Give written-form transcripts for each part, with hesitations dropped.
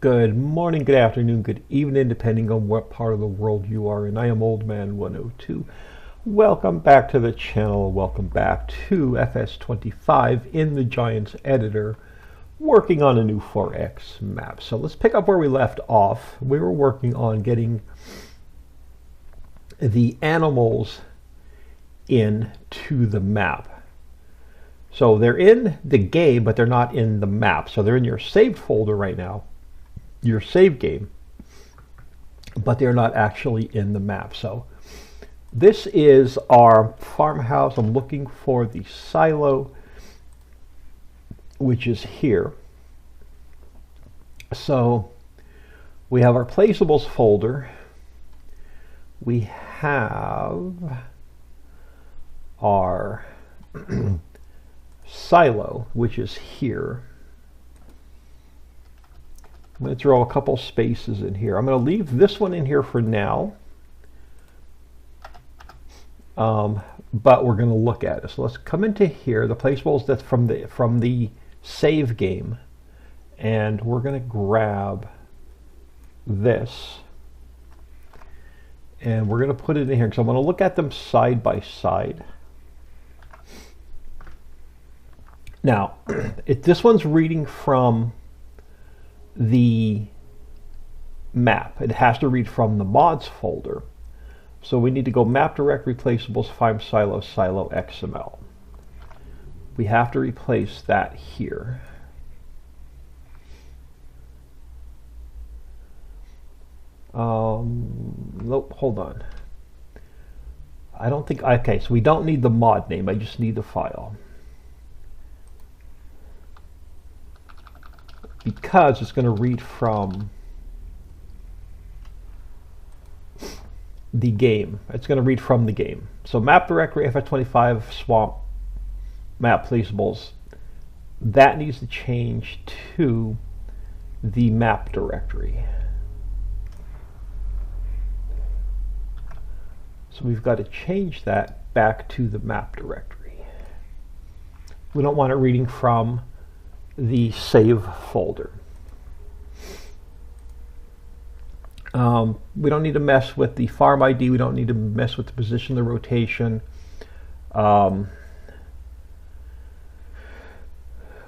Good morning, good afternoon, good evening, depending on what part of the world you are in. I am Old Man 102. Welcome back to the channel. Welcome back to FS25 in the Giants editor, working on a new 4X map. So let's pick up where we left off. We were working on getting the animals into the map. So they're in the game, but they're not in the map. So they're in your saved folder right now, your save game, but they're not actually in the map. So this is our farmhouse. I'm looking for the silo, which is here. So we have our placeables folder. We have our silo, which is here. I'm going to throw a couple spaces in here. I'm going to leave this one in here for now, but we're going to look at it. So let's come into here, the placeables that's from the save game, and we're going to grab this, and we're going to put it in here because I'm going to look at them side by side. Now, this one's reading from the map. It has to read from the mods folder. So we need to go map directory placeables, find silo, silo XML. We have to replace that here. Nope, hold on. I don't think, okay, so we don't need the mod name, I just need the file. Because it's going to read from the game. It's going to read from the game. So map directory, FS25, swamp, map placeables, that needs to change to the map directory. So we've got to change that back to the map directory. We don't want it reading from the save folder. We don't need to mess with the farm ID. We don't need to mess with the position, the rotation.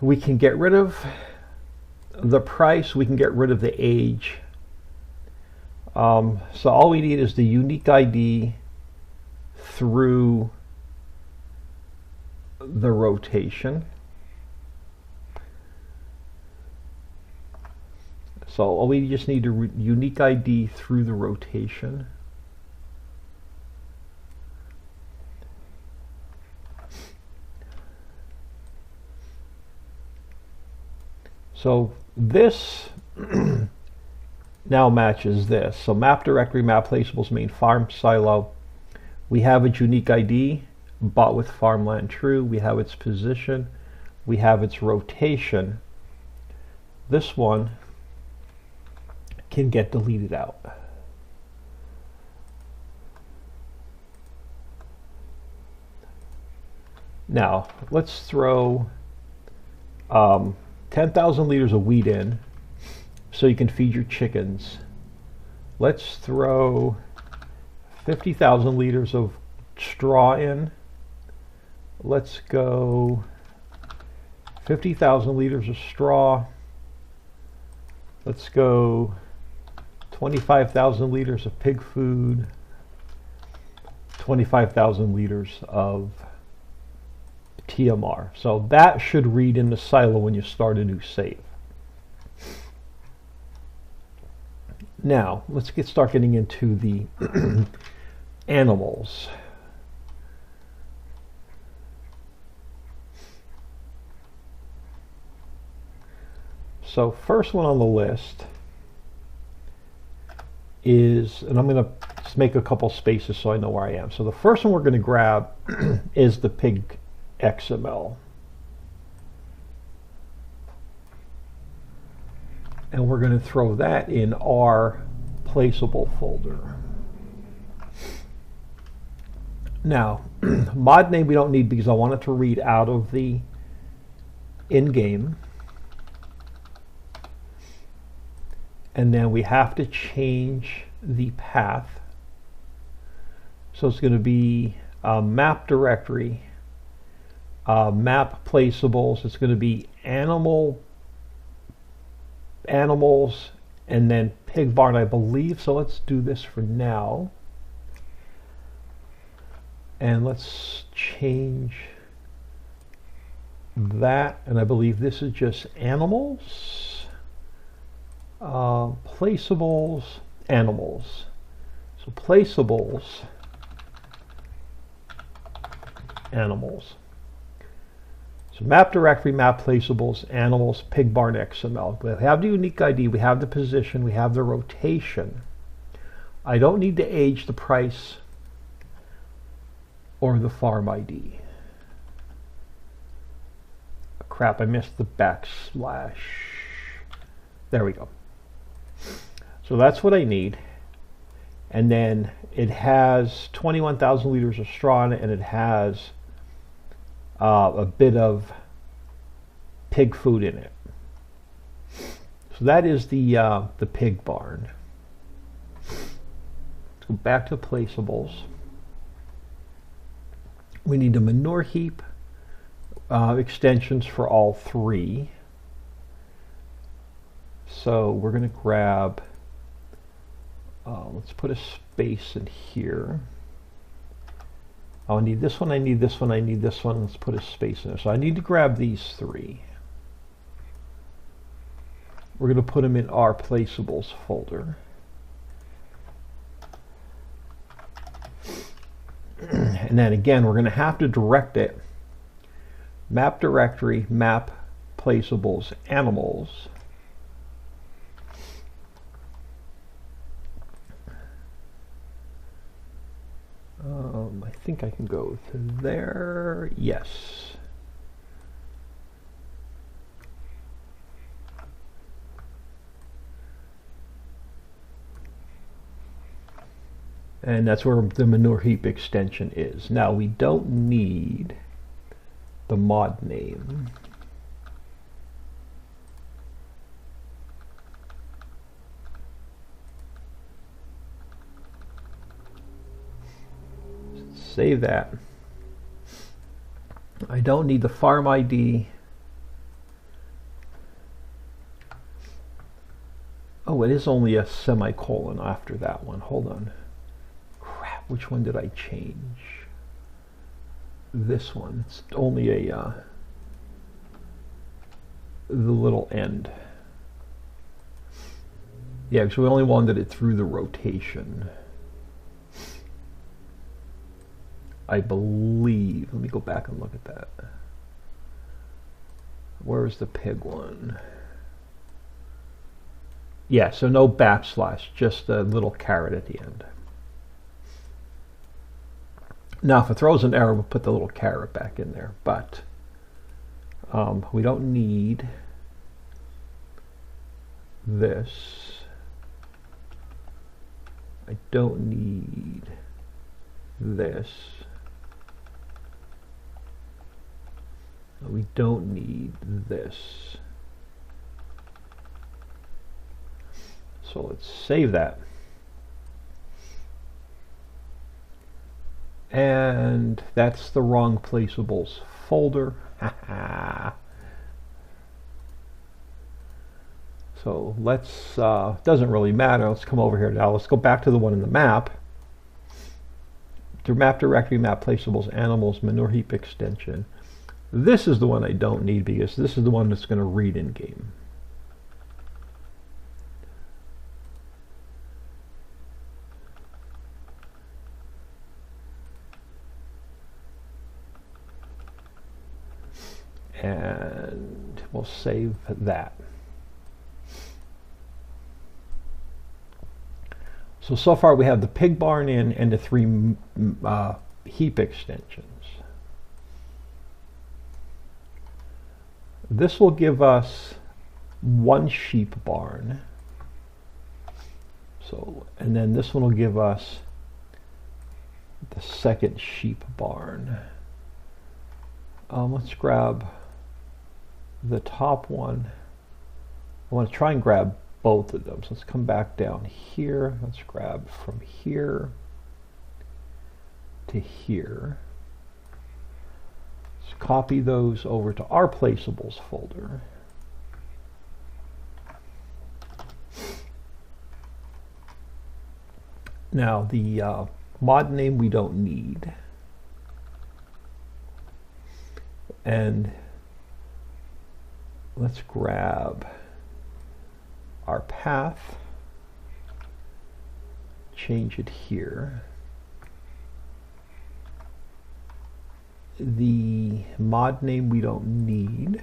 We can get rid of the price. We can get rid of the age. So all we need is the unique ID through the rotation. So all we just need a unique ID through the rotation. So this now matches this. So map directory, map placeables, main farm silo. We have a unique ID, bought with farmland true. We have its position. We have its rotation. This one can get deleted out. Now let's throw 10,000 liters of wheat in so you can feed your chickens. Let's throw 50,000 liters of straw in. Let's go 50,000 liters of straw. Let's go 25,000 liters of pig food, 25,000 liters of TMR. So that should read in the silo when you start a new save. Now, let's start getting into the animals. So first one on the list is, and I'm going to just make a couple spaces so I know where I am. So the first one we're going to grab is the pig XML. And we're going to throw that in our placeable folder. Now, mod name we don't need because I want it to read out of the in-game. and then we have to change the path. So it's going to be map directory, map placeables. It's going to be animals, and then pig barn, I believe. So let's do this for now. And let's change that. And I believe this is just animals, placeables, animals. So placeables, animals. So map directory, map placeables, animals, pig barn XML. We have the unique ID, we have the position, we have the rotation. I don't need to age the price or the farm ID. Crap, I missed the backslash. There we go. So that's what I need. And then it has 21,000 liters of straw in it, and it has a bit of pig food in it. So that is the pig barn. Let's go back to placeables. We need a manure heap, extensions for all three. So we're going to grab, let's put a space in here. Oh, I need this one, I need this one, I need this one. Let's put a space in there. So I need to grab these three. We're going to put them in our placeables folder. And then again, we're going to have to direct it. Map directory, map placeables, animals. I think I can go to there. Yes. And that's where the manure heap extension is. Now we don't need the mod name. Save that. I don't need the farm ID. Oh, it is only a semicolon after that one. Hold on. Crap, which one did I change? This one. It's only a the little end. Yeah, because we only wanted it through the rotation. I believe. Let me go back and look at that. Where's the pig one? Yeah, so no backslash, just a little caret at the end. Now, if it throws an error, we'll put the little caret back in there, but we don't need this. I don't need this. We don't need this. So let's save that. And that's the wrong placeables folder. So let's, doesn't really matter. Let's come over here now. Let's go back to the one in the map. To map directory, map placeables, animals, manure heap extension. This is the one I don't need because this is the one that's going to read in game. And we'll save that. So far we have the pig barn in and the three heap extensions. This will give us one sheep barn. So, and then this one will give us the second sheep barn. Let's grab the top one. I want to try and grab both of them. So let's come back down here. Let's grab from here to here. Let's copy those over to our placeables folder. Now the mod name we don't need. And let's grab our path, change it here. The mod name we don't need.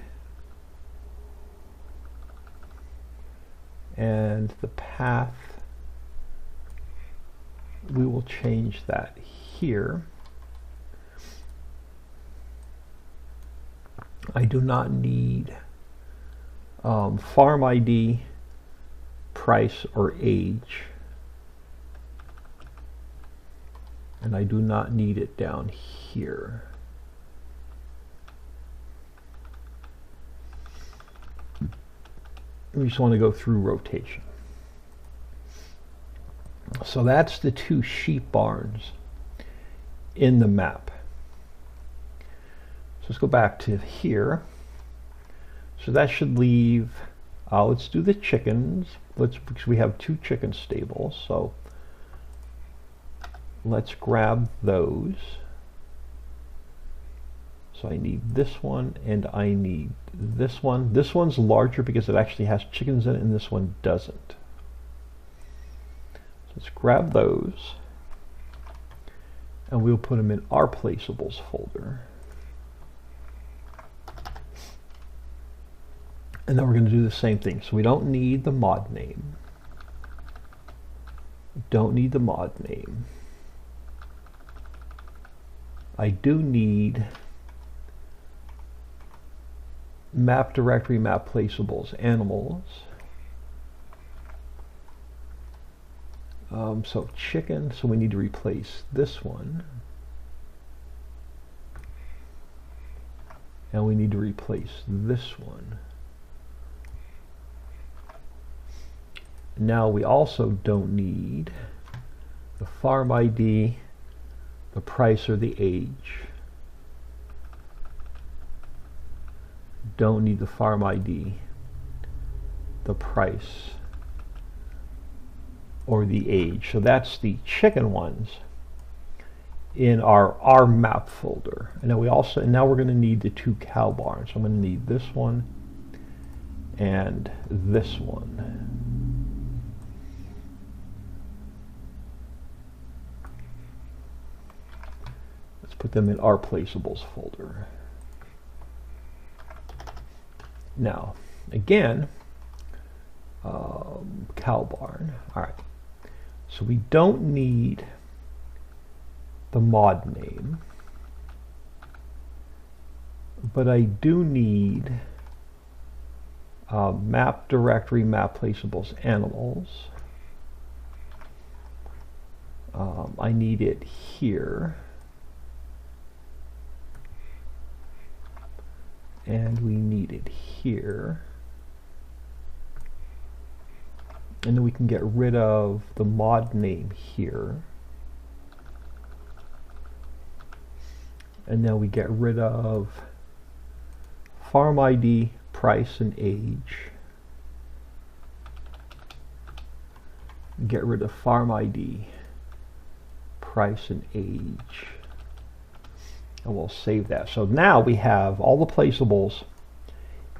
And the path, we will change that here. I do not need farm ID, price, or age. And I do not need it down here. We just want to go through rotation. So that's the 2 sheep barns in the map. So let's go back to here. So that should leave, let's do the chickens. Because we have 2 chicken stables. So let's grab those. So I need this one and I need this one. This one's larger because it actually has chickens in it and this one doesn't. So let's grab those and we'll put them in our placeables folder. And then we're going to do the same thing. So we don't need the mod name. We don't need the mod name. I do need map directory, map placeables, animals. So chicken, so we need to replace this one. And we need to replace this one. Now we also don't need the farm ID, the price, or the age. Don't need the farm ID, the price, or the age. So that's the chicken ones in our map folder. And then now we're going to need the 2 cow barns. So I'm going to need this one and this one. Let's put them in our placeables folder. Now, again, cow barn. All right. So we don't need the mod name, but I do need map directory, map placeables, animals. I need it here. And we need it here. And then we can get rid of the mod name here. And then we get rid of farm ID, price, and age. Get rid of farm ID, price, and age. And we'll save that. So now we have all the placeables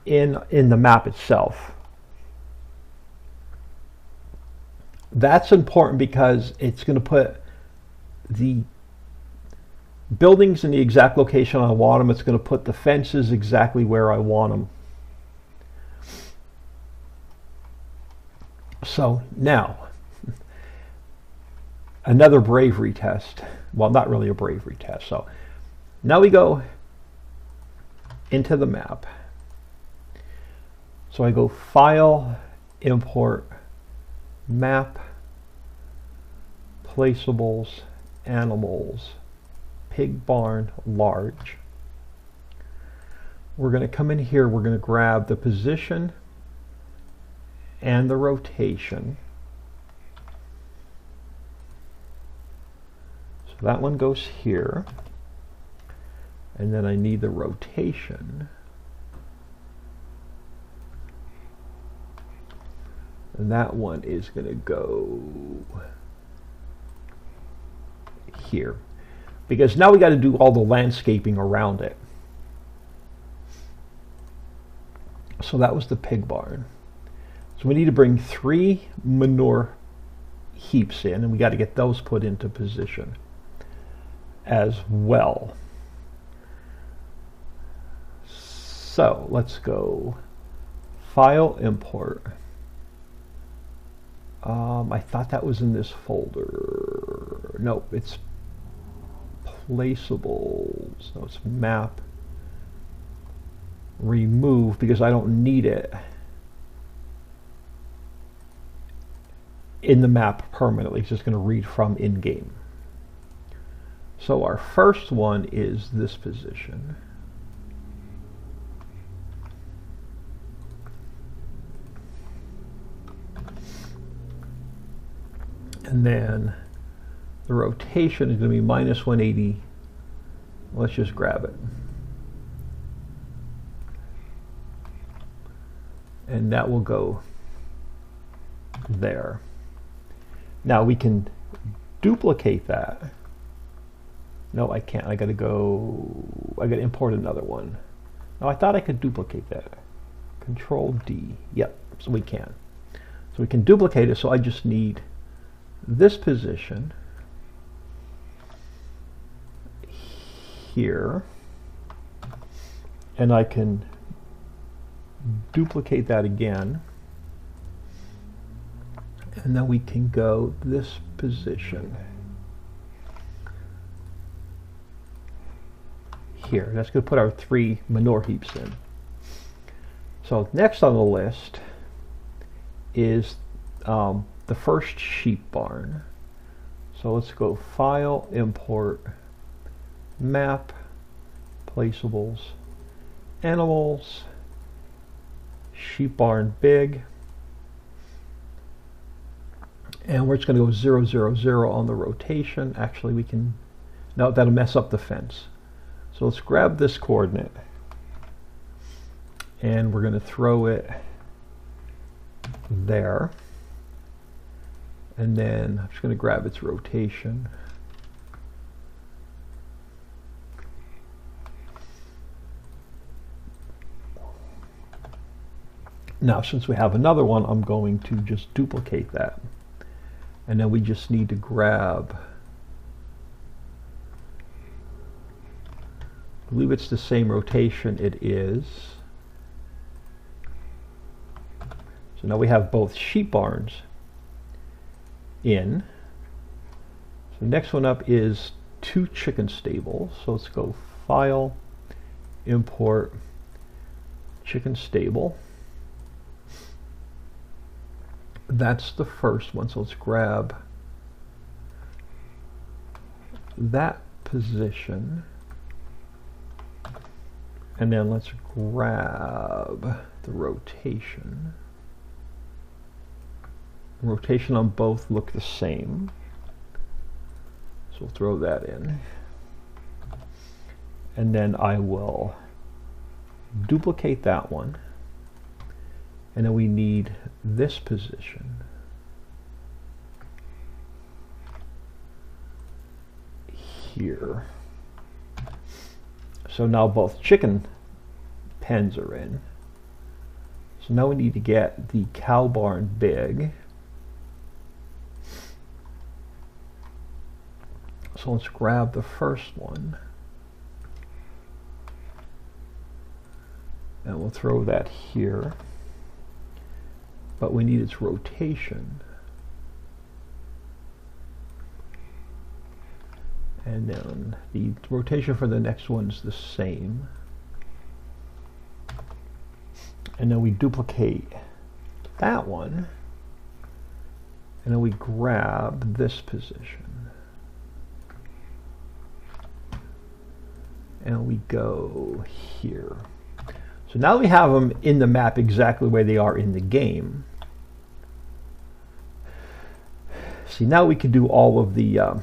in the map itself. That's important because it's going to put the buildings in the exact location I want them. It's going to put the fences exactly where I want them. So now, another bravery test. Well, not really a bravery test. So now we go into the map. So I go File, Import, Map, Placeables, Animals, Pig Barn, Large. We're going to come in here, we're going to grab the position and the rotation. So that one goes here. And then I need the rotation. And that one is going to go here. Because now we got to do all the landscaping around it. So that was the pig barn. So we need to bring 3 manure heaps in, and we got to get those put into position as well. So let's go File, Import. I thought that was in this folder. Nope, it's Placeables. No, it's Map. Remove, because I don't need it in the map permanently. It's just going to read from in-game. So our first one is this position. And then the rotation is going to be -180. Let's just grab it. And that will go there. Now we can duplicate that. No, I can't. I got to import another one. No, I thought I could duplicate that. Control D. Yep, so we can. So we can duplicate it, so I just need this position here, and I can duplicate that again, and then we can go this position here. That's going to put our 3 manure heaps in. So next on the list is the first sheep barn. So let's go File, Import, Map, Placeables, Animals, Sheep barn big, and we're just going to go 0, 0, 0 on the rotation. Actually, we can, no, that'll mess up the fence. So let's grab this coordinate, and we're going to throw it there. And then I'm just going to grab its rotation. Now, since we have another one, I'm going to just duplicate that. And then we just need to grab, I believe it's the same rotation. It is. So now we have both sheep barns in. So next one up is 2 chicken stables. So let's go File, Import, Chicken Stable. That's the first one. So let's grab that position, and then let's grab the rotation. The rotation on both look the same, so we'll throw that in, and then I will duplicate that one, and then we need this position here. So now both chicken pens are in. So now we need to get the cow barn big. So let's grab the first one, and we'll throw that here. But we need its rotation. And then the rotation for the next one's the same. And then we duplicate that one. And then we grab this position. And we go here. So now we have them in the map exactly where they are in the game. See, now we can do all of the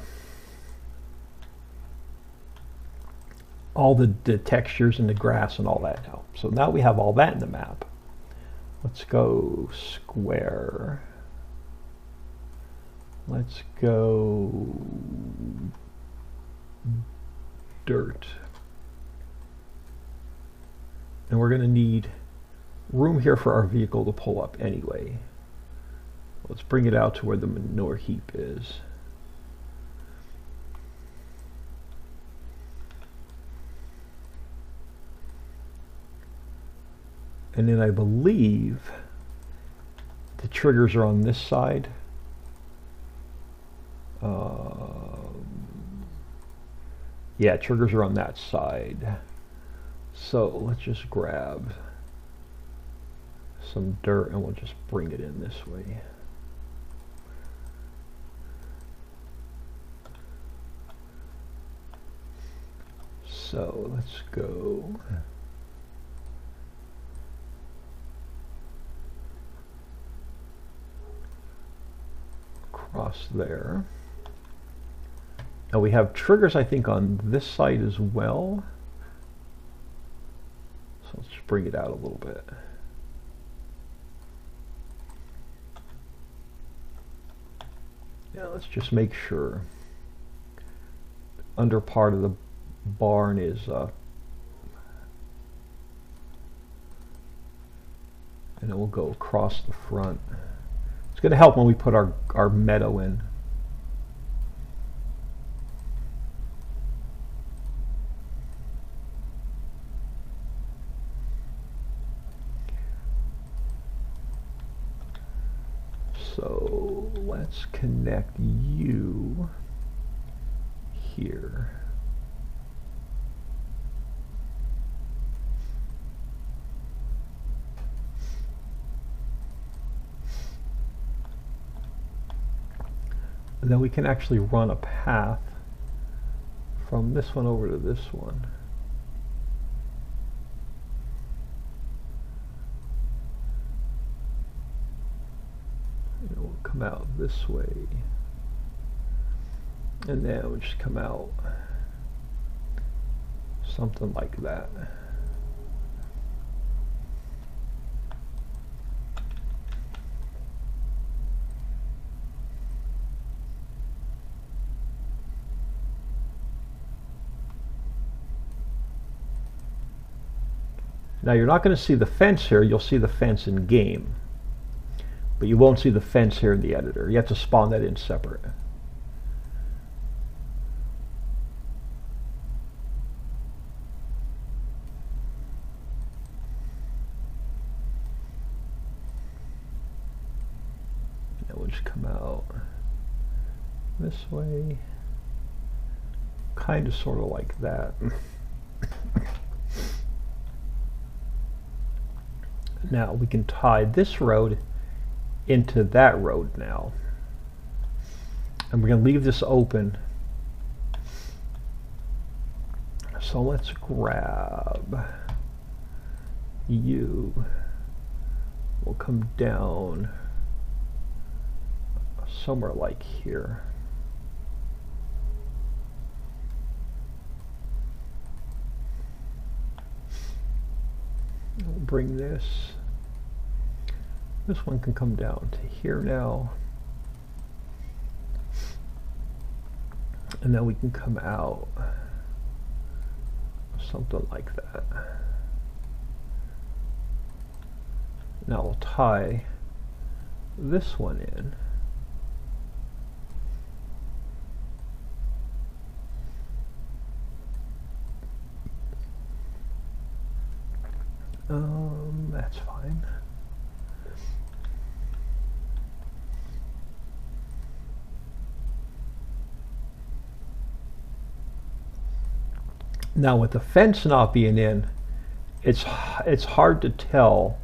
textures and the grass and all that now. So now we have all that in the map. Let's go square. Let's go dirt. And we're going to need room here for our vehicle to pull up anyway. Let's bring it out to where the manure heap is. And then I believe the triggers are on this side. Yeah, triggers are on that side. So let's just grab some dirt and we'll just bring it in this way. So let's go across there. Now we have triggers, I think, on this side as well. So let's just bring it out a little bit. Now let's just make sure under part of the barn is and then we'll go across the front. It's going to help when we put our meadow in. So let's connect you here. And then we can actually run a path from this one over to this one. And we'll come out this way. And then we'll just come out something like that. Now you're not going to see the fence here, you'll see the fence in game. But you won't see the fence here in the editor. You have to spawn that in separate. Now we'll just come out this way. Kind of sort of like that. Now we can tie this road into that road now. And we're going to leave this open. So let's grab you. We'll come down somewhere like here. We'll bring this. This one can come down to here now. And then we can come out something like that. Now we'll tie this one in. That's fine. Now with the fence not being in, it's hard to tell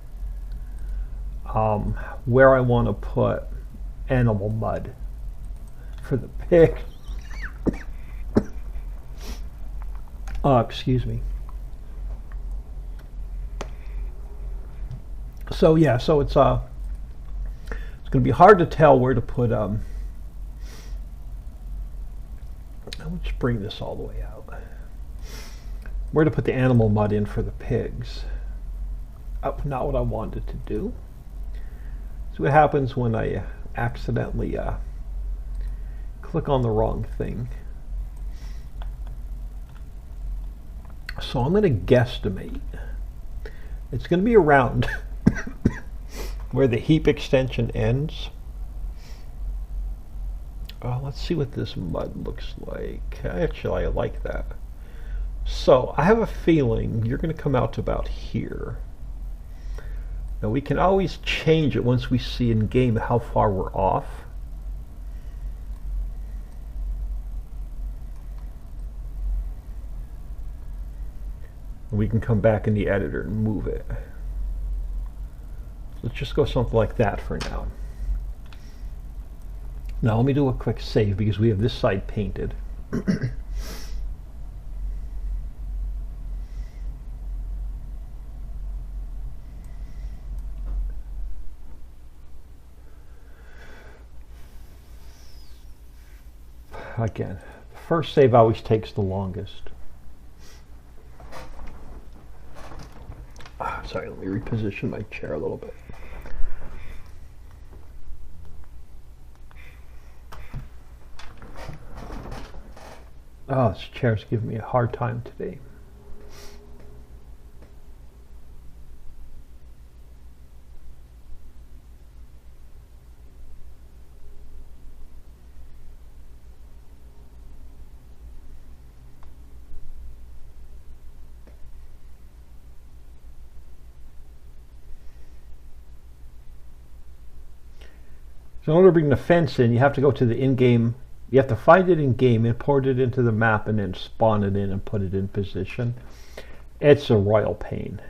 where I want to put animal mud for the pig. Excuse me. So yeah, so it's going to be hard to tell where to put Let's bring this all the way out. Where to put the animal mud in for the pigs? Oh, not what I wanted to do. See what happens when I accidentally click on the wrong thing. So I'm going to guesstimate. It's going to be around where the heap extension ends. Let's see what this mud looks like. Actually, I like that. So I have a feeling you're going to come out to about here. Now we can always change it once we see in game how far we're off. We can come back in the editor and move it. Let's just go something like that for now. Now let me do a quick save because we have this side painted. Again, the first save always takes the longest. Sorry, let me reposition my chair a little bit. Oh, this chair's giving me a hard time today. So in order to bring the fence in, you have to go to the in-game, you have to find it in-game, import it into the map, and then spawn it in and put it in position. It's a royal pain.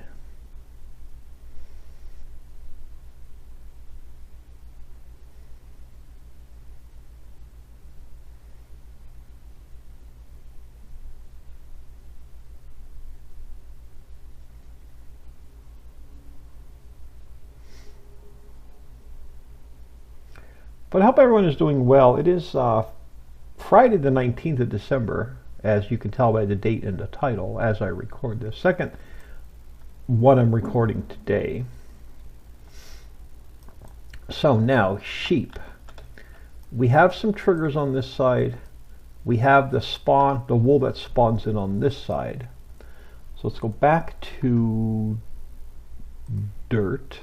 But I hope everyone is doing well. It is Friday the 19th of December, as you can tell by the date and the title, as I record this. Second, what I'm recording today. So now, sheep. We have some triggers on this side. We have the spawn, the wool that spawns in on this side. So let's go back to dirt.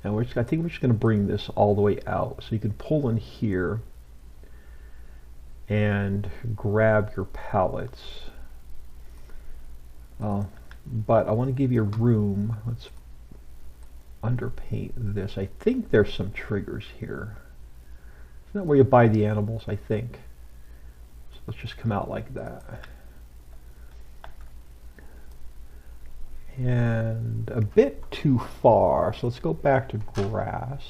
And I think we're just going to bring this all the way out. So you can pull in here and grab your pallets. But I want to give you room. Let's underpaint this. I think there's some triggers here. Isn't that where you buy the animals, I think? So let's just come out like that. And a bit too far, so let's go back to grass.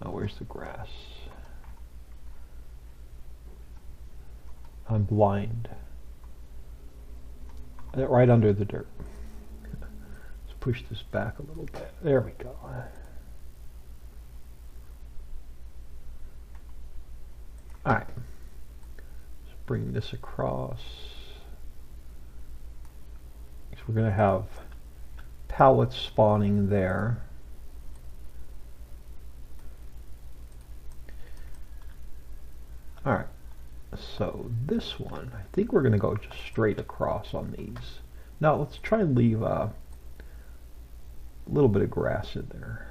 Oh, where's the grass? I'm blind. Right under the dirt. Let's push this back a little bit. There we go. Alright. Let's bring this across. We're going to have pallets spawning there. Alright, so this one, I think we're going to go just straight across on these. Now let's try and leave a little bit of grass in there.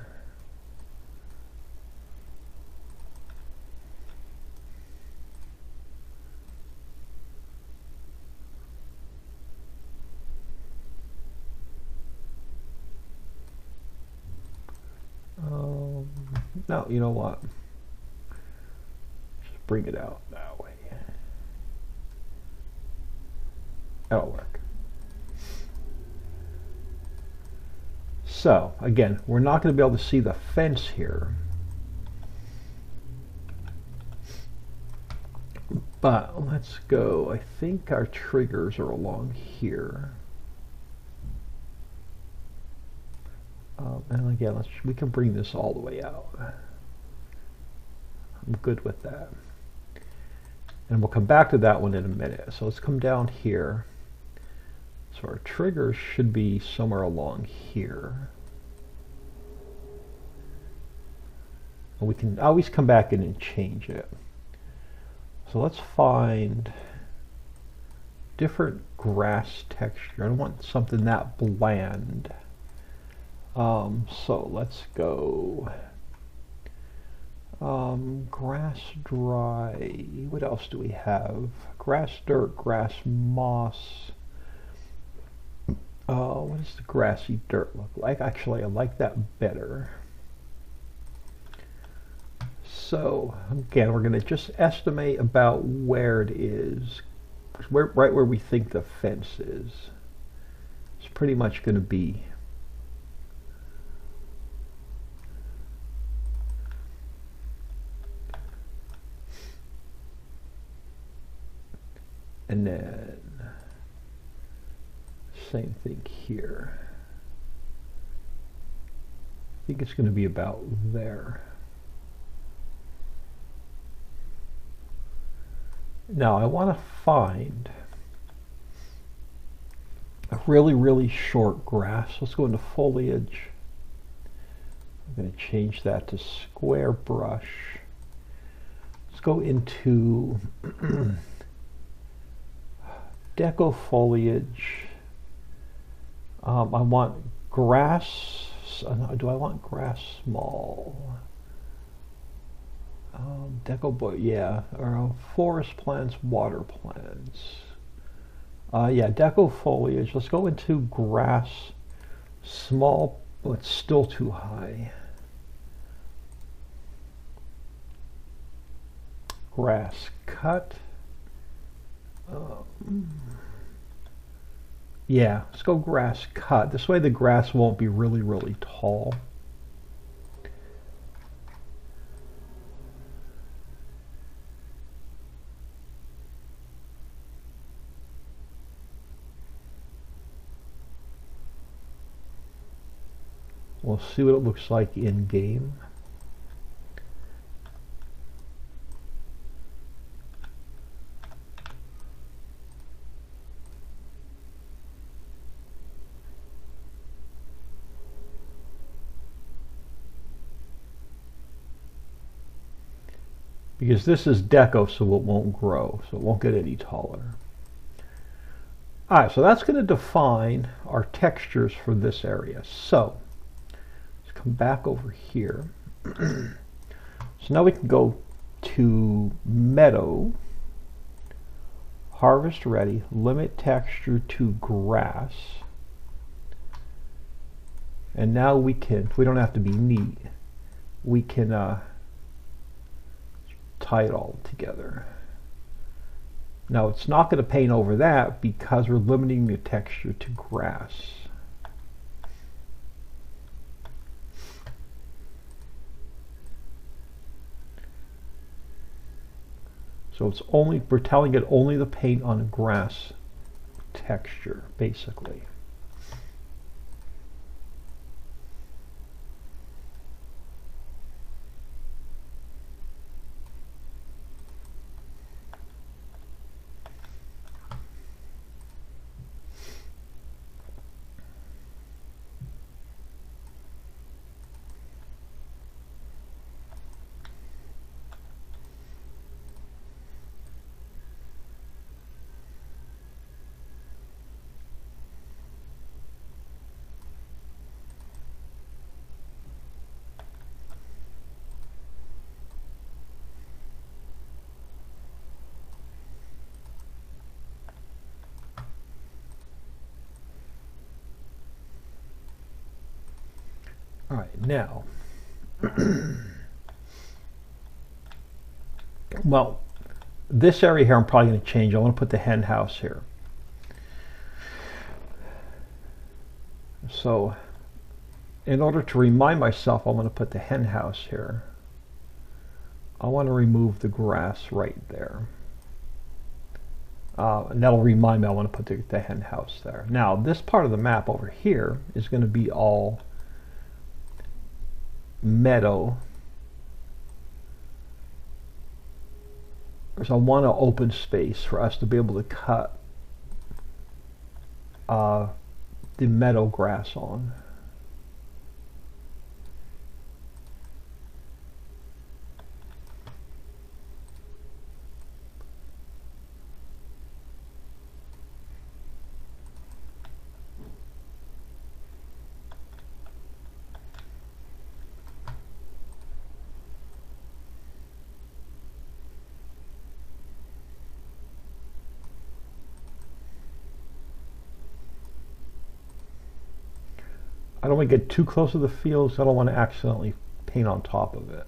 No, you know what? Just bring it out that way. That'll work. So, again, we're not going to be able to see the fence here. But let's go. I think our triggers are along here. And again, we can bring this all the way out. I'm good with that. And we'll come back to that one in a minute. So let's come down here. So our trigger should be somewhere along here. And we can always come back in and change it. So let's find different grass texture. I don't want something that bland. So let's go grass dry. What else do we have? Grass dirt, grass moss. What does the grassy dirt look like? Actually, I like that better. So again, we're going to just estimate about where it is, right where we think the fence is. It's pretty much going to be and then same thing here. I think it's going to be about there. Now I want to find a really short grass. Let's go into foliage. I'm going to change that to square brush. Let's go into deco foliage. I want grass. Do I want grass small? Deco boy, yeah, or forest plants, water plants. Yeah, deco foliage. Let's go into grass small, but still too high. Grass cut. Yeah, let's go grass cut. This way the grass won't be really tall. We'll see what it looks like in game. Because this is deco, so it won't grow, so it won't get any taller. Alright, so that's going to define our textures for this area. So let's come back over here. So now we can go to Meadow, Harvest Ready, Limit Texture to Grass. And now we don't have to be neat. We can tie it all together. Now it's not going to paint over that because we're limiting the texture to grass. So it's only, we're telling it only to paint on a grass texture, basically. All right, now, well, this area here I'm probably going to change. I want to put the hen house here. So in order to remind myself I want to put the hen house here, I want to remove the grass right there. And that'll remind me I want to put the hen house there. Now, this part of the map over here is going to be all meadow is I want an open space for us to be able to cut the meadow grass on. I don't want to get too close to the fields. I don't want to accidentally paint on top of it.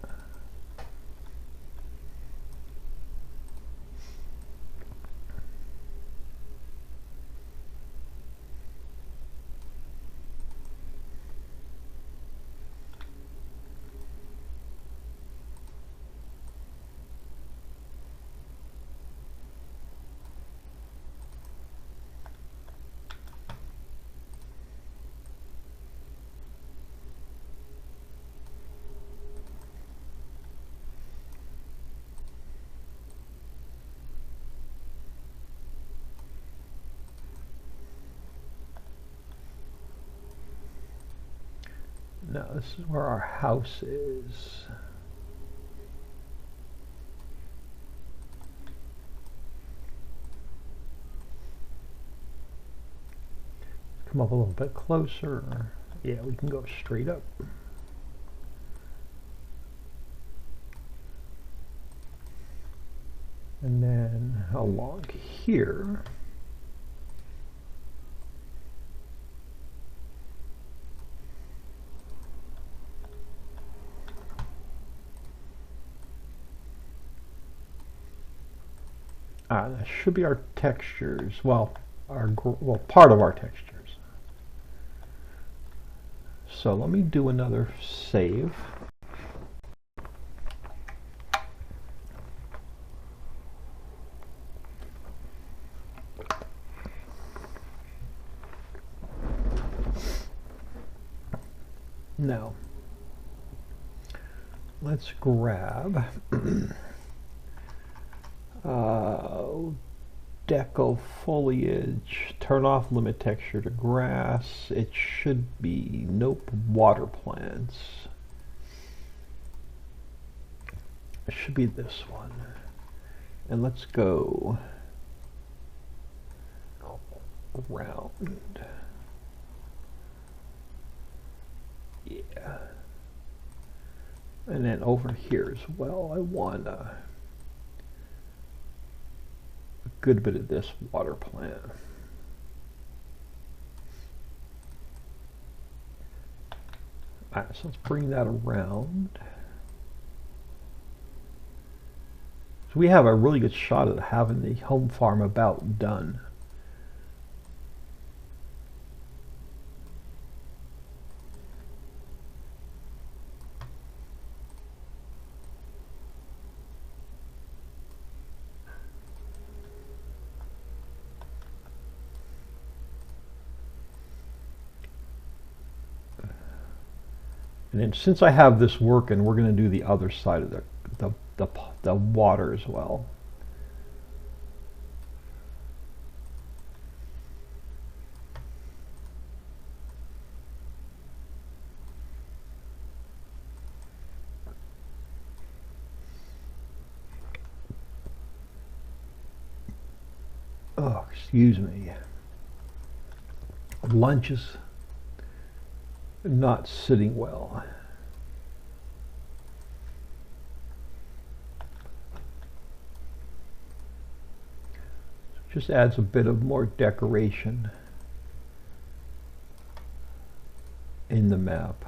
Now this is where our house is. Come up a little bit closer. Yeah, we can go straight up. And then along here, that should be our textures. Well, part of our textures. So let me do another save. Now, let's grab deco foliage, turn off limit texture to grass. It should be, nope, water plants. It should be this one. And let's go around. Yeah. And then over here as well, I want a good bit of this water plant. Alright, so let's bring that around. So we have a really good shot at having the home farm about done. And then since I have this working, we're going to do the other side of the water as well. Oh, excuse me. Lunch is not sitting well. Just adds a bit of more decoration in the map.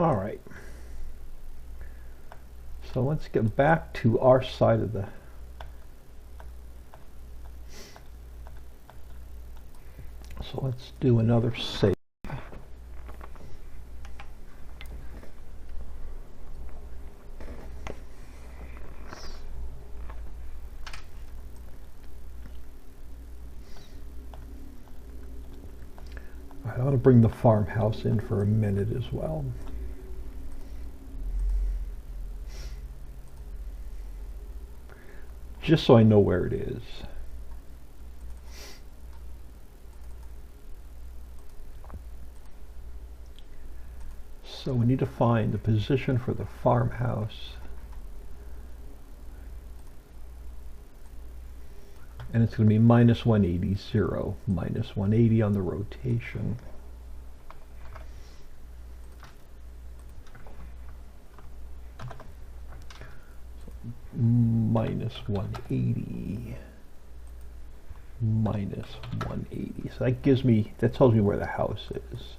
All right. So let's get back to our side of the so let's do another save. I ought to bring the farmhouse in for a minute as well. Just so I know where it is. So we need to find the position for the farmhouse. And it's going to be minus 180, 0, minus 180 on the rotation. Minus 180, minus 180. So that gives me, that tells me where the house is.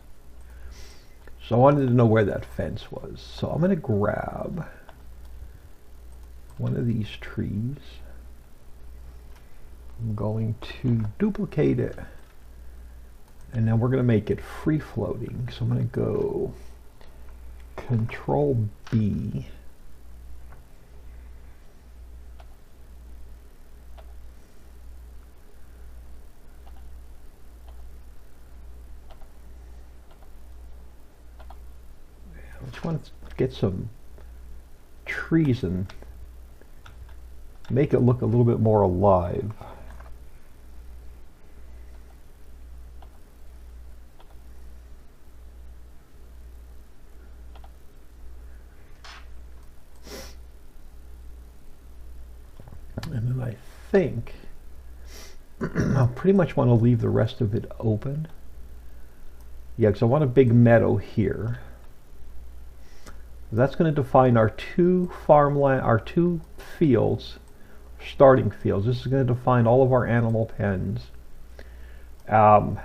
So I wanted to know where that fence was. So I'm going to grab one of these trees. I'm going to duplicate it. And then we're going to make it free floating. So I'm going to go Control B. I just want to get some trees and make it look a little bit more alive. And then I think I'll pretty much want to leave the rest of it open. Yeah, because I want a big meadow here. That's going to define our two farmland, our two fields, starting fields. This is going to define all of our animal pens. Hen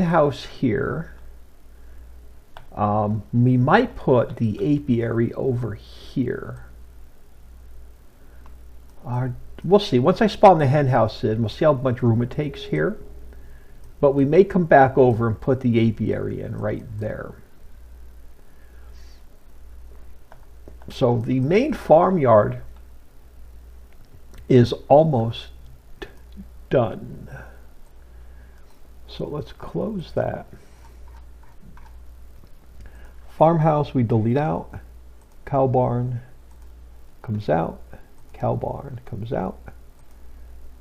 house here. We might put the apiary over here. We'll see. Once I spawn the hen house in, we'll see how much room it takes here. But we may come back over and put the apiary in right there. So the main farmyard is almost done. So let's close that. Farmhouse we delete out. Cow barn comes out. Cow barn comes out.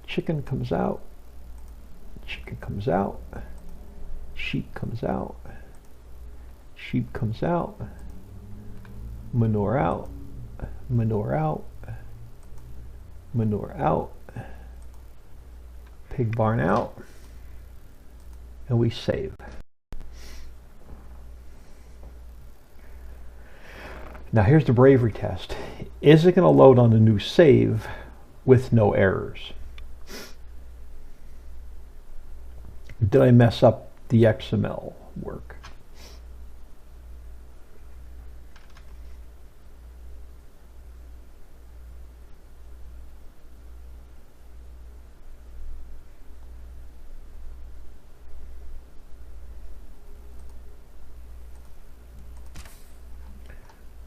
Chicken comes out. Chicken comes out. Sheep comes out. Sheep comes out. Manure out, manure out, manure out, pig barn out, and we save. Now here's the bravery test. Is it going to load on a new save with no errors? Did I mess up the XML work?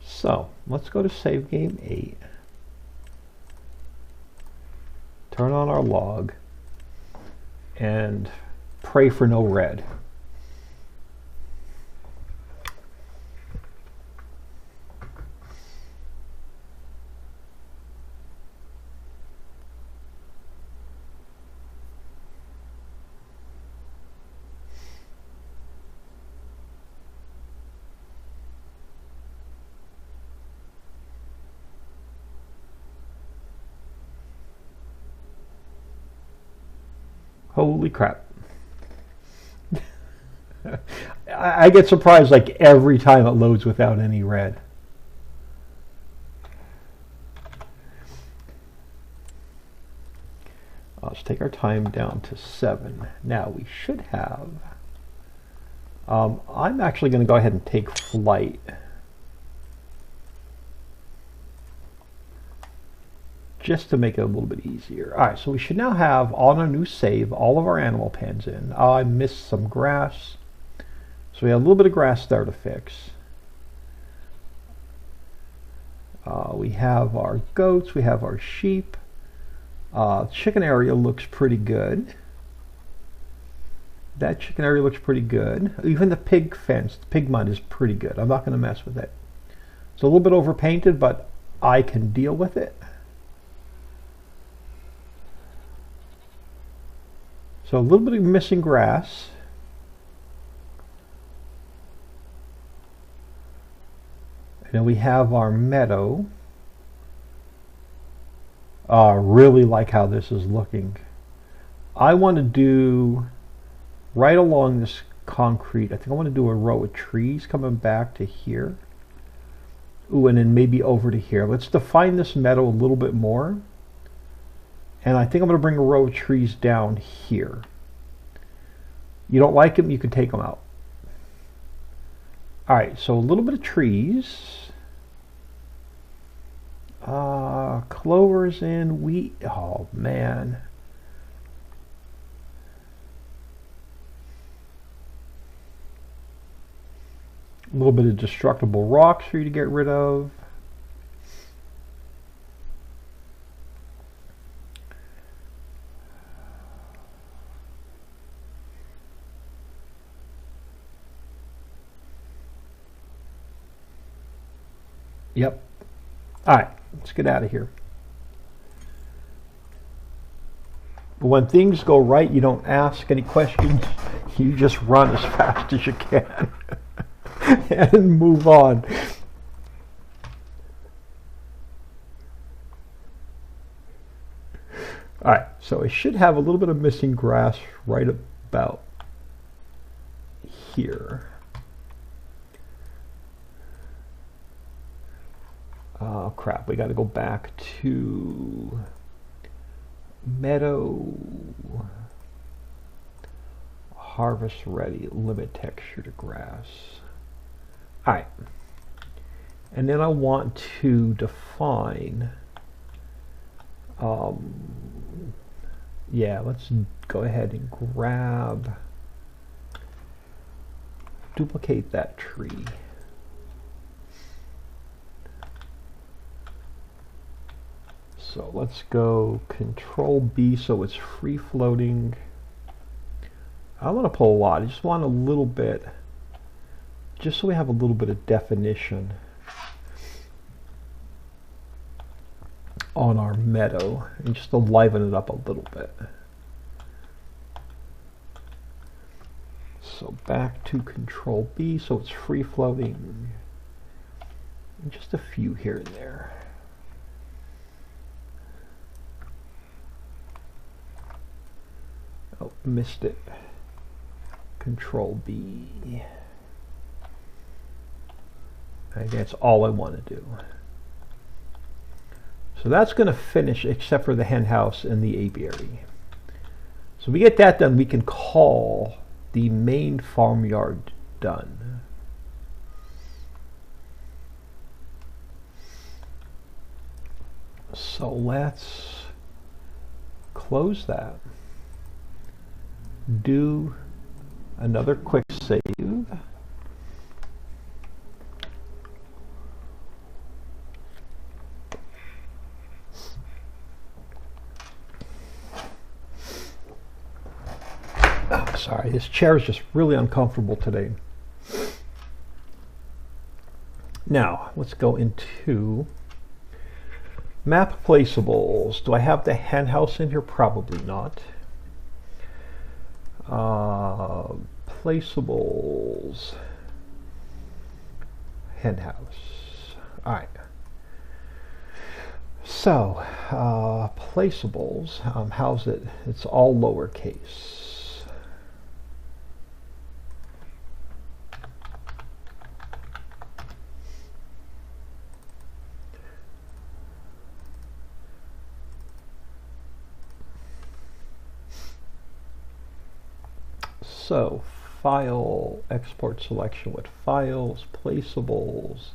So let's go to save game 8. Turn on our log and pray for no red. Holy crap. I get surprised like every time it loads without any red. Let's take our time down to 7. Now we should have I'm actually going to go ahead and take flight. Just to make it a little bit easier. Alright, so we should now have on our new save all of our animal pens in. I missed some grass. So we have a little bit of grass there to fix. We have our goats, we have our sheep. Chicken area looks pretty good. That chicken area looks pretty good. Even the pig fence, the pig mud is pretty good. I'm not going to mess with it. It's a little bit overpainted, but I can deal with it. So a little bit of missing grass. And then we have our meadow. I really like how this is looking. I want to do right along this concrete. I think I want to do a row of trees coming back to here. Ooh, and then maybe over to here. Let's define this meadow a little bit more. And I think I'm going to bring a row of trees down here. You don't like them, you can take them out. Alright, so a little bit of trees. Clovers and wheat. Oh, man. A little bit of destructible rocks for you to get rid of. Yep. Alright, let's get out of here. But when things go right, you don't ask any questions. You just run as fast as you can and move on. Alright, so I should have a little bit of missing grass right about here. Oh crap, we got to go back to meadow, harvest ready, limit texture to grass. Alright, and then I want to define, yeah, let's go ahead and grab, duplicate that tree. So let's go Control B so it's free floating. I want to pull a lot. I just want a little bit, just so we have a little bit of definition on our meadow, and just to liven it up a little bit. So back to Control B so it's free floating. And just a few here and there. Oh, missed it. Control B. I think that's all I want to do. So that's going to finish, except for the hen house and the apiary. So we get that done, we can call the main farmyard done. So let's close that. Do another quick save. Oh, sorry, this chair is just really uncomfortable today. Now, let's go into map placeables. Do I have the hen house in here? Probably not. Placeables, hen house. All right. So placeables. How's it? It's all lowercase. So file, export selection with files, placeables,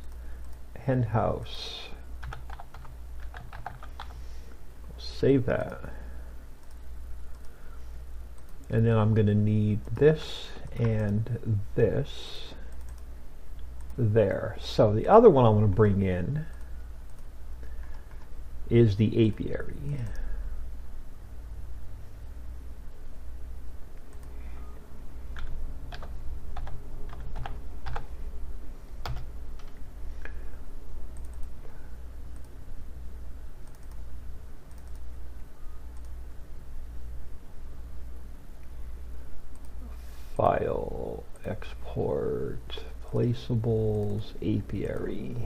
henhouse. Save that. And then I'm going to need this and this there. So the other one I want to bring in is the apiary. File, export, placeables, apiary.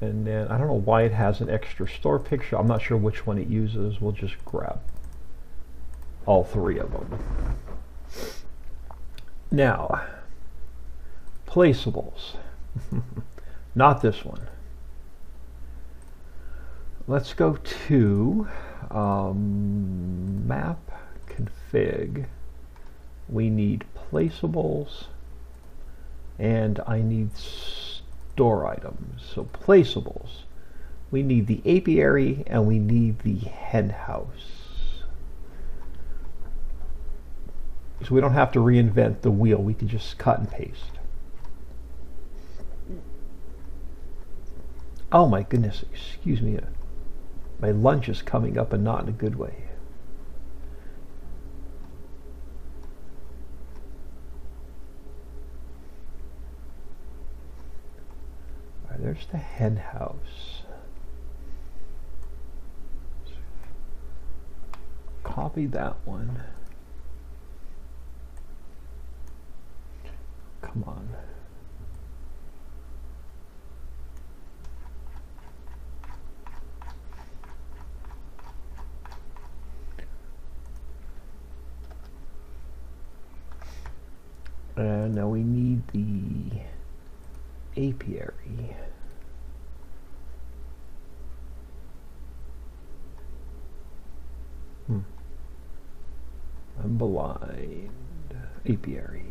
And then I don't know why it has an extra store picture. I'm not sure which one it uses. We'll just grab all three of them. Now, placeables. Not this one. Let's go to map config. We need placeables and I need store items. So placeables, we need the apiary and we need the hen house. So we don't have to reinvent the wheel, we can just cut and paste. Oh my goodness, excuse me. My lunch is coming up and not in a good way. All right, there's the hen house. Copy that one. Come on. And now we need the apiary. Unblind apiary.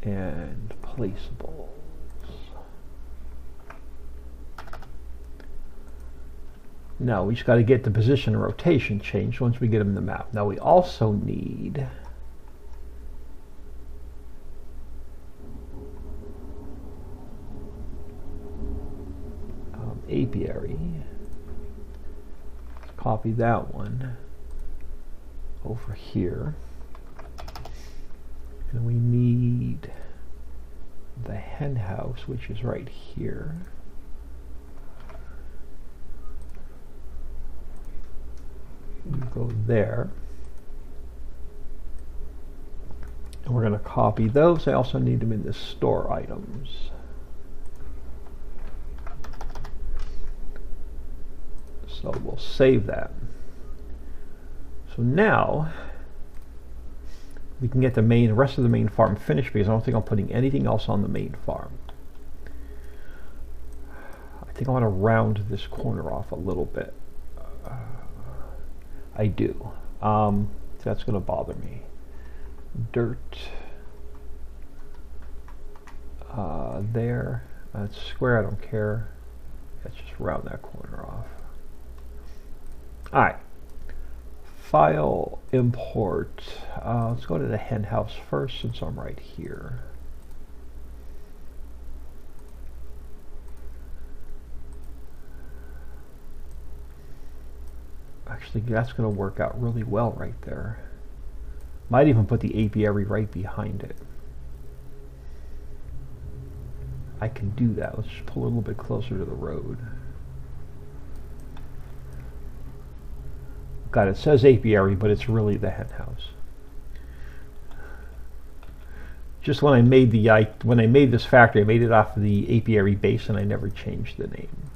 And placeables. Now we just got to get the position and rotation changed once we get them in the map. Now we also need apiary. Let's copy that one over here. And we need the hen house, which is right here. Go there. And we're going to copy those. I also need them in the store items. So we'll save that. So now we can get the rest of the main farm finished because I don't think I'm putting anything else on the main farm. I think I want to round this corner off a little bit. I do. That's going to bother me. Dirt. There. It's square, I don't care. Let's just round that corner off. Alright. File, import. Let's go to the hen house first since I'm right here. Actually, that's going to work out really well right there. Might even put the apiary right behind it. I can do that. Let's just pull a little bit closer to the road. God, it says apiary, but it's really the hen house. Just when I made this factory, I made it off of the apiary base, and I never changed the name.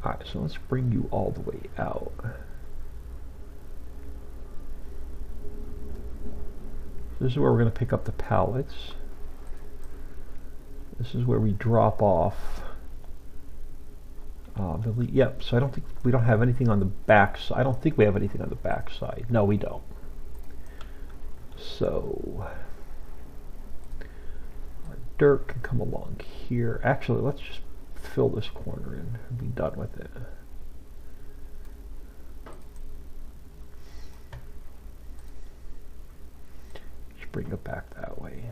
All right, so let's bring you all the way out. This is where we're going to pick up the pallets. This is where we drop off Yep, so I don't think we don't have anything on the back side. I don't think we have anything on the back side. No, we don't. So our dirt can come along here. Actually, let's just fill this corner in and be done with it. Just bring it back that way.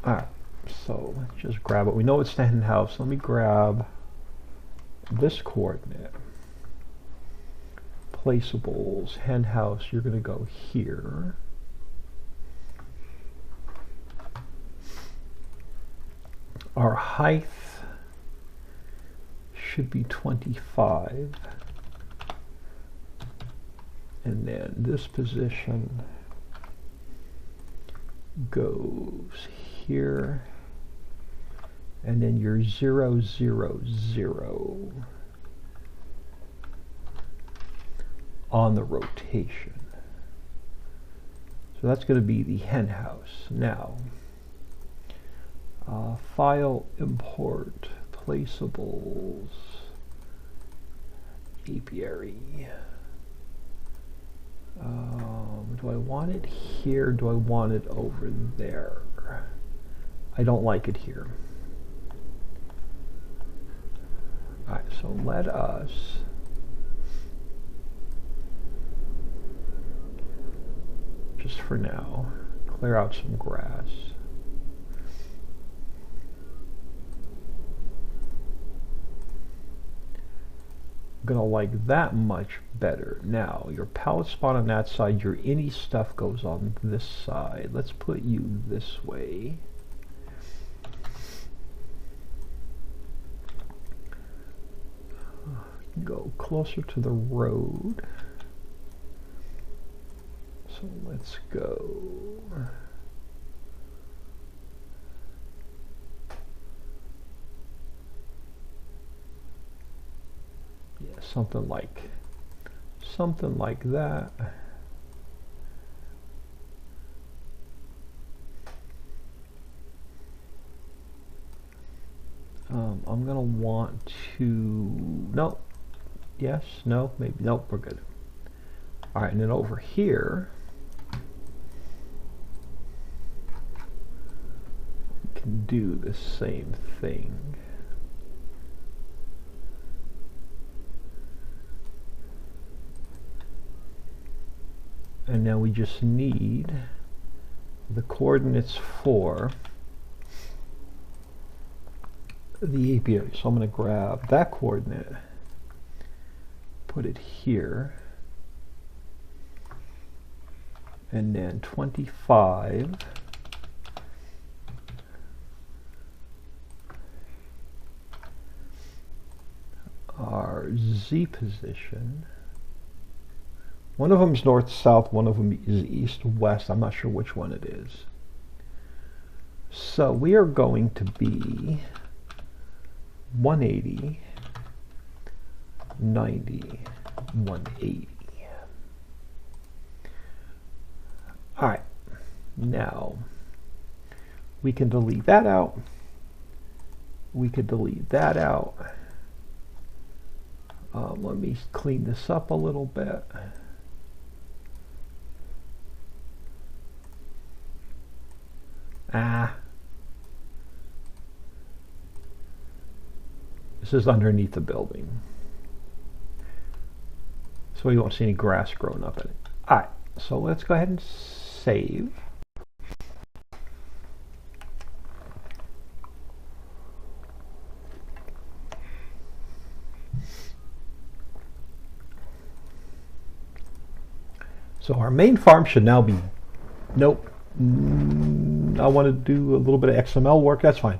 Alright, so let's just grab it. We know it's the hen house. Let me grab this coordinate. Placeables, hen house, you're going to go here. Our height should be 25. And then this position goes here, and then your 0, 0, 0 on the rotation. So that's going to be the hen house. Now, file, import, placeables, apiary. Do I want it here? Do I want it over there? I don't like it here. Alright, so let us just for now clear out some grass. Gonna like that much better. Now your pallet spot on that side, your any stuff goes on this side. Let's put you this way. Go closer to the road. So let's go something like that. I'm gonna want to, no, yes, no, maybe, nope, we're good. All right, and then over here, we can do the same thing. And now we just need the coordinates for the apiary. So I'm going to grab that coordinate, put it here, and then 25 our Z position. One of them is north-south, one of them is east-west. I'm not sure which one it is. So we are going to be 180, 90, 180. All right, now we can delete that out. We could delete that out. Let me clean this up a little bit. This is underneath the building, so you won't see any grass growing up in it. Alright, so let's go ahead and save. So our main farm should now be, nope, I want to do a little bit of XML work. That's fine.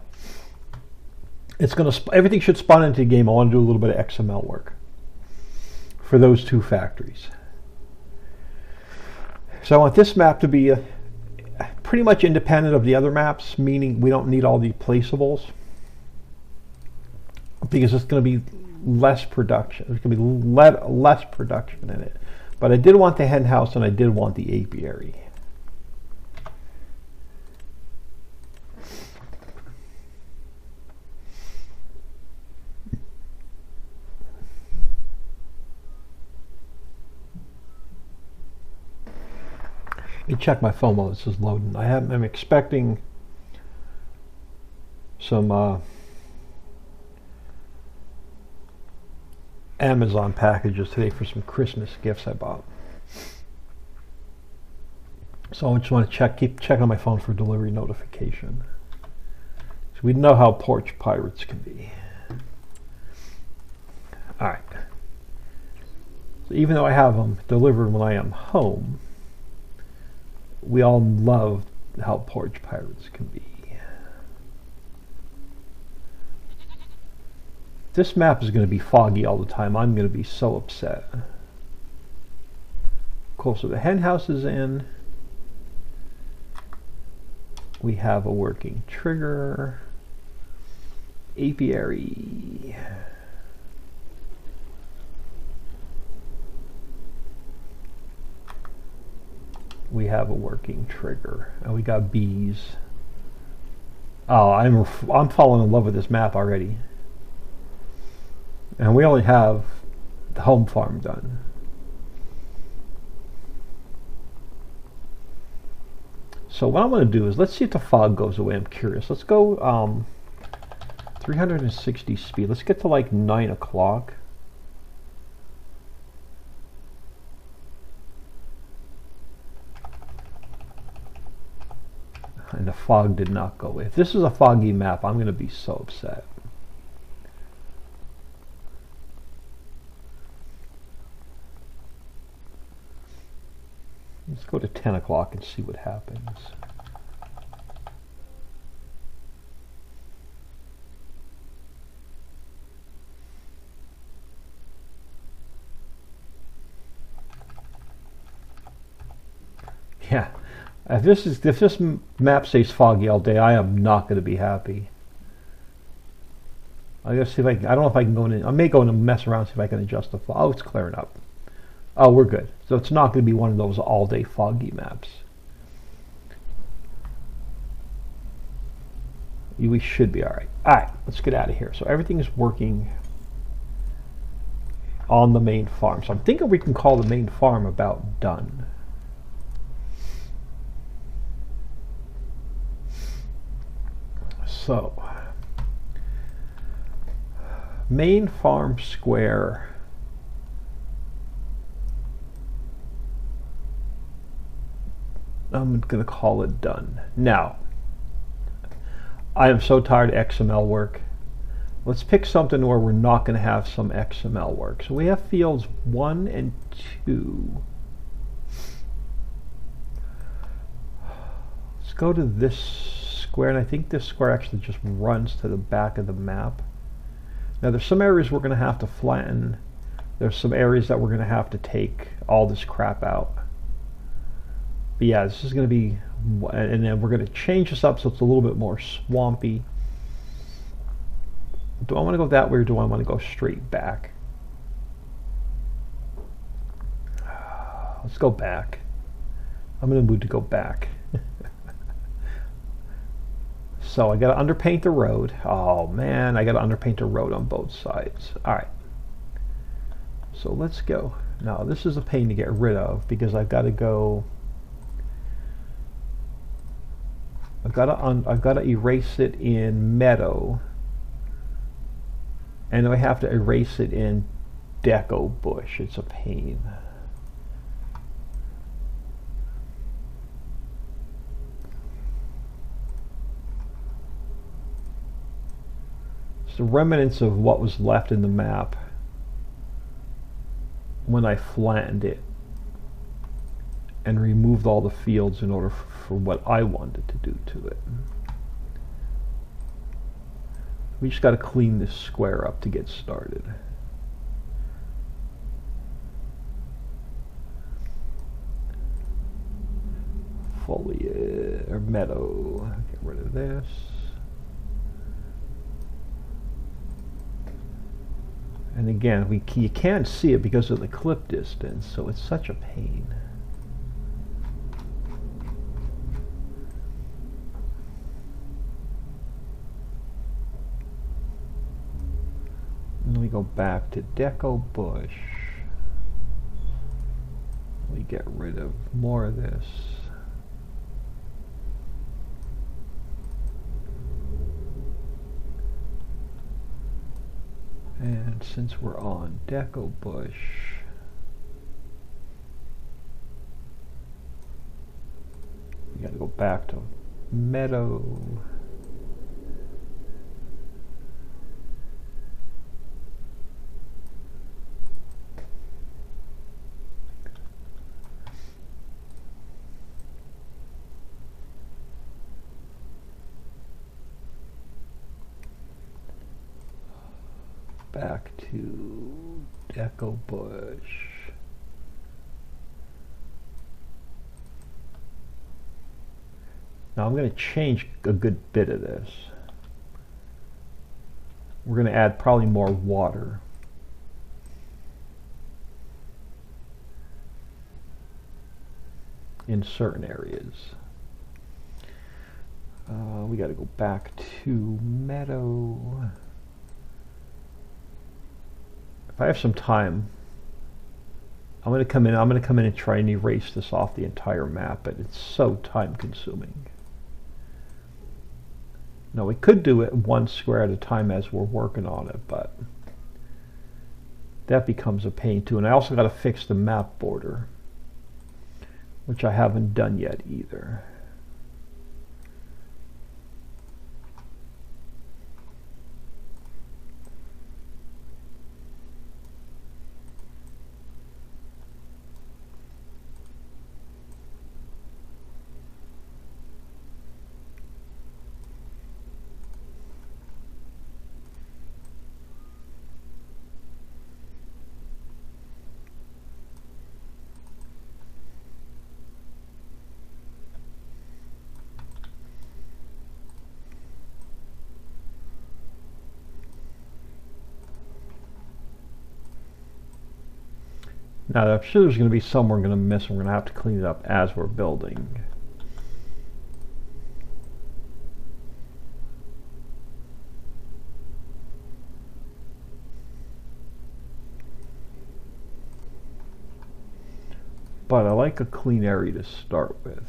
It's going to, everything should spawn into the game. I want to do a little bit of XML work for those two factories. So I want this map to be pretty much independent of the other maps, meaning we don't need all the placeables, because it's going to be less production. There's going to be less production in it. But I did want the hen house and I did want the apiary. Let me check my phone while this is loading. I'm expecting some Amazon packages today for some Christmas gifts I bought. So I just want to keep checking on my phone for delivery notification. So we know how porch pirates can be. All right. So even though I have them delivered when I am home, we all love how porch pirates can be. This map is going to be foggy all the time. I'm going to be so upset. Cool, so the hen house is in. We have a working trigger. Apiary. We have a working trigger. And we got bees. Oh, I'm falling in love with this map already. And we only have the home farm done. So what I'm going to do is, let's see if the fog goes away. I'm curious. Let's go 360 speed. Let's get to like 9 o'clock. And the fog did not go away. If this is a foggy map, I'm going to be so upset. Let's go to 10 o'clock and see what happens. Yeah, if this map stays foggy all day, I am not going to be happy. I gotta see if I don't know if I can go in. I may go in and mess around, see if I can adjust the fog. Oh, it's clearing up. Oh, we're good. So it's not going to be one of those all-day foggy maps. We should be all right. All right, let's get out of here. So everything is working on the main farm. So I'm thinking we can call the main farm about done. So, main farm square. I'm going to call it done. Now, I am so tired of XML work. Let's pick something where we're not going to have some XML work. So we have fields 1 and 2. Let's go to this square, and I think this square actually just runs to the back of the map. Now there's some areas we're going to have to flatten. There's some areas that we're going to have to take all this crap out. But yeah, this is going to be, and then we're going to change this up so it's a little bit more swampy. Do I want to go that way or do I want to go straight back? Let's go back. I'm in the mood to go back. So I got to underpaint the road. Oh man, I got to underpaint the road on both sides. All right. So let's go. Now this is a pain to get rid of because I've got to go. I've got to erase it in meadow, and I have to erase it in deco bush. It's a pain. It's the remnants of what was left in the map when I flattened it and removed all the fields in order for what I wanted to do to it. We just got to clean this square up to get started. Foliage or meadow. Get rid of this. And And again, you can't see it because of the clip distance, so it's such a pain. And we go back to Deco Bush. We get rid of more of this. And since we're on Deco Bush, we got to go back to Meadow. Back to Deco Bush. Now I'm going to change a good bit of this. We're going to add probably more water. In certain areas. We got to go back to Meadow. If I have some time, I'm going to come in and try and erase this off the entire map, but it's so time consuming. Now we could do it one square at a time as we're working on it, but that becomes a pain too. And I also got to fix the map border, which I haven't done yet either. Now I'm sure there's going to be some we're going to miss, and we're going to have to clean it up as we're building. But I like a clean area to start with.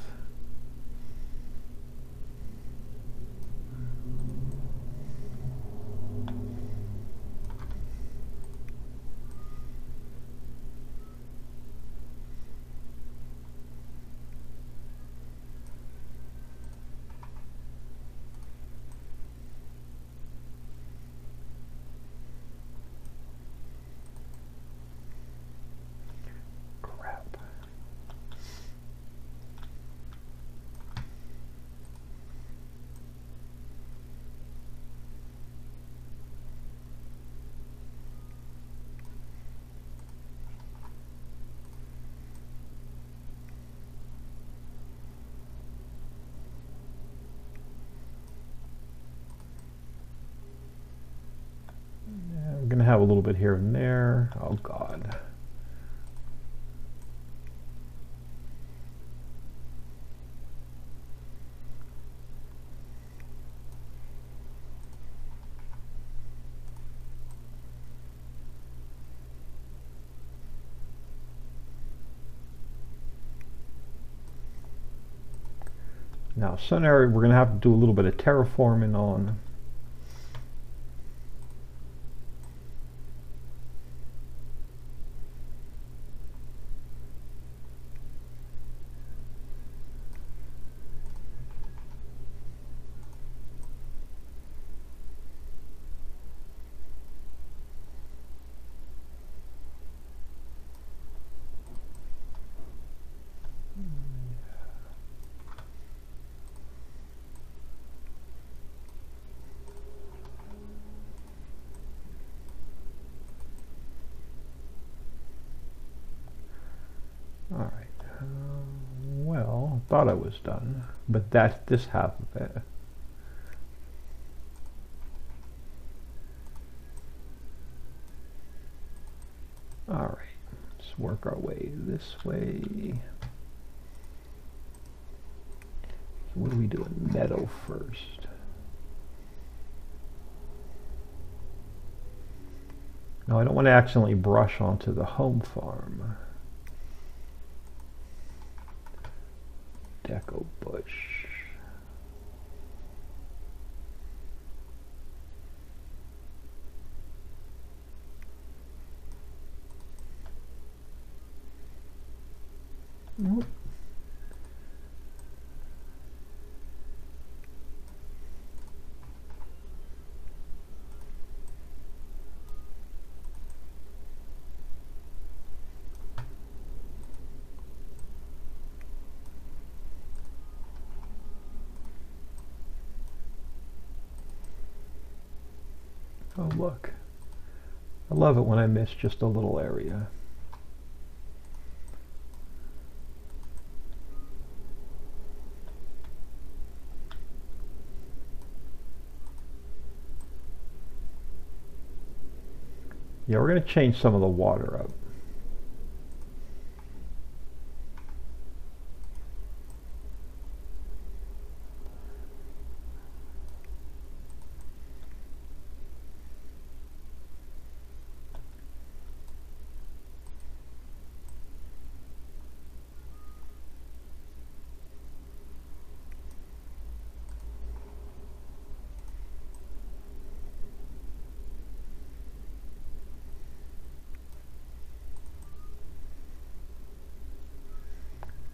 Going to have a little bit here and there. Oh God. Now, sun area, we're going to have to do a little bit of terraforming on. Alright, well, thought I was done, but that's this half of it. All right, let's work our way this way. So what are we doing? Meadow first. No, I don't want to accidentally brush onto the home farm. Deco bush. Nope. Oh, look. I love it when I miss just a little area. Yeah, we're going to change some of the water up.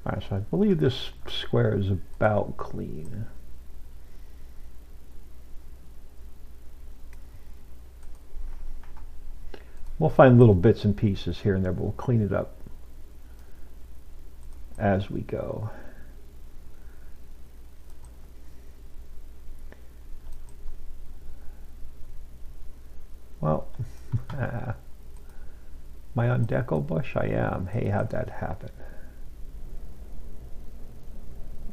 All right, so I believe this square is about clean. We'll find little bits and pieces here and there, but we'll clean it up as we go. Well, am I on deco bush? I am. Hey, how'd that happen?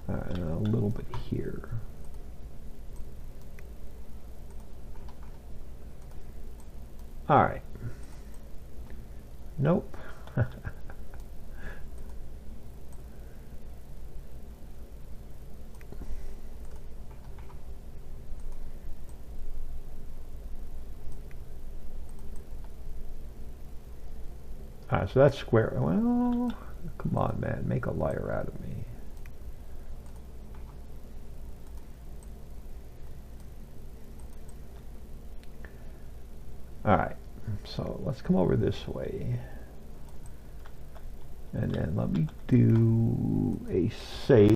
And a little bit here. All right. Nope. All right, so that's square. Well, come on, man. Make a liar out of me. All right, so let's come over this way. And then let me do a save.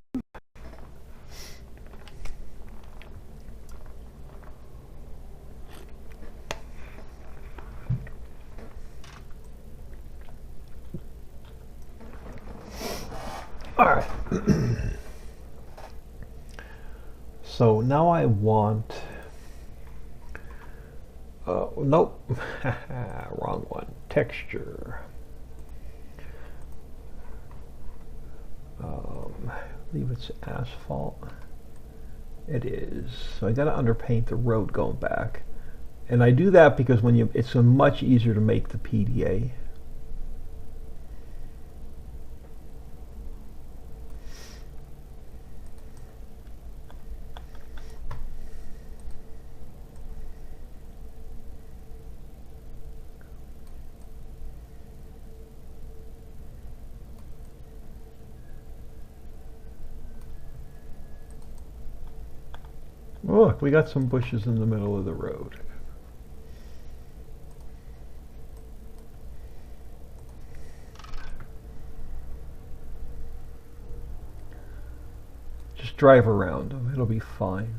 All right. So now I want, nope, wrong one, texture. I believe it's asphalt. It is. So I got to underpaint the road going back. And I do that because when you, it's much easier to make the PDA. Oh, look, we got some bushes in the middle of the road. Just drive around them, it'll be fine.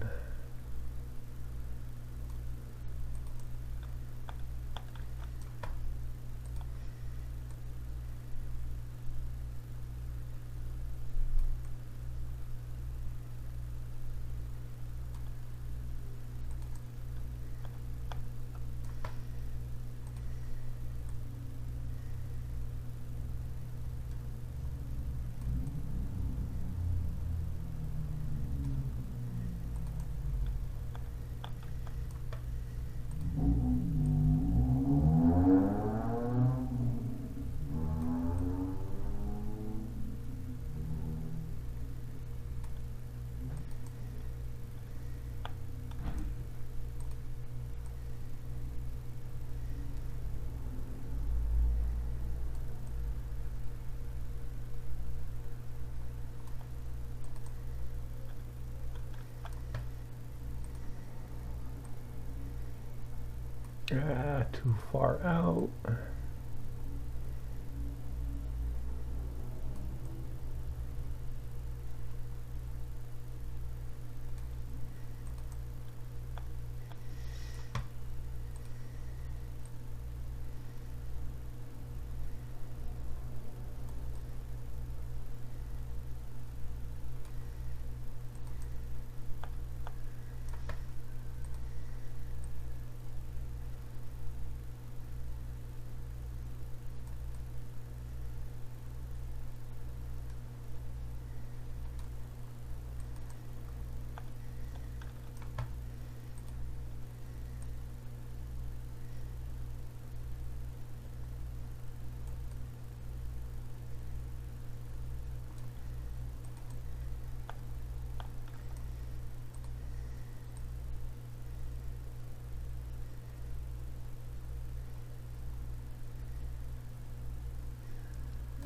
Too far out.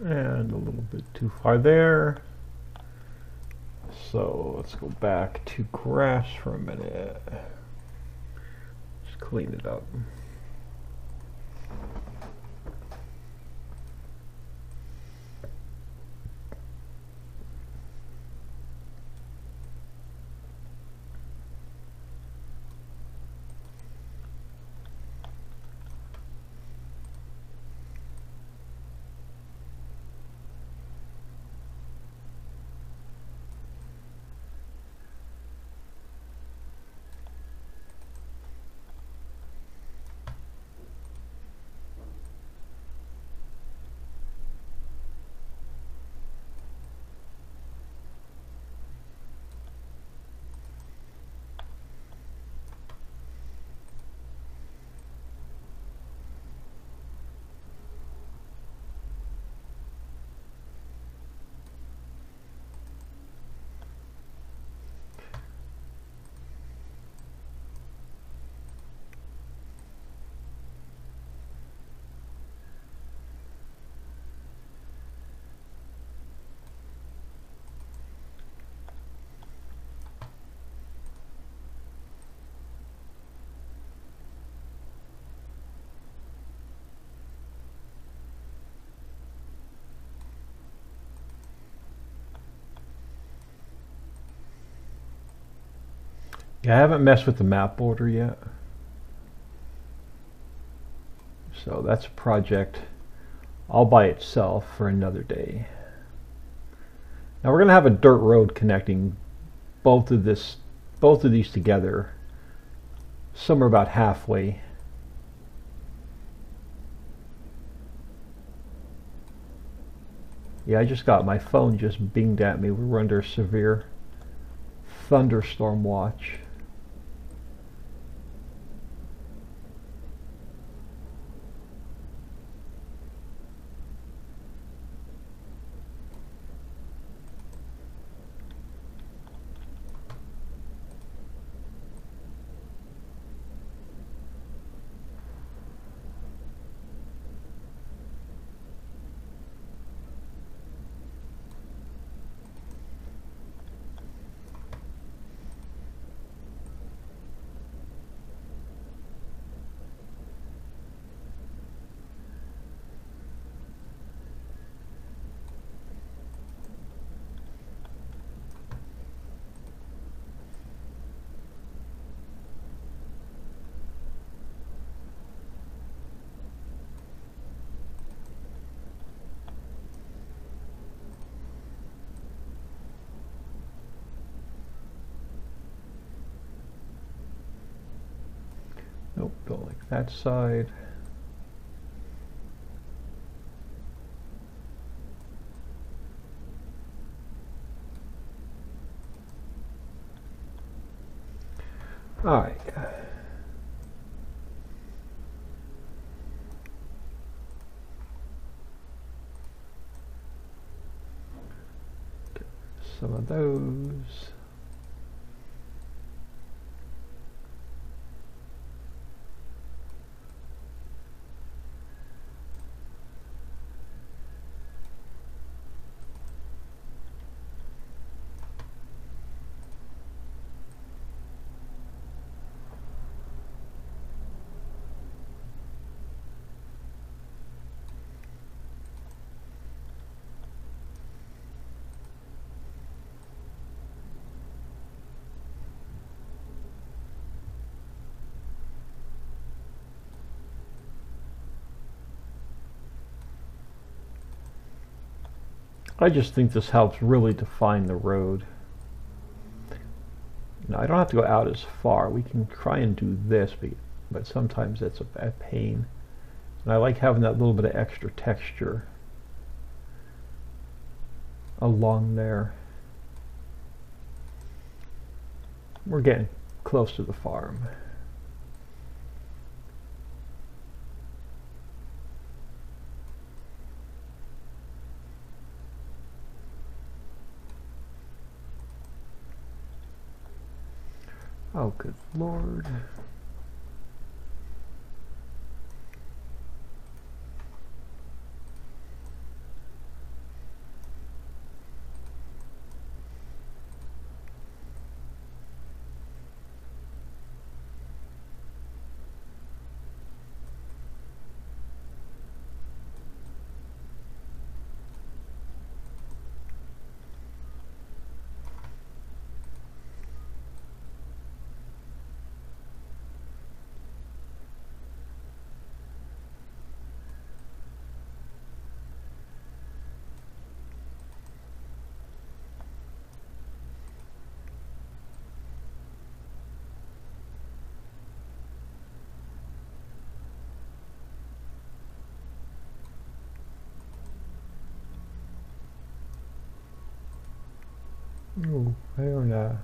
And a little bit too far there. So let's go back to grass for a minute. Just clean it up. Yeah, I haven't messed with the map border yet. So that's a project all by itself for another day. Now we're going to have a dirt road connecting both of these together somewhere about halfway. Yeah, I just got my phone just binged at me. We're under severe thunderstorm watch. Nope, don't like that side. All right. Some of those. I just think this helps really define the road. Now, I don't have to go out as far. We can try and do this, but sometimes it's a pain. And I like having that little bit of extra texture along there. We're getting close to the farm. Oh, good Lord. Oh, I heard an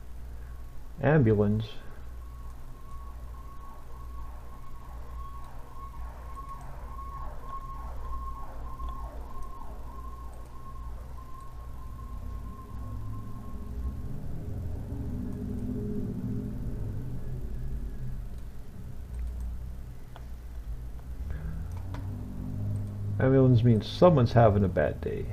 ambulance. Ambulance means someone's having a bad day.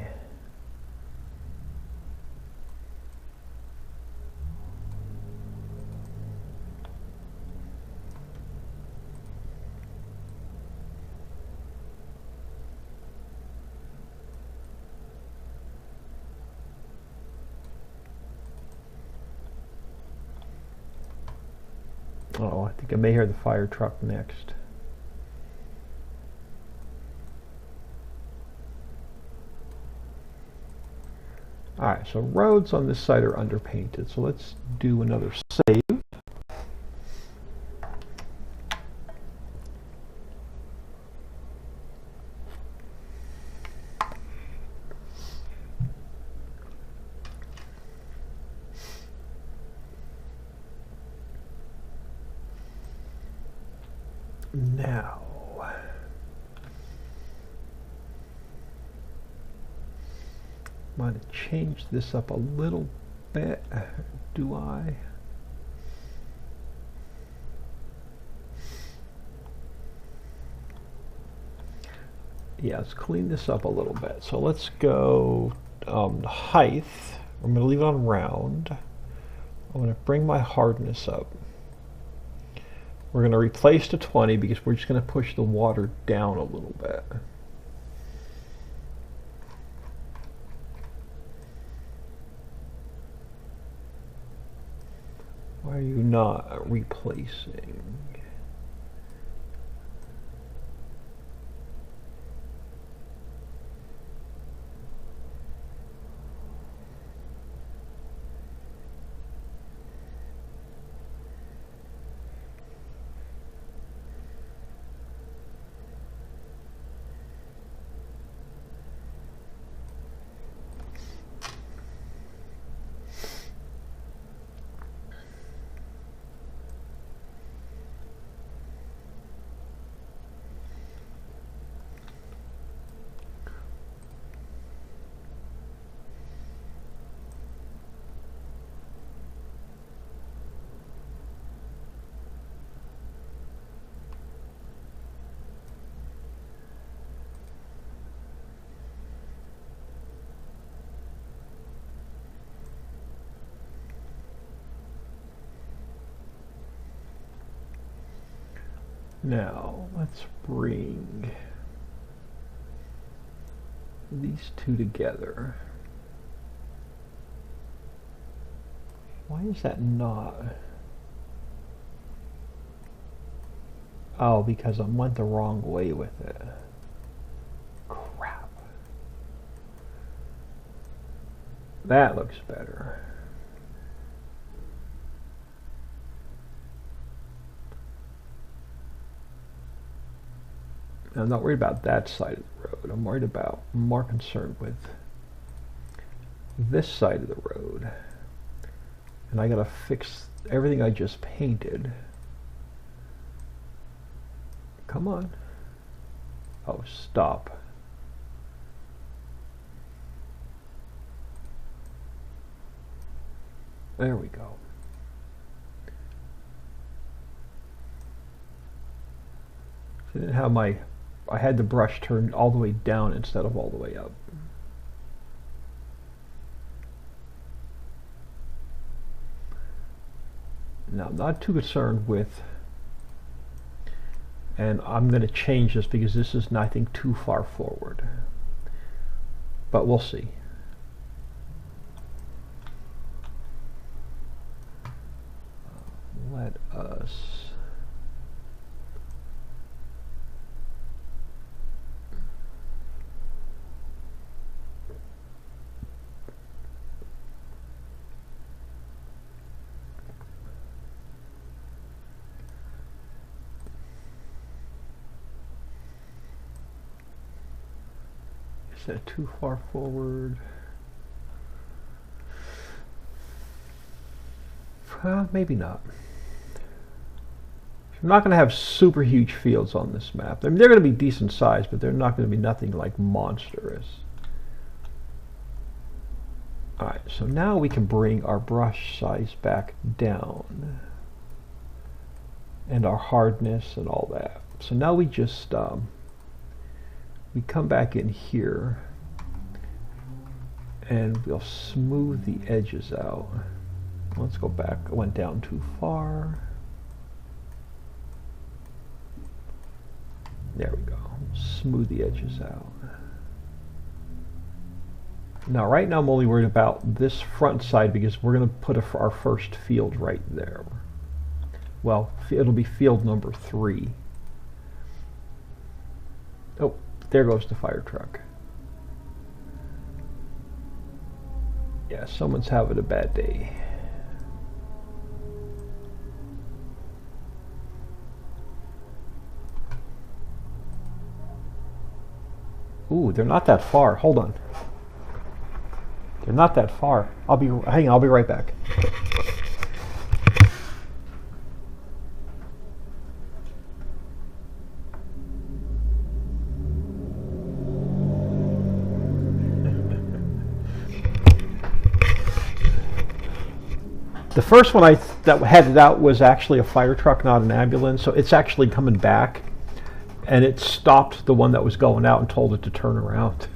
Oh, I think I may hear the fire truck next. Alright, so roads on this side are underpainted, so let's do another save. Now, I'm going to change this up a little bit. Do I? Yeah, let's clean this up a little bit. So let's go height. I'm going to leave it on round. I'm going to bring my hardness up. We're going to replace to 20 because we're just going to push the water down a little bit. Why are you not replacing? Now, let's bring these two together. Why is that not? Oh, because I went the wrong way with it. Crap. That looks better. I'm not worried about that side of the road. I'm more concerned with this side of the road. And I gotta fix everything I just painted. Come on. Oh, stop. There we go. I didn't have I had the brush turned all the way down instead of all the way up. Now, I'm not too concerned with, and I'm going to change this because this is, I think, too far forward. But we'll see. Let us is that too far forward? Maybe not. I'm not going to have super huge fields on this map. I mean, they're going to be decent size, but they're not going to be nothing like monstrous. Alright, so now we can bring our brush size back down. And our hardness and all that. So now we just, we come back in here and we'll smooth the edges out. Let's go back. I went down too far. There we go. Smooth the edges out. Now, right now I'm only worried about this front side because we're going to put our first field right there. Well, it'll be field number 3. Oh, there goes the fire truck. Yeah, someone's having a bad day. Ooh, they're not that far. Hold on. They're not that far. Hang on, I'll be right back. The first one that headed out was actually a fire truck, not an ambulance, so it's actually coming back. And it stopped the one that was going out and told it to turn around.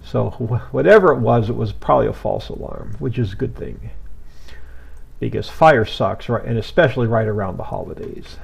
So whatever it was probably a false alarm, which is a good thing. Because fire sucks, right? And especially right around the holidays.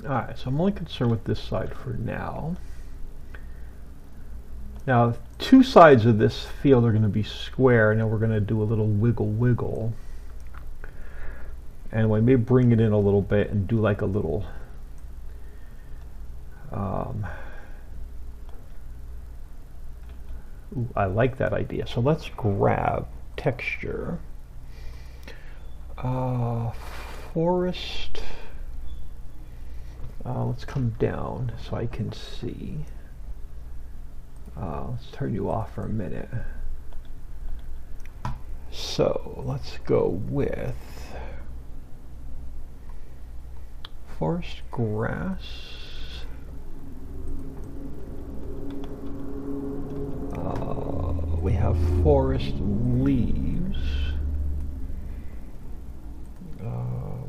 Alright, so I'm only concerned with this side for now. Now, 2 sides of this field are going to be square, and then we're going to do a little wiggle. And we may bring it in a little bit and do like a little ooh, I like that idea. So let's grab texture, forest. Let's come down so I can see. Let's turn you off for a minute. So let's go with forest grass. We have forest leaves.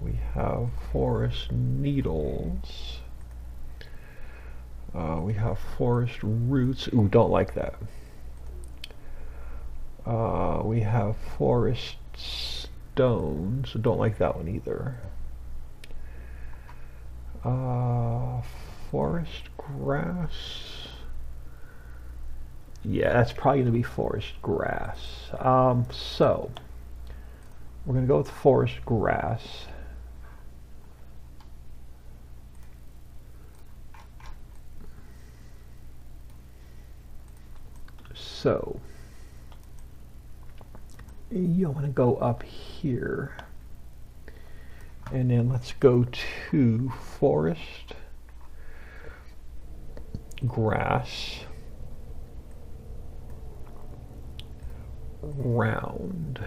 We have forest needles. We have forest roots. Ooh, don't like that. We have forest stones. Don't like that one either. Forest grass. Yeah, that's probably going to be forest grass. So we're going to go with forest grass. So you want to go up here, and then let's go to forest grass round,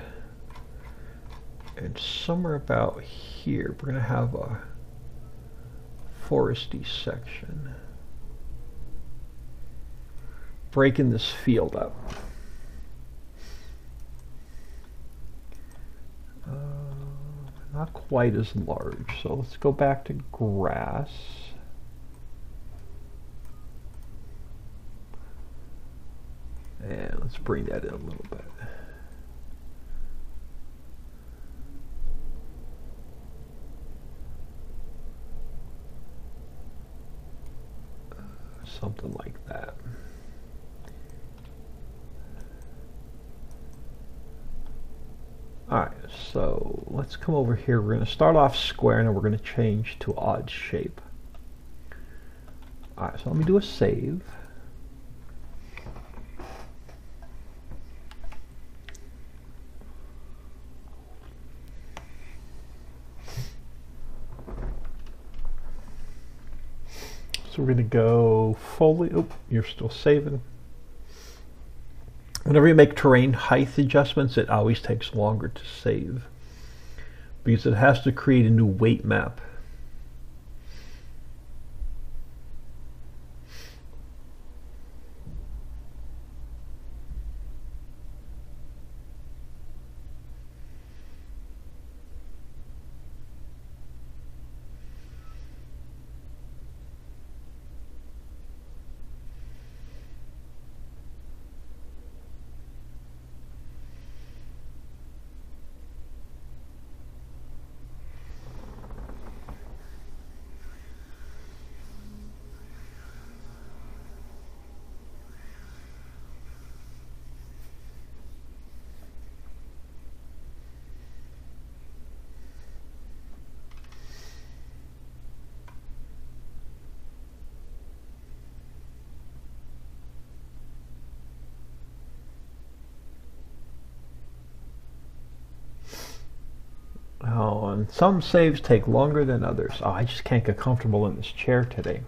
and somewhere about here we're going to have a foresty section, breaking this field up. Not quite as large, so let's go back to grass. And let's bring that in a little bit. Something like that. Alright, so let's come over here. We're going to start off square and then we're going to change to odd shape. Alright, so let me do a save. So we're going to go fully. Oh, you're still saving. Whenever you make terrain height adjustments, it always takes longer to save because it has to create a new weight map. Oh, and some saves take longer than others. Oh, I just can't get comfortable in this chair today.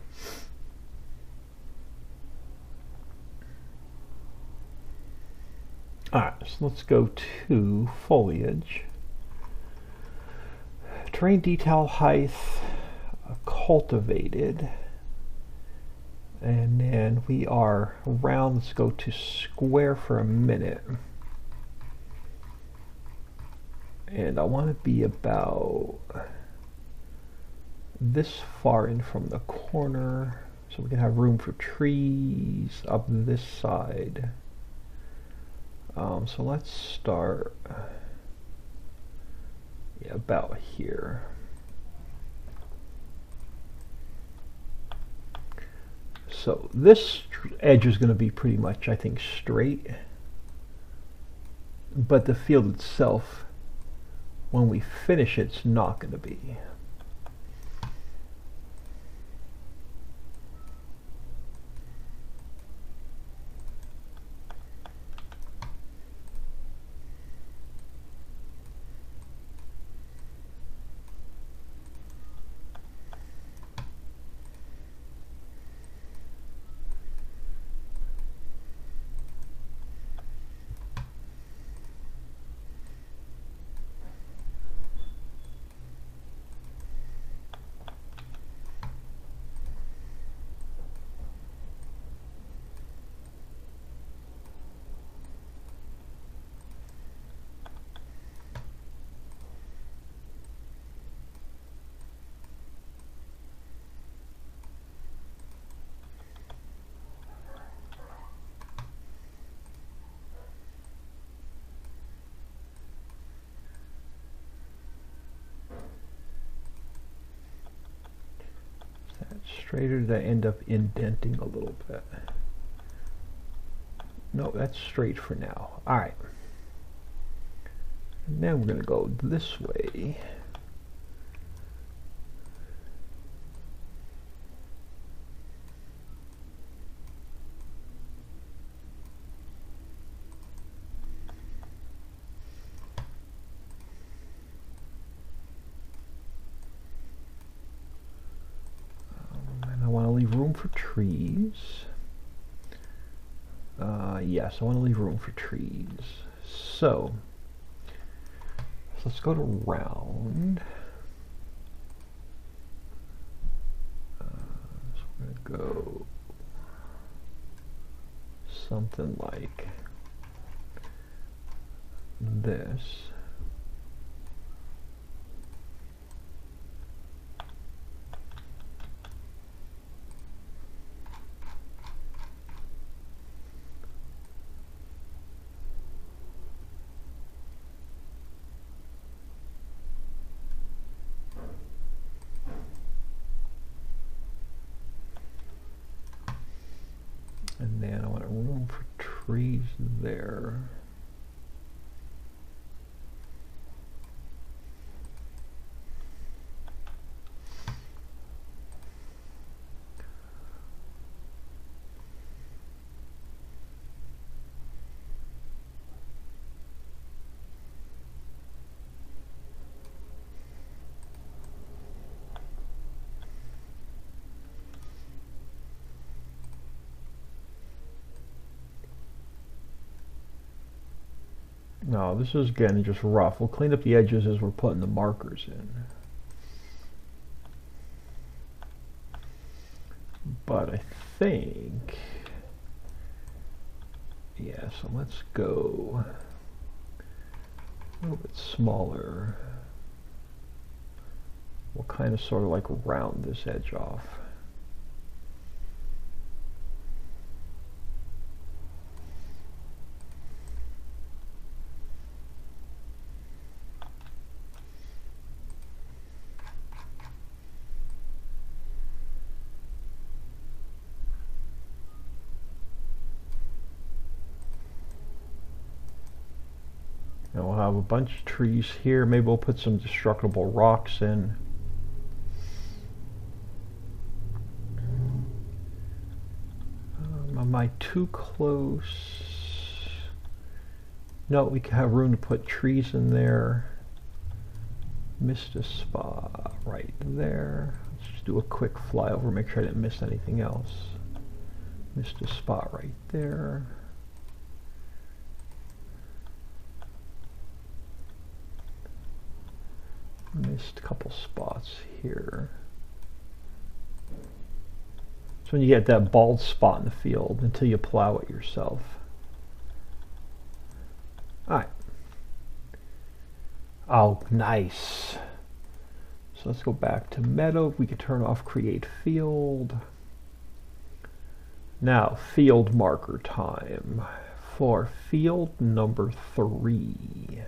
Alright, so let's go to foliage. Terrain detail height, cultivated. And then we are round. Let's go to square for a minute. And I want to be about this far in from the corner so we can have room for trees up this side. So let's start about here. So this edge is going to be pretty much, I think, straight, but the field itself, when we finish, it's not going to be. Straight, or did I end up indenting a little bit? No, that's straight for now. All right. And then we're going to go this way. And I want to leave room for trees. Yes, I want to leave room for trees. So let's go to round. So we're going to go something like this. And then I want room for trees there. No, this is again just rough. We'll clean up the edges as we're putting the markers in. But I think, yeah, so let's go a little bit smaller. We'll kind of sort of like round this edge off. And we'll have a bunch of trees here. Maybe we'll put some destructible rocks in. Am I too close? No, we can have room to put trees in there. Missed a spot right there. Let's just do a quick flyover, make sure I didn't miss anything else. Missed a spot right there. Missed a couple spots here. So when you get that bald spot in the field until you plow it yourself. Alright. Oh, nice. So let's go back to meadow. We can turn off create field. Now, field marker time for field number 3.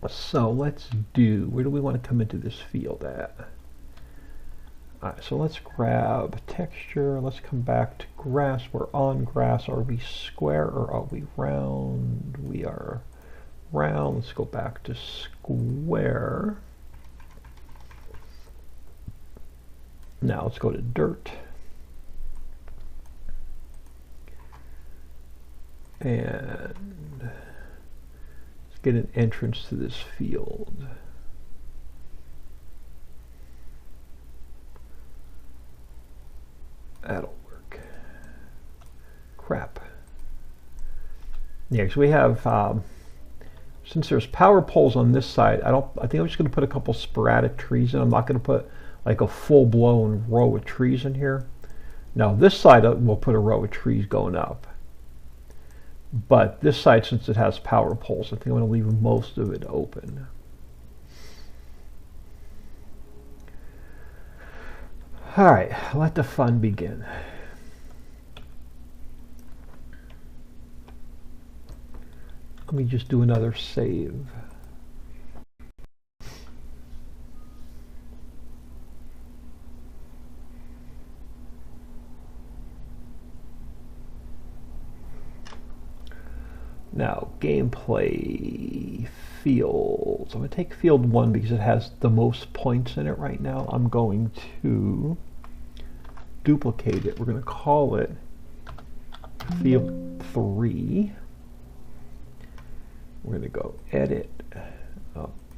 So let's do, where do we want to come into this field at? Alright, so let's grab texture. Let's come back to grass. We're on grass. Are we square or are we round? We are round. Let's go back to square. Now let's go to dirt. And let's get an entrance to this field. That'll work. Crap. Yeah, so we have, since there's power poles on this side, I think I'm just going to put a couple sporadic trees in. I'm not going to put like a full-blown row of trees in here. Now this side we'll put a row of trees going up. But this side, since it has power poles, I think I'm going to leave most of it open. Alright, let the fun begin. Let me just do another save. Now, gameplay fields. I'm going to take field 1 because it has the most points in it right now. I'm going to duplicate it. We're going to call it field 3. We're going to go edit,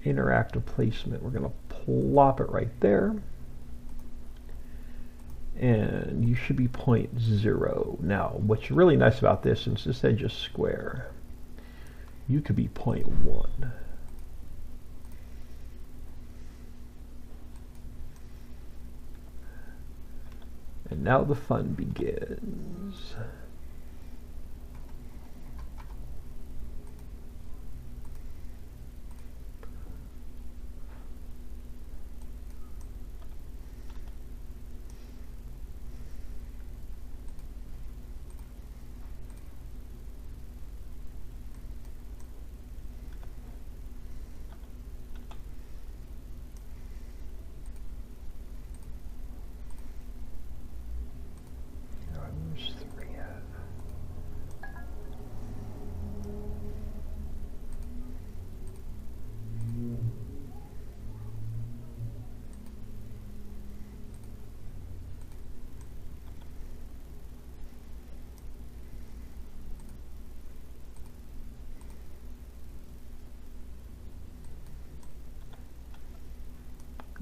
interactive placement. We're going to plop it right there. And you should be 0.0. Now, what's really nice about this, since this edge is square, you could be 0.1. And now the fun begins.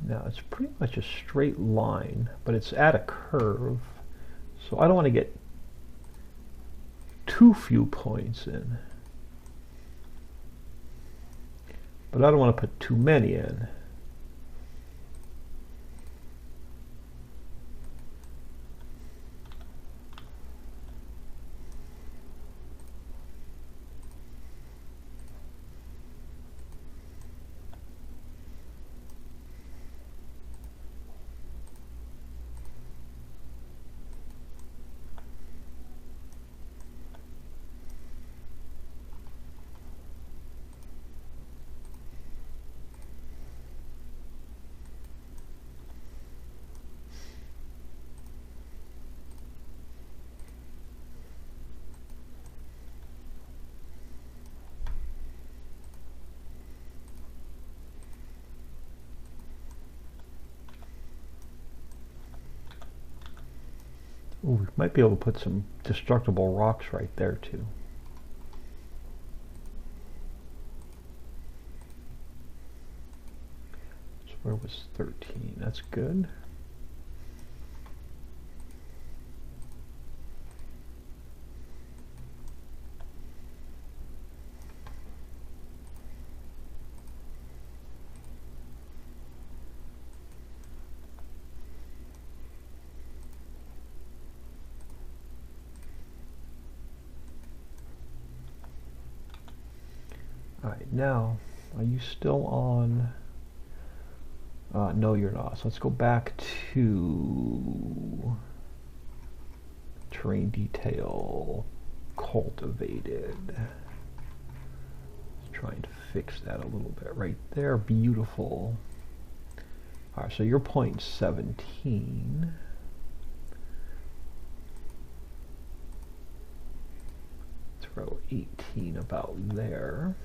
Now it's pretty much a straight line, but it's at a curve, so I don't want to get too few points in, but I don't want to put too many in. Ooh, we might be able to put some destructible rocks right there too. So where was 13? That's good. Alright, now, are you still on? No, you're not. So let's go back to terrain detail, cultivated. Trying to fix that a little bit right there. Beautiful. Alright, so you're 0.17. Throw 18 about there.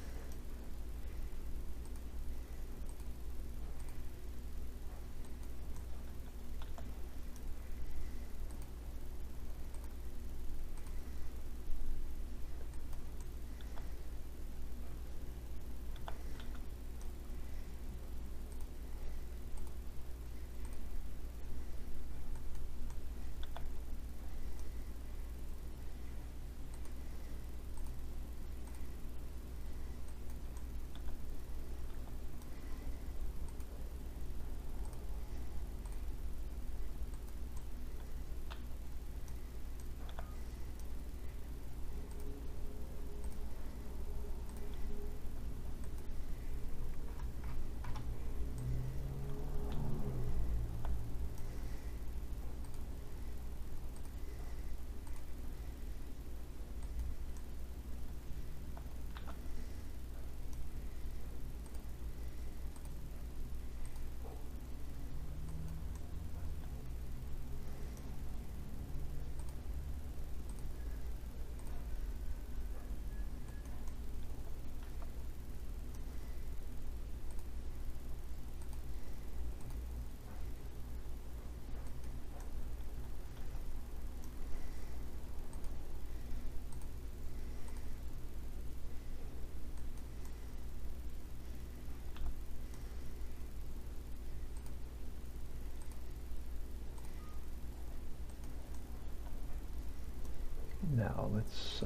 Now let's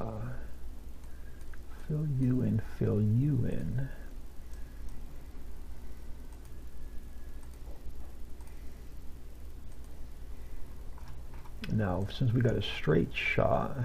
fill you in, fill you in. Now, since we got a straight shot,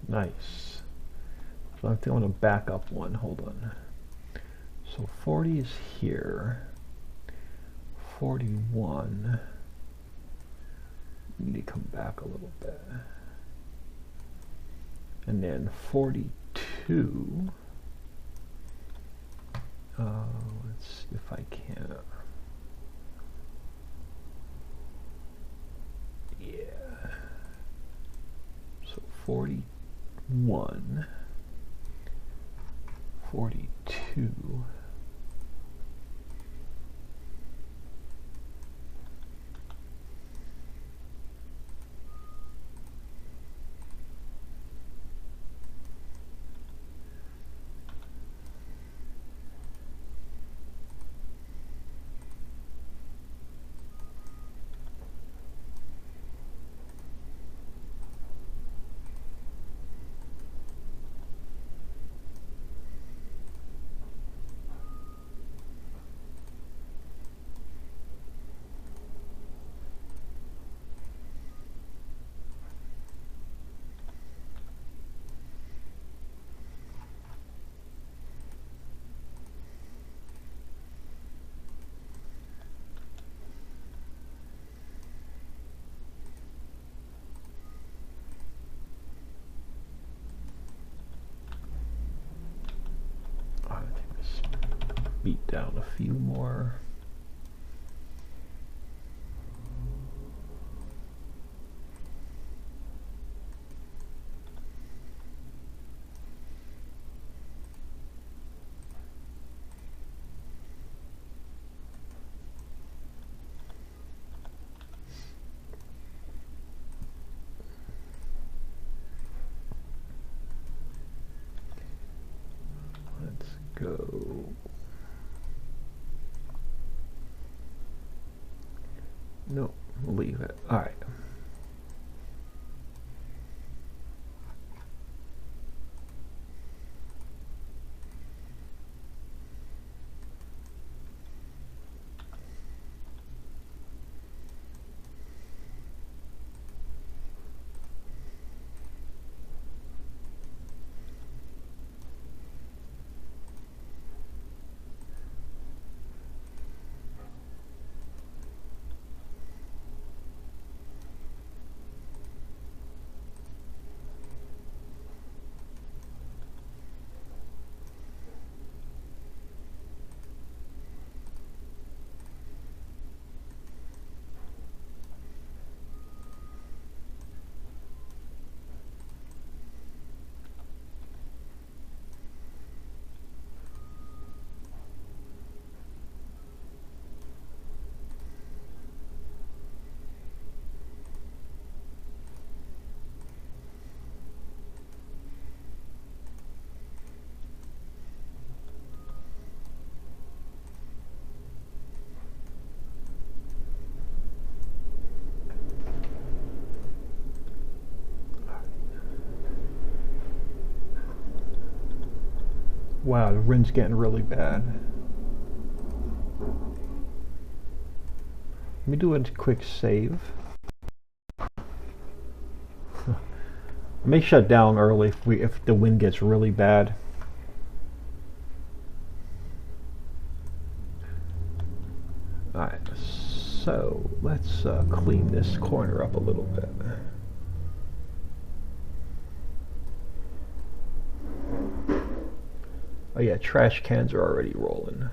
nice. So I'm feeling a backup one. Hold on. So 40 is here. 41. We need to come back a little bit. And then 42. Let's see if I can. Yeah. So 41. 42. Beat down a few more. Let's go. No, we'll leave it. All right. Wow, the wind's getting really bad. Let me do a quick save. I may shut down early if the wind gets really bad. Alright, so let's clean this corner up a little bit. Oh yeah, trash cans are already rolling.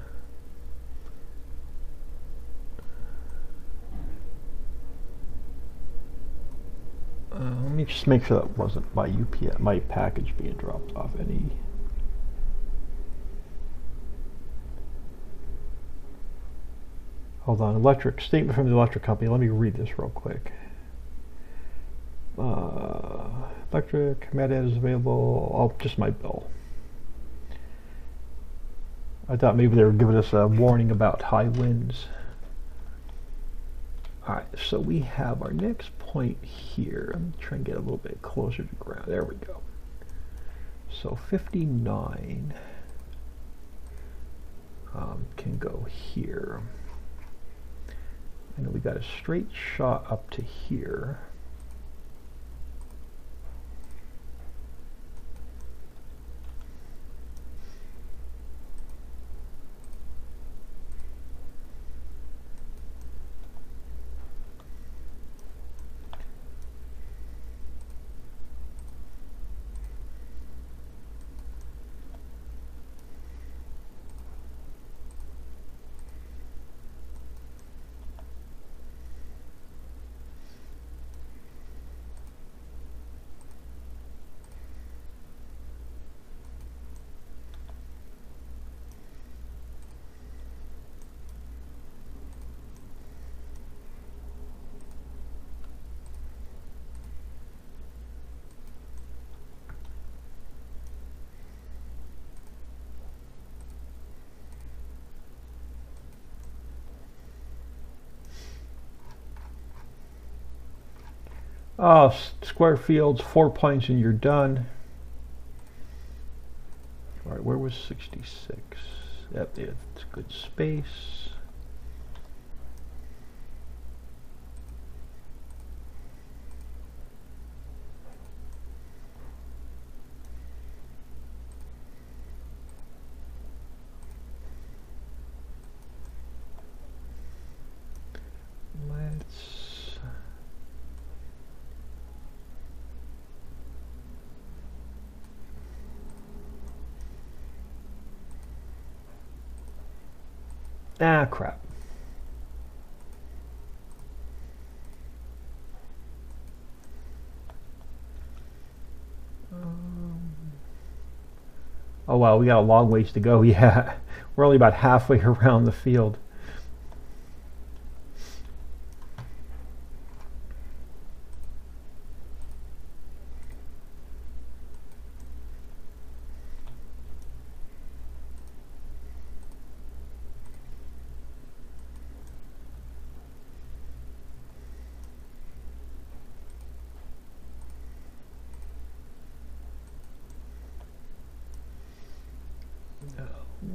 Let me just make sure that wasn't my UPS, my package being dropped off. Any? Hold on, electric statement from the electric company. Let me read this real quick. Electric metadata is available. Oh, just my bill. I thought maybe they were giving us a warning about high winds. Alright, so we have our next point here. I'm trying to get a little bit closer to ground. There we go. So 59 can go here. And we got a straight shot up to here. Oh, square fields, 4 points and you're done. All right, where was 66? Yep, it's good space. Ah, crap. Oh wow, we got a long ways to go. Yeah, we're only about halfway around the field.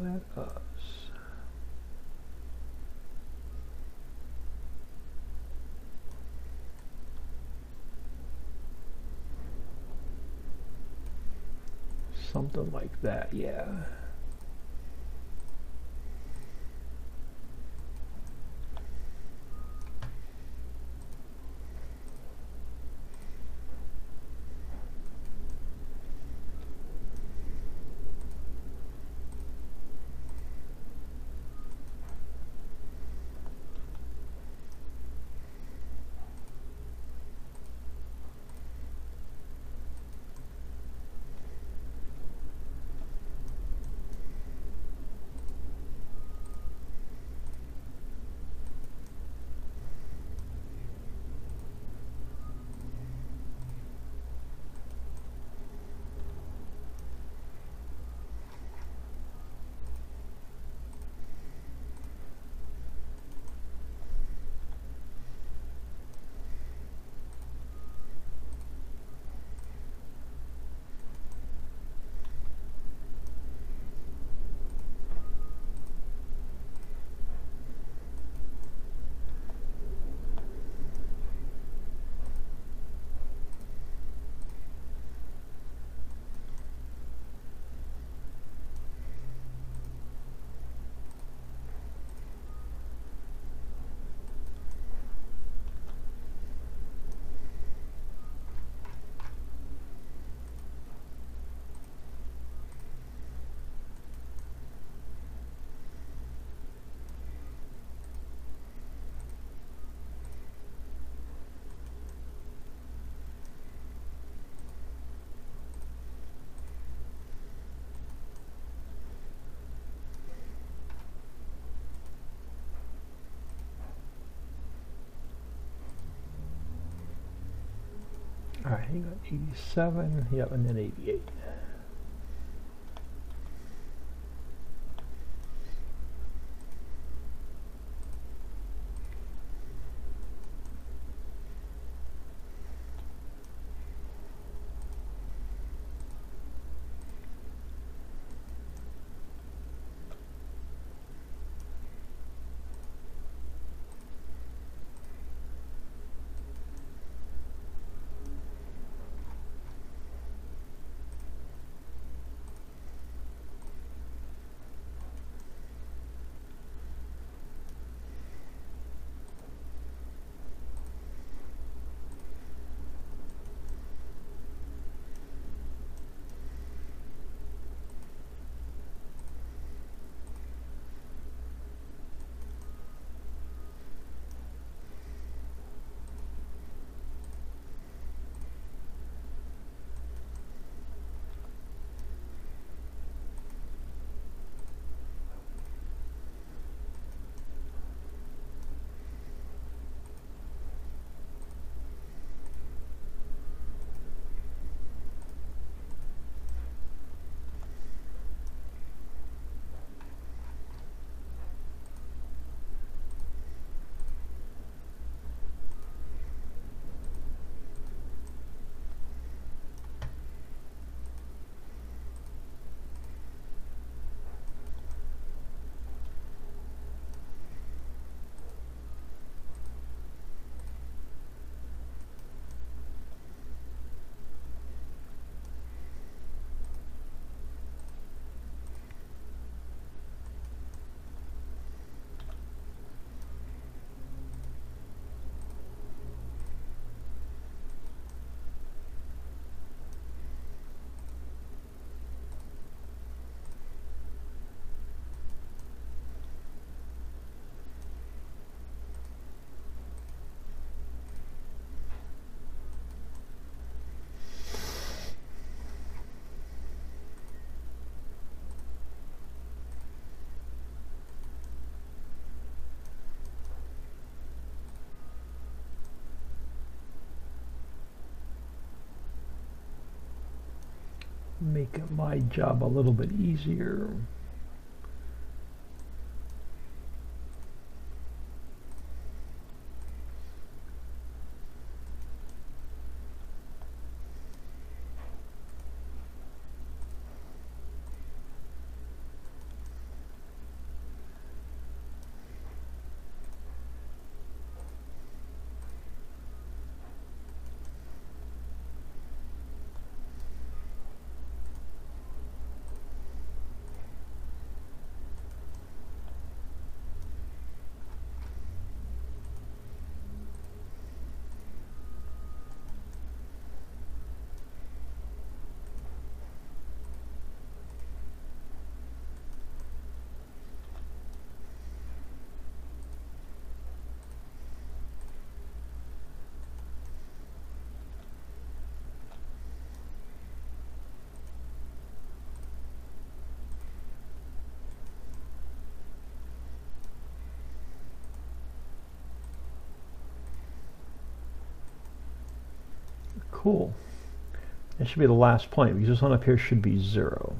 Let us something like that, yeah. All right, you got 87, yep, and then 88. Make my job a little bit easier. Cool. That should be the last point because this one up here should be 0.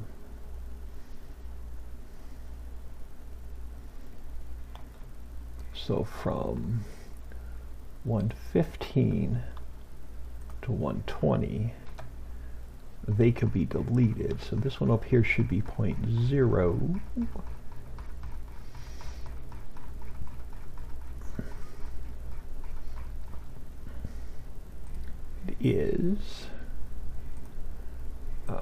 So from 115 to 120, they could be deleted. So this one up here should be 0.0. Is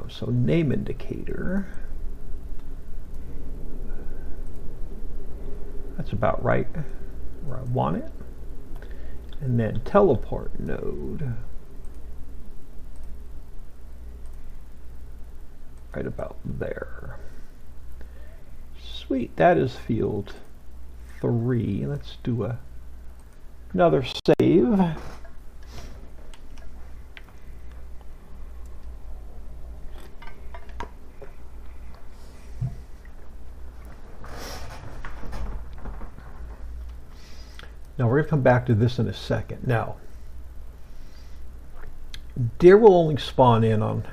so name indicator, that's about right where I want it, and then teleport node right about there. Sweet, that is field 3. Let's do another save. Now we're going to come back to this in a second. Now, Deer will only spawn in on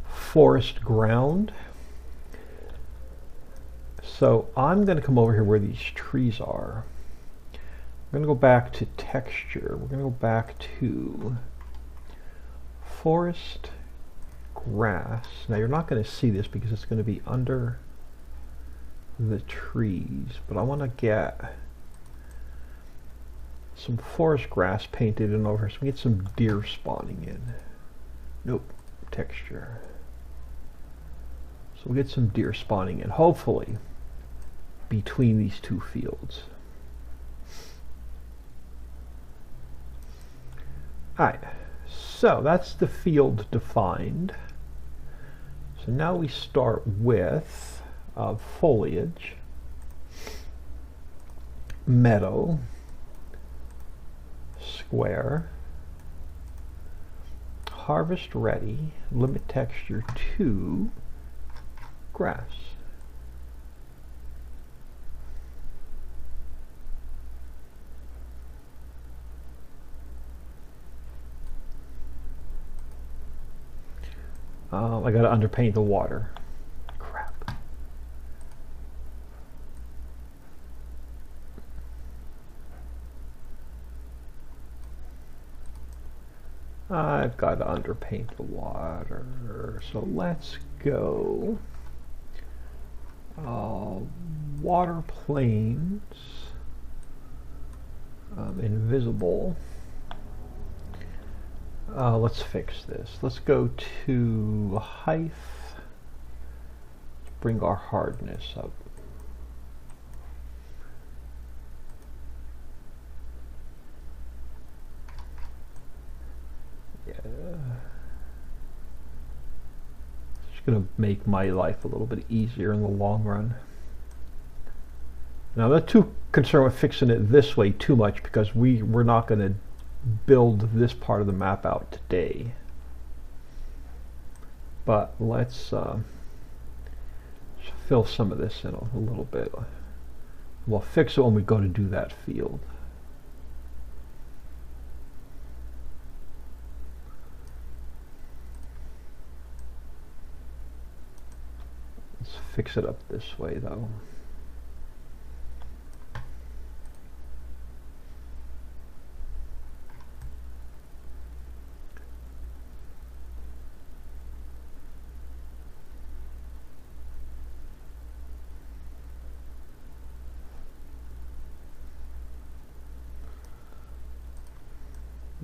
forest ground. So I'm going to come over here where these trees are. We're going to go back to texture. We're going to go back to forest grass. Now you're not going to see this because it's going to be under the trees, but I want to get some forest grass painted in over here so we get some deer spawning in. Nope, texture. So we get some deer spawning in, hopefully, between these two fields. Alright, so that's the field defined. So now we start with foliage, meadow, square, harvest ready, limit texture to grass. I gotta underpaint the water. Crap. I've got to underpaint the water. So let's go water planes, invisible. Let's fix this. Let's go to height. Let's bring our hardness up. Yeah. It's going to make my life a little bit easier in the long run. Now, I'm not too concerned with fixing it this way too much because we're not going to build this part of the map out today. But let's fill some of this in a little bit. We'll fix it when we go to do that field. Let's fix it up this way though.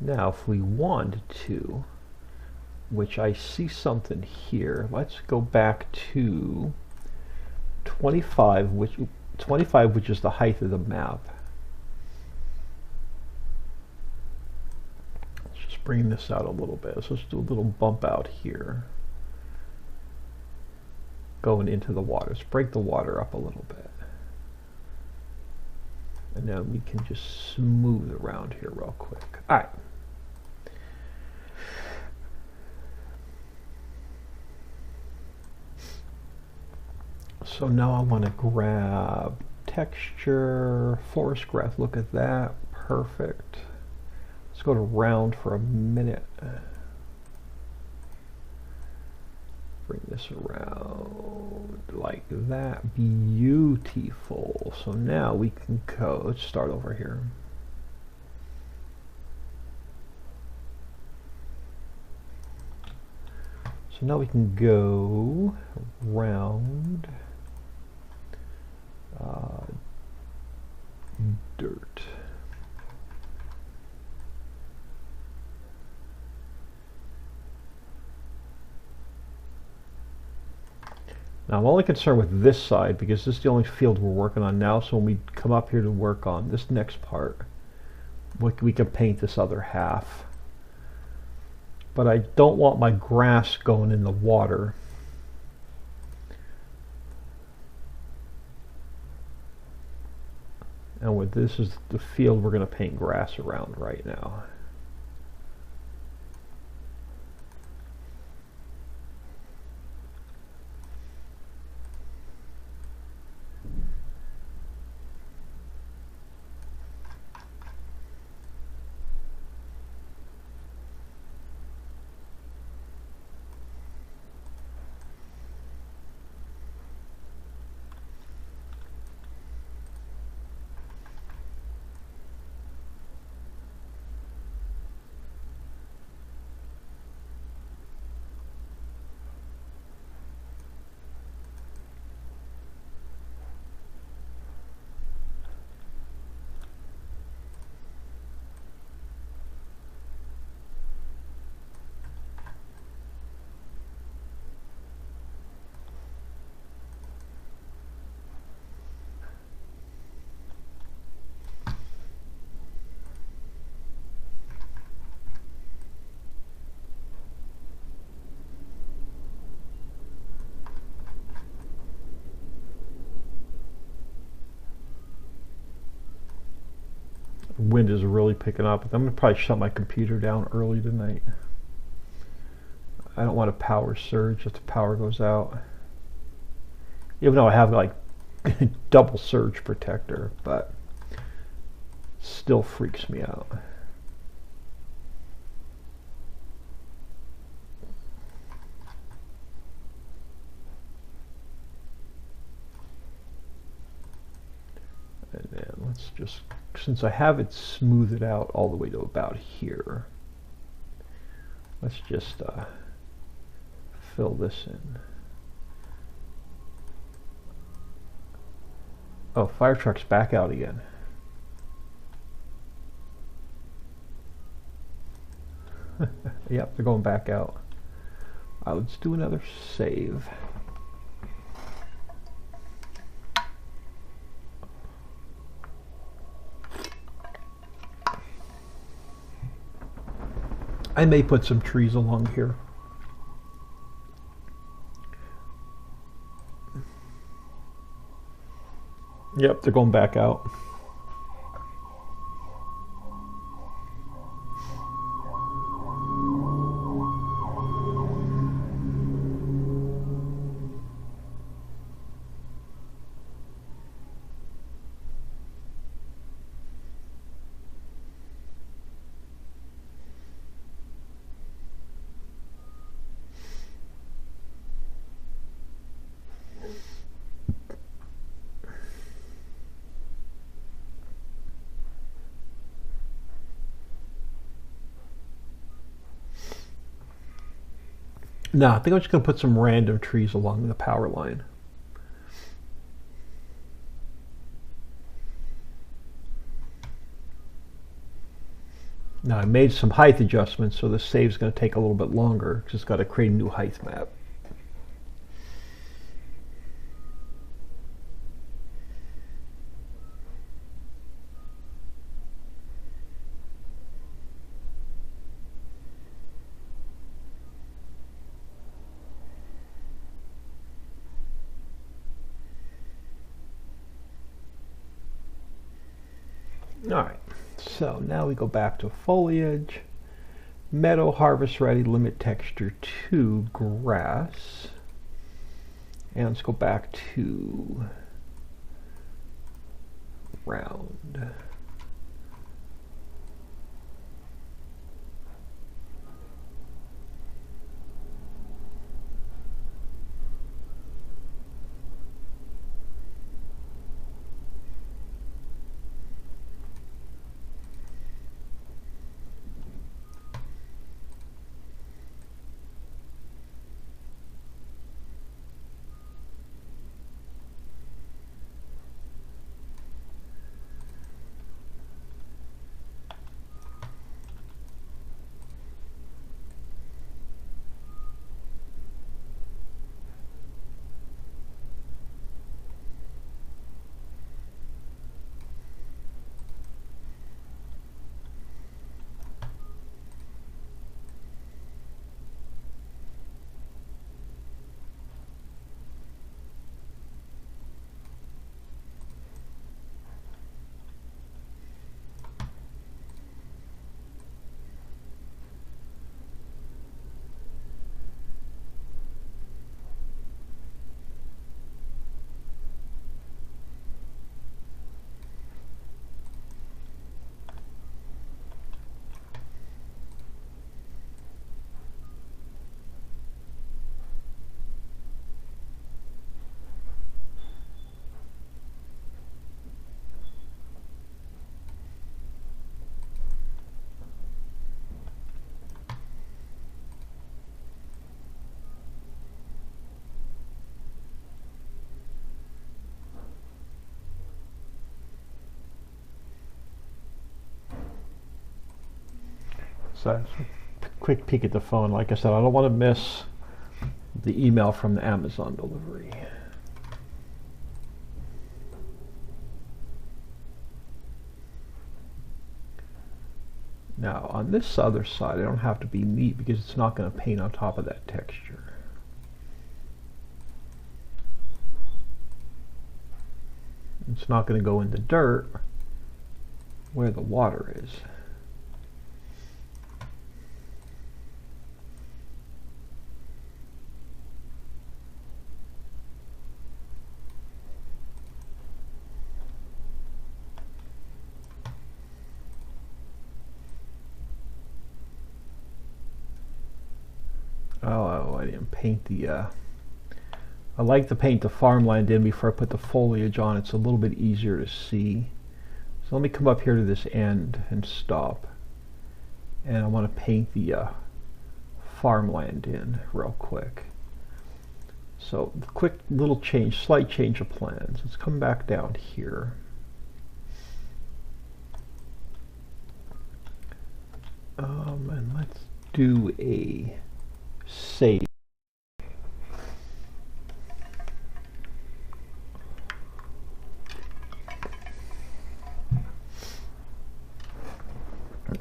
Now, if we wanted to, which I see something here, let's go back to 25, which is the height of the map. Let's just bring this out a little bit. So let's do a little bump out here, going into the water. Let's break the water up a little bit. And now we can just smooth around here real quick. All right. So now I want to grab texture, forest grass, look at that, perfect. Let's go to round for a minute. Bring this around like that, beautiful. So now we can go, let's start over here. So now we can go round. Dirt. Now I'm only concerned with this side because this is the only field we're working on now, so when we come up here to work on this next part, we can paint this other half. But I don't want my grass going in the water. And with this is the field we're going to paint grass around right now. Wind is really picking up. I'm going to probably shut my computer down early tonight. I don't want a power surge if the power goes out. Even though I have like double surge protector, but still freaks me out. And then let's just, since I have it smoothed out all the way to about here, let's just fill this in. Oh, fire truck's back out again. Yep, they're going back out. Let's do another save. I may put some trees along here. Yep, they're going back out. No, I think I'm just going to put some random trees along the power line. Now I made some height adjustments, so the save's going to take a little bit longer. Just got to create a new height map. Alright, so now we go back to foliage, meadow, harvest ready, limit texture to grass, and let's go back to round. So a quick peek at the phone. Like I said, I don't want to miss the email from the Amazon delivery. Now on this other side, I don't have to be neat because it's not going to paint on top of that texture. It's not going to go in the dirt where the water is. Oh, I didn't paint the, I like to paint the farmland in before I put the foliage on. It's a little bit easier to see. So let me come up here to this end and stop. And I want to paint the farmland in real quick. So quick little change, slight change of plans. Let's come back down here. And let's do a save.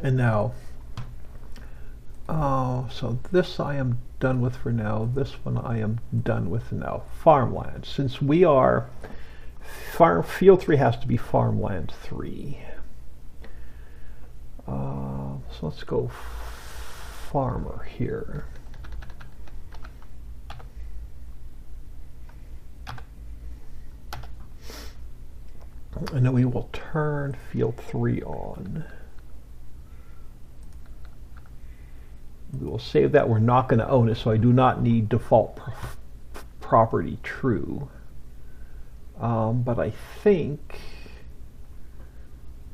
And now, so this I am done with for now. This one I am done with now. Farmland. Since we are, field 3 has to be farmland 3. So let's go farmer here. And then we will turn field 3 on. We will save that. We're not going to own it, so I do not need default property true. But I think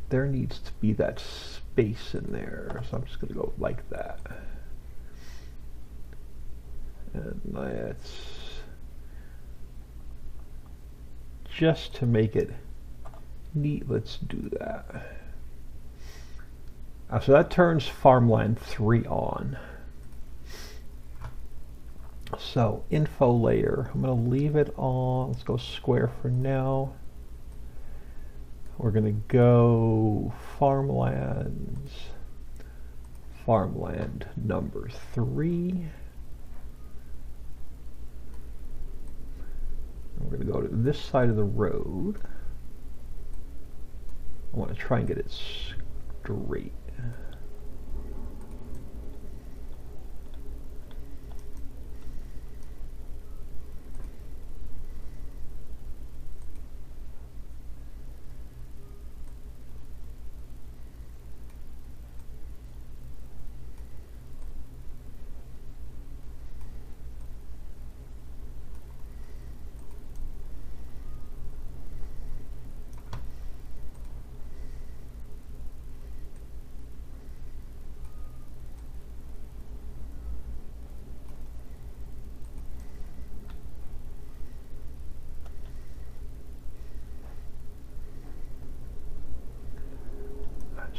there needs to be that space in there. So I'm just going to go like that. And let's, just to make it neat, let's do that. So that turns farmland 3 on. So info layer, I'm going to leave it on. Let's go square for now. We're going to go farmlands, farmland number 3. We're going to go to this side of the road. I want to try and get it straight.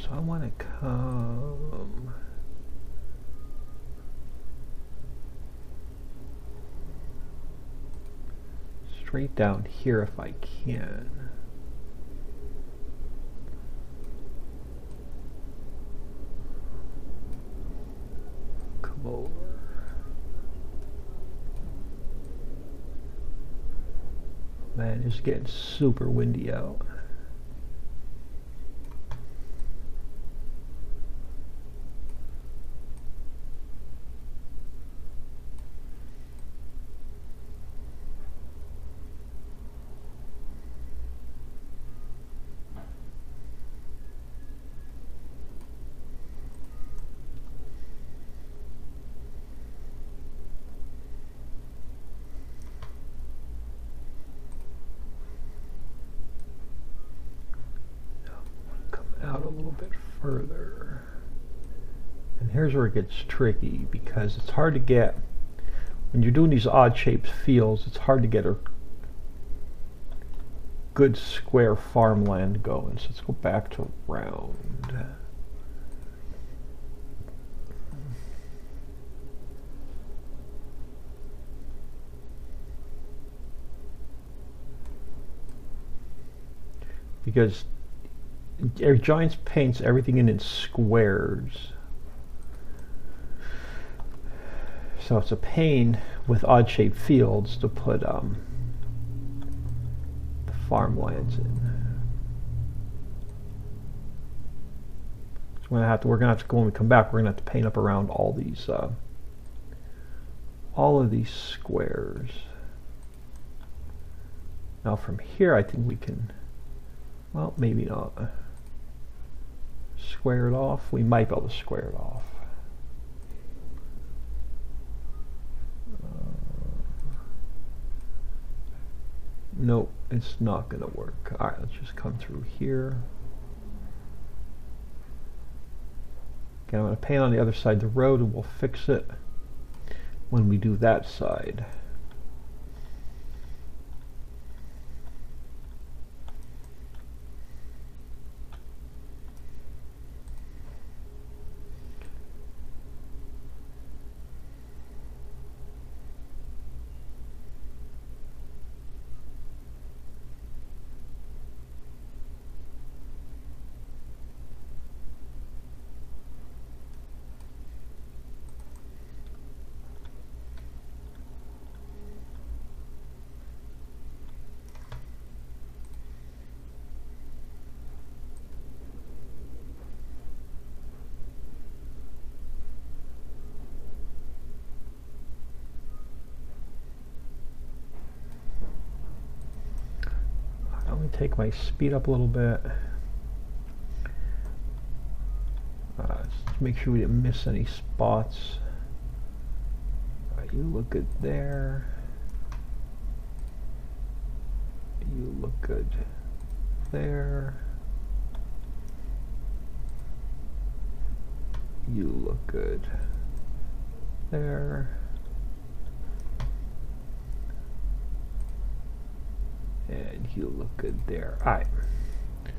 So I want to come straight down here if I can. Come over. Man, it's getting super windy out. Out a little bit further, and here's where it gets tricky, because it's hard to get, when you're doing these odd shaped fields, it's hard to get a good square farmland going. So let's go back to round. Because Giants paints everything in squares, so it's a pain with odd-shaped fields to put the farmlands in. we're gonna have to go when we come back. We're gonna have to paint up around all of these squares. Now from here, I think we can. Well, maybe not. Square it off. We might be able to square it off. Nope, it's not going to work. All right, let's just come through here. Okay, I'm going to paint on the other side of the road, and we'll fix it when we do that side. Take my speed up a little bit. Just make sure we didn't miss any spots. All right, you look good there. You look good there. You look good there. And you look good there. All right. So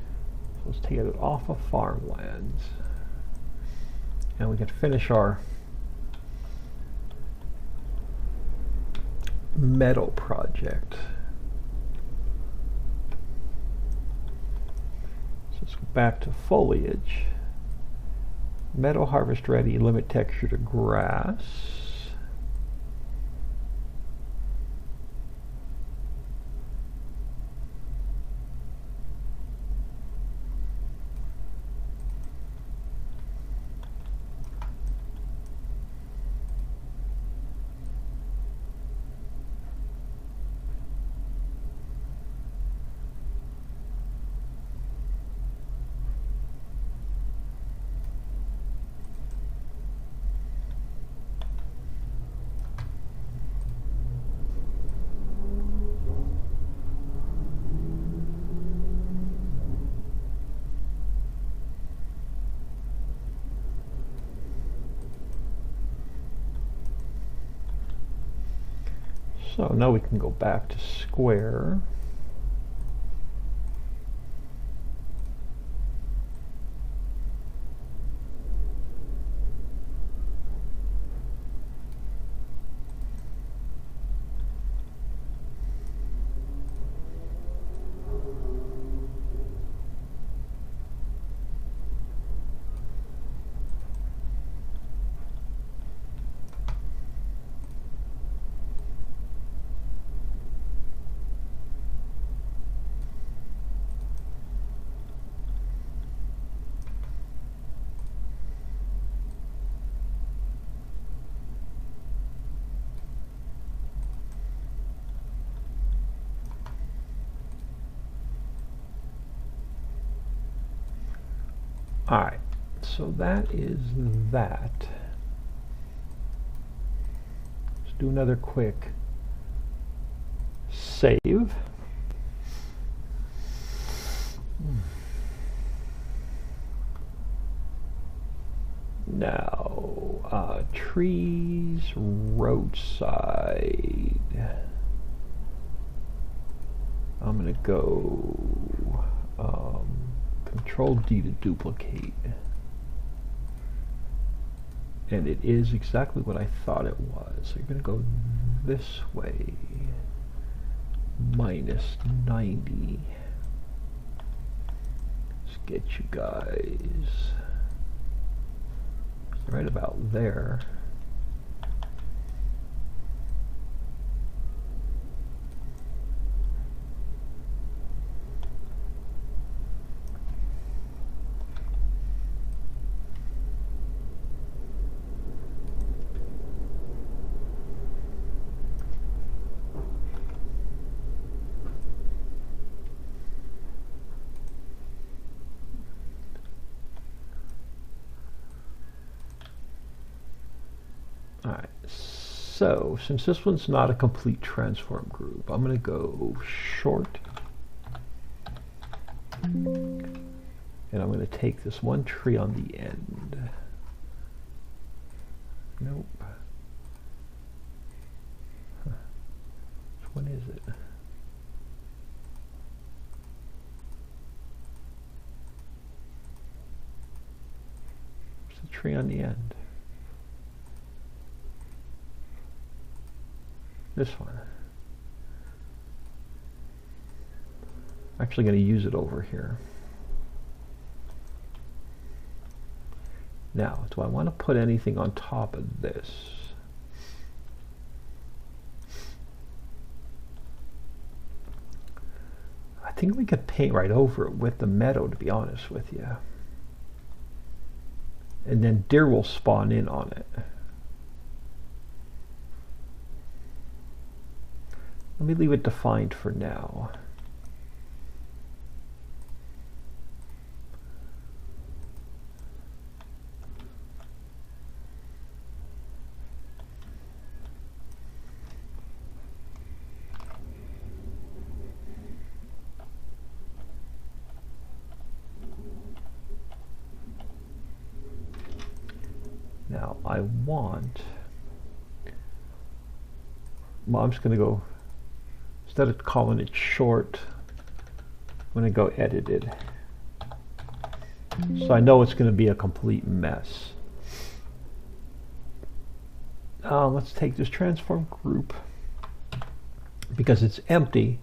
let's take it off of farmlands. And we can finish our meadow project. So let's go back to foliage. Meadow harvest ready, limit texture to grass. So now we can go back to square. All right, so that is that. Let's do another quick save. Now, trees, roadside. I'm gonna go Control D to duplicate. And it is exactly what I thought it was. So you're gonna go this way. Minus 90. Let's get you guys right about there. All right, so since this one's not a complete transform group, I'm going to go short. And I'm going to take this one tree on the end. Nope. Huh. Which one is it? Where's the tree on the end? This one. I'm actually going to use it over here. Now, do I want to put anything on top of this? I think we could paint right over it with the meadow, to be honest with you. And then deer will spawn in on it. Let me leave it defined for now. Now I want, well, I'm just going to go, instead of calling it short, I'm going to go edited. So I know it's going to be a complete mess. Let's take this transform group, because it's empty.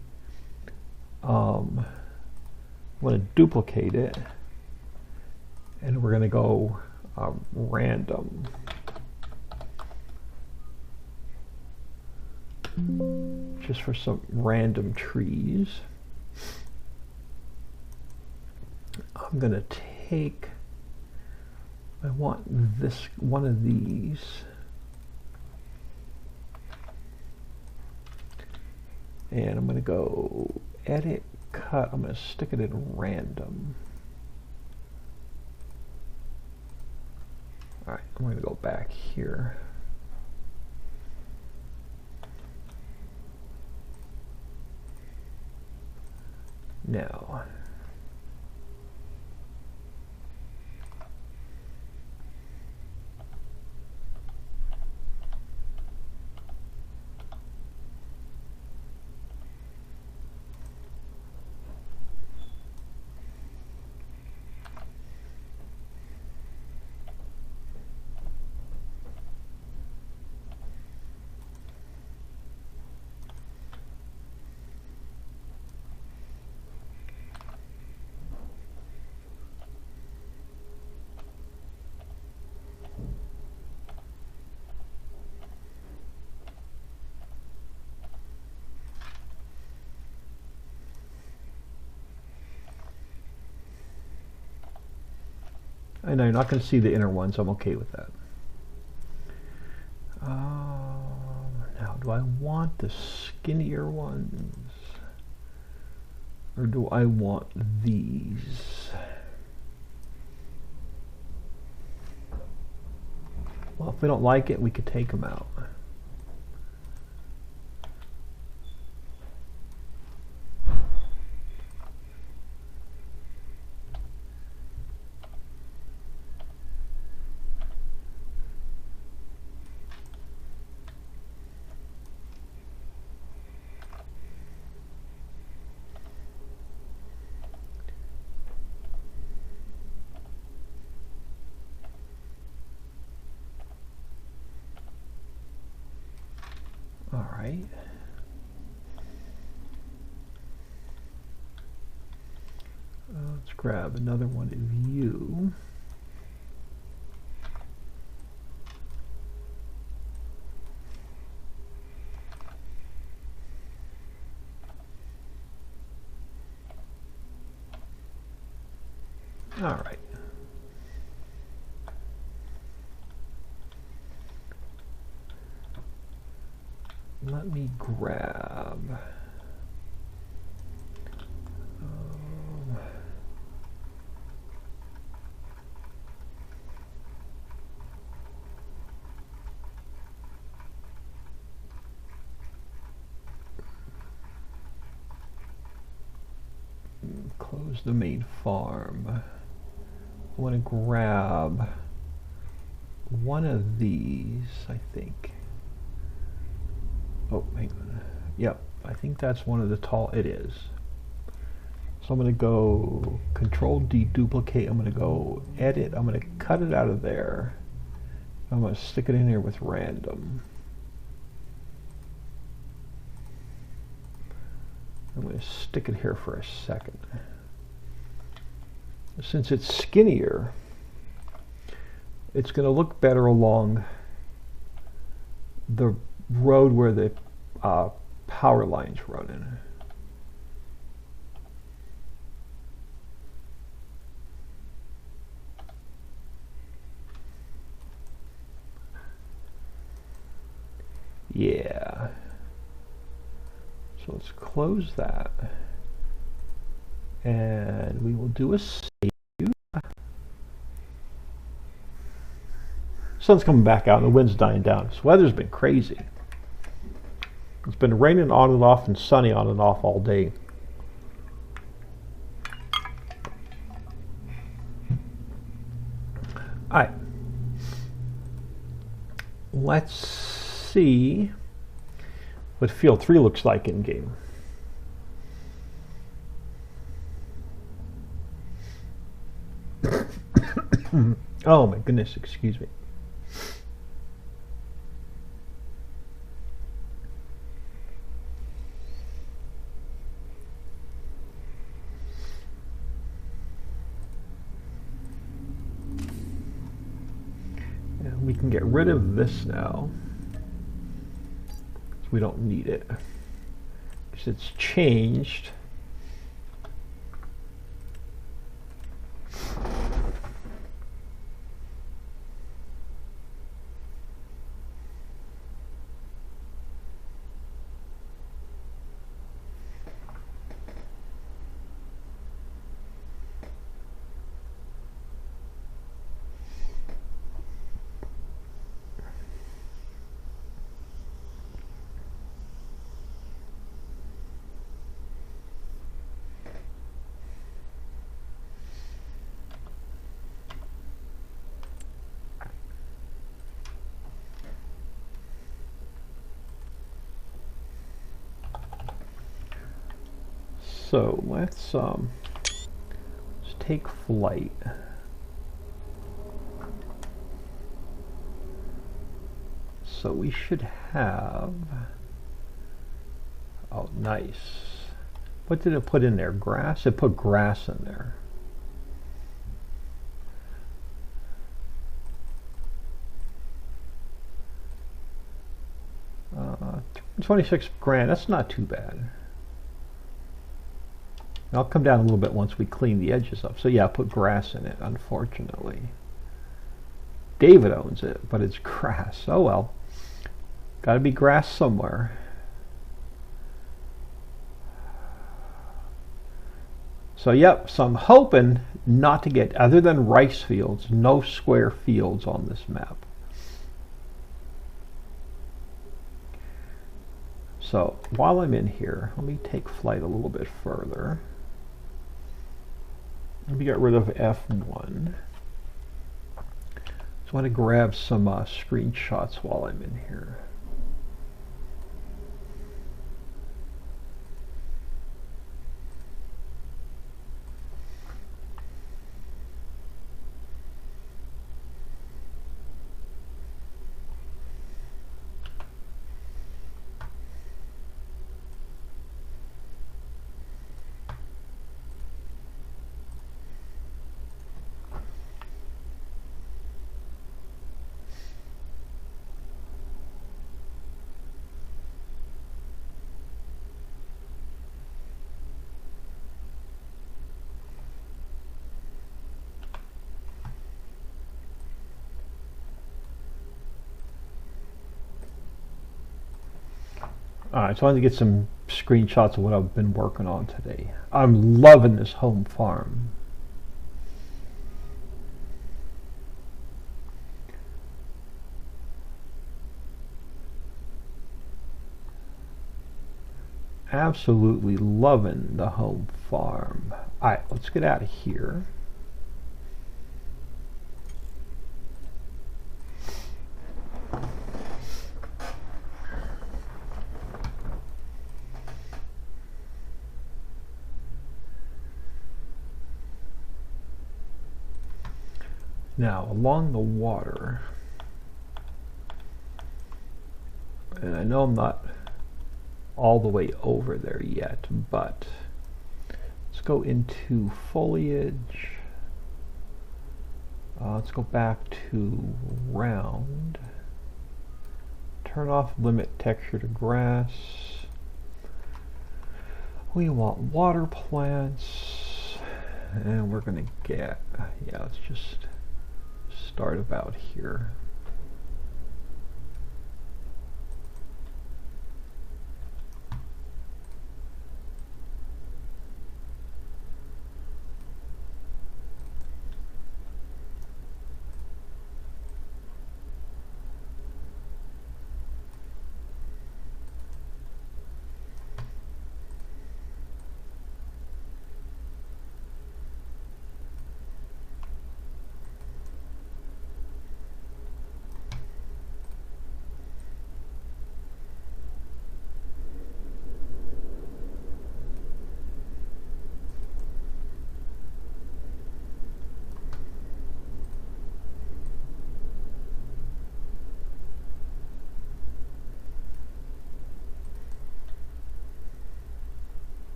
I'm going to duplicate it, and we're going to go random. Just for some random trees. I'm going to take, I want this one of these. And I'm going to go edit, cut. I'm going to stick it in random. All right, I'm going to go back here. Now, I know you're not going to see the inner ones. I'm okay with that. Now, do I want the skinnier ones? Or do I want these? Well, if we don't like it, we could take them out. All right. Let's grab another one of you. All right. Let me grab close the main farm. I want to grab one of these, I think. Oh, hang on. Yep, I think that's one of the tall, it is. So I'm going to go Control deduplicate. I'm going to go edit. I'm going to cut it out of there. I'm going to stick it in here with random. I'm going to stick it here for a second. Since it's skinnier, it's going to look better along the road where the power lines run in. Yeah. So let's close that. And we will do a save. Sun's coming back out and the wind's dying down. This weather's been crazy. It's been raining on and off and sunny on and off all day. Alright. Let's see what field 3 looks like in game. Oh my goodness, excuse me. And we can get rid of this now. We don't need it because it's changed. So let's take flight. So we should have, oh nice. What did it put in there? Grass? It put grass in there. 26 grand, that's not too bad. I'll come down a little bit once we clean the edges up. So yeah, I put grass in it, unfortunately. David owns it, but it's grass. Oh well. Gotta be grass somewhere. So yep, so I'm hoping not to get, other than rice fields, no square fields on this map. So while I'm in here, let me take flight a little bit further. Let me get rid of F1. So I want to grab some screenshots while I'm in here. Alright, so I wanted to get some screenshots of what I've been working on today. I'm loving this home farm. Absolutely loving the home farm. Alright, let's get out of here. Now, along the water, and I know I'm not all the way over there yet, but let's go into foliage. Let's go back to round. Turn off limit texture to grass. We want water plants, and we're gonna get, yeah, let's just start about here.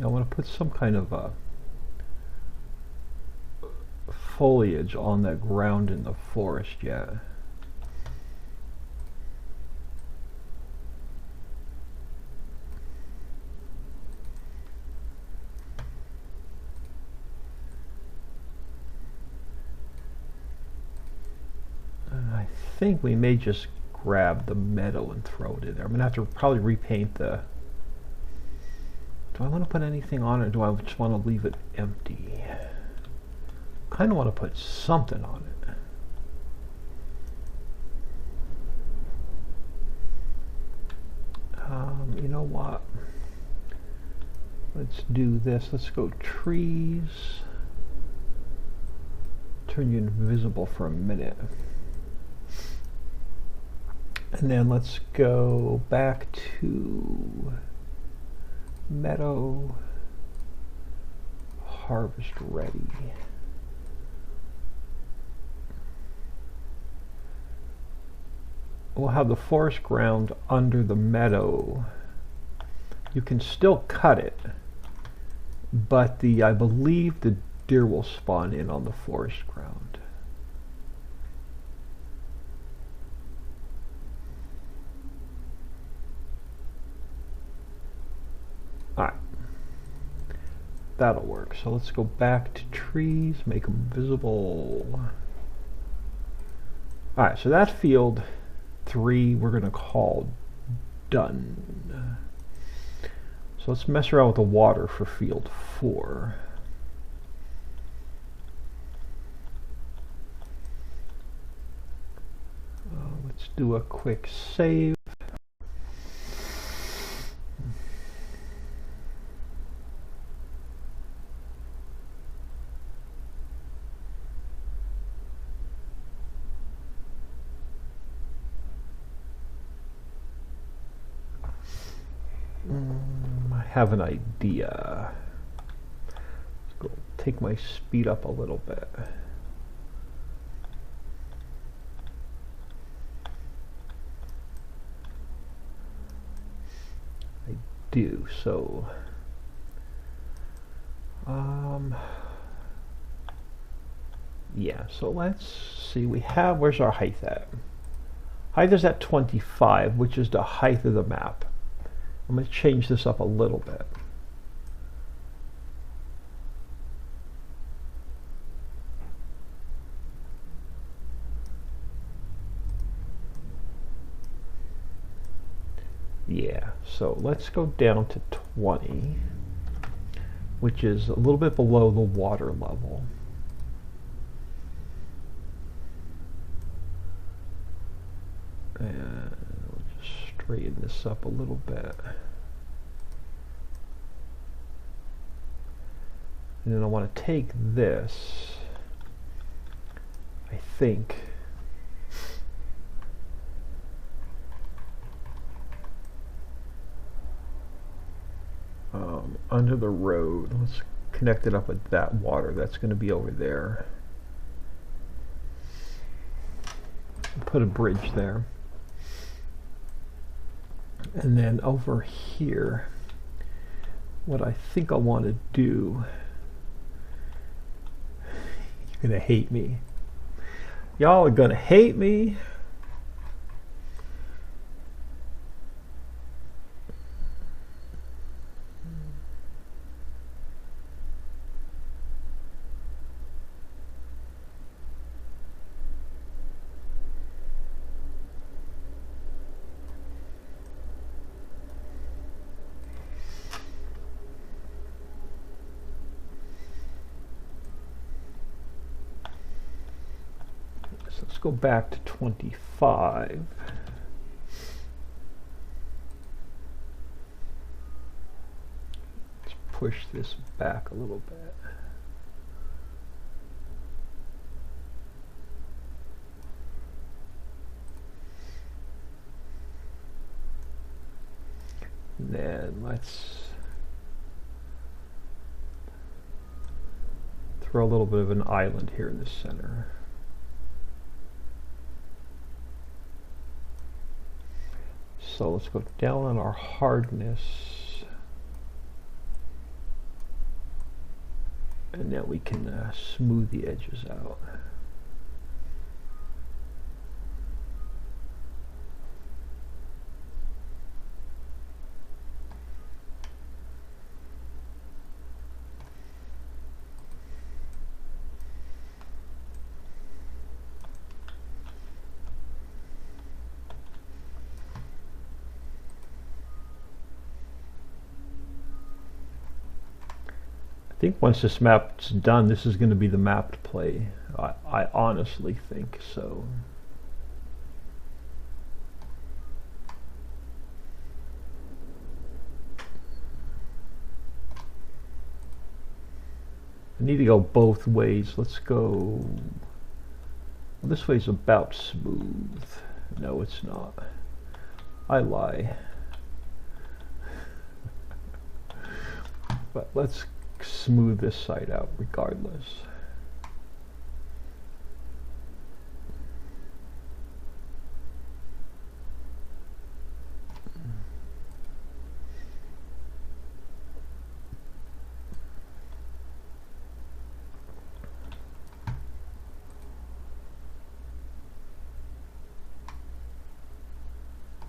I want to put some kind of foliage on that ground in the forest yet. And I think we may just grab the meadow and throw it in there. I'm going to have to probably repaint the... Do I want to put anything on it, or do I just want to leave it empty? Kind of want to put something on it. You know what? Let's do this. Let's go trees. Turn you invisible for a minute. And then let's go back to meadow, harvest ready. We'll have the forest ground under the meadow. You can still cut it, but I believe the deer will spawn in on the forest ground. Alright, that'll work. So let's go back to trees, make them visible. Alright, so that field 3 we're going to call done. So let's mess around with the water for field 4. Let's do a quick save. I have an idea. Let's go take my speed up a little bit. I do, so yeah, so let's see, we have, where's our height at? Height is at 25, which is the height of the map. I'm going to change this up a little bit. Yeah, so let's go down to 20, which is a little bit below the water level. And we'll just straighten this up a little bit. And then I want to take this, I think, under the road. Let's connect it up with that water. That's going to be over there. Put a bridge there. And then over here, what I think I want to do, you're going to hate me. Y'all are going to hate me. So let's go back to 25. Let's push this back a little bit. And then let's throw a little bit of an island here in the center. So let's go down on our hardness, and now we can smooth the edges out. I think once this map's done, this is going to be the map to play. I honestly think so. I need to go both ways. Let's go. Well, this way's about smooth. No, it's not. I lie. But let's smooth this side out regardless.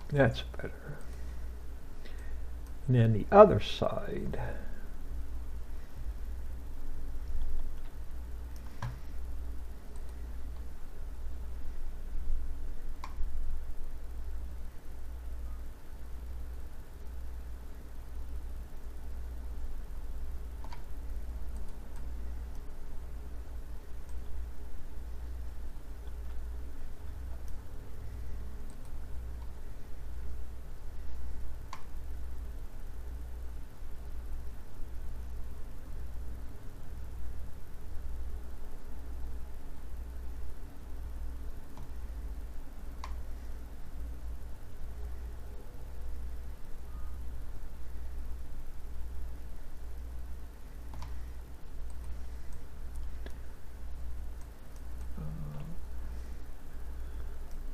That's better. And then the other side.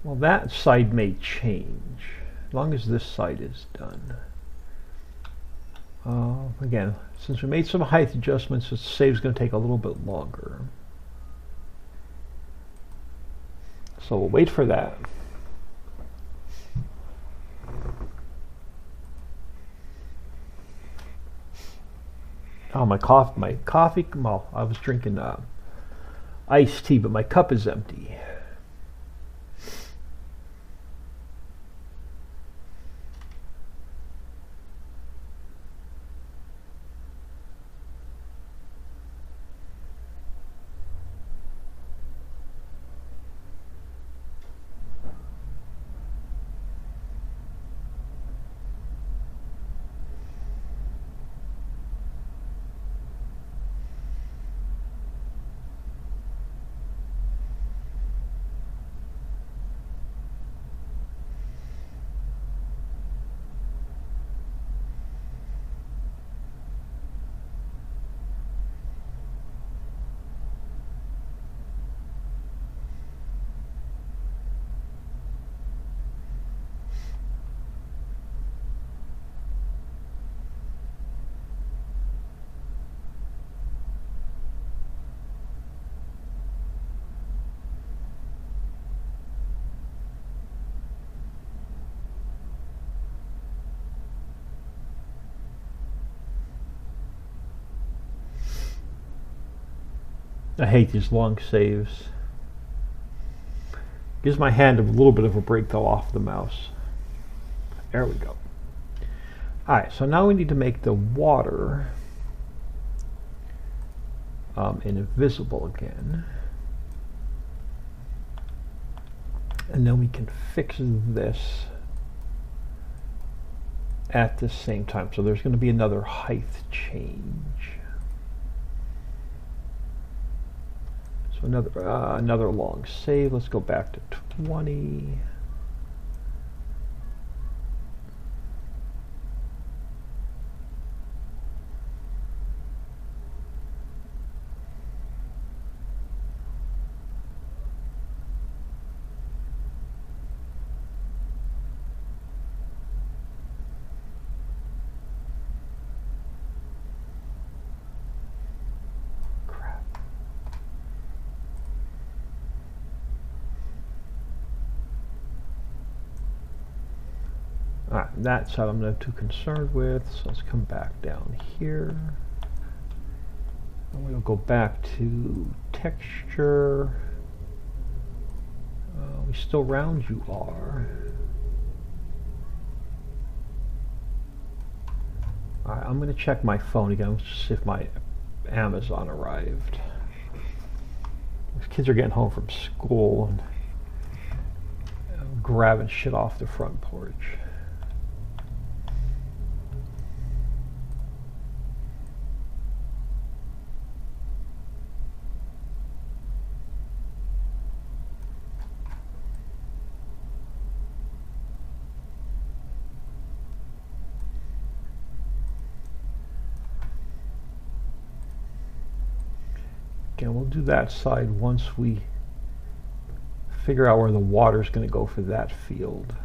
Well, that side may change, as long as this side is done. Again, since we made some height adjustments, the save's going to take a little bit longer. So we'll wait for that. Oh, my coffee, well, I was drinking iced tea, but my cup is empty. I hate these long saves. Gives my hand a little bit of a break though off the mouse. There we go. Alright, so now we need to make the water invisible again. And then we can fix this at the same time. So there's going to be another height change. So another long save. Let's go back to 20. Alright, that side I'm not too concerned with, so let's come back down here. And we'll go back to texture. We still round you are. Alright, I'm going to check my phone again, let's see if my Amazon arrived. These kids are getting home from school and grabbing shit off the front porch. Again, we'll do that side once we figure out where the water is going to go for that field.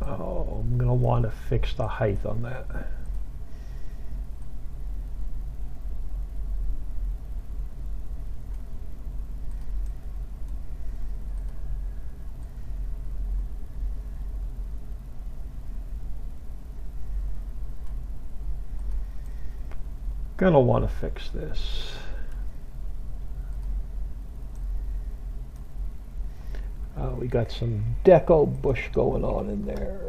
Oh, I'm going to want to fix the height on that. Gonna want to fix this. We got some deco bush going on in there.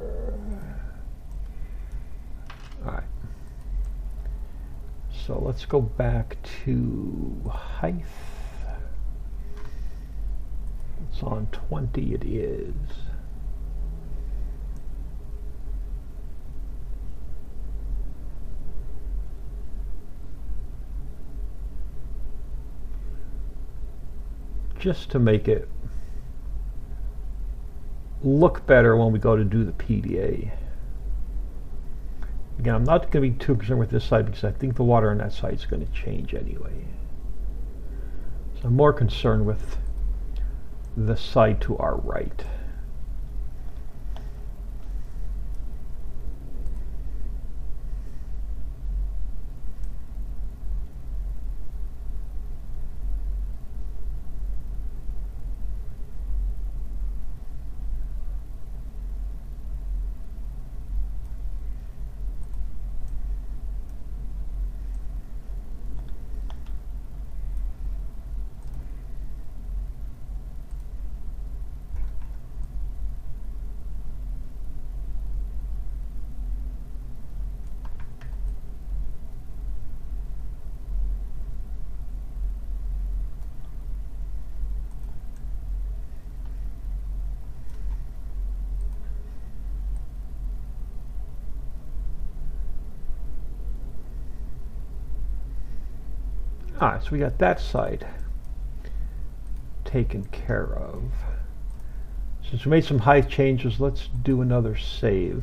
Alright. So let's go back to height. It's on 20, it is. Just to make it look better when we go to do the PDA. Again, I'm not going to be too concerned with this side because I think the water on that side is going to change anyway. So I'm more concerned with the side to our right. Alright, so we got that side taken care of. Since we made some height changes, let's do another save.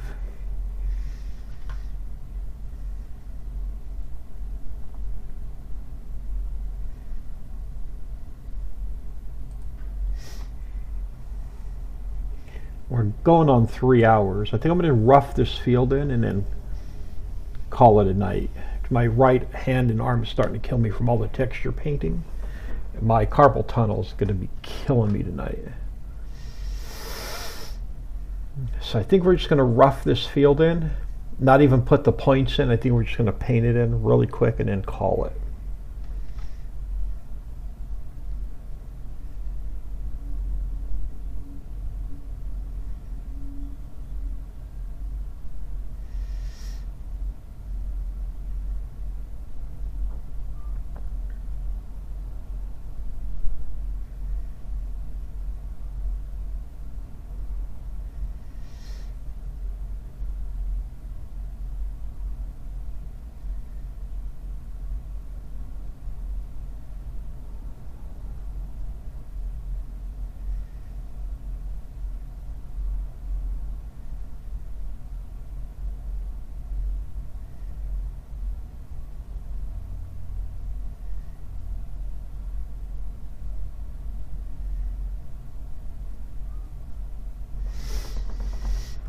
We're going on 3 hours. I think I'm going to rough this field in and then call it a night. My right hand and arm is starting to kill me from all the texture painting. My carpal tunnel is going to be killing me tonight. So I think we're just going to rough this field in, not even put the points in. I think we're just going to paint it in really quick and then call it.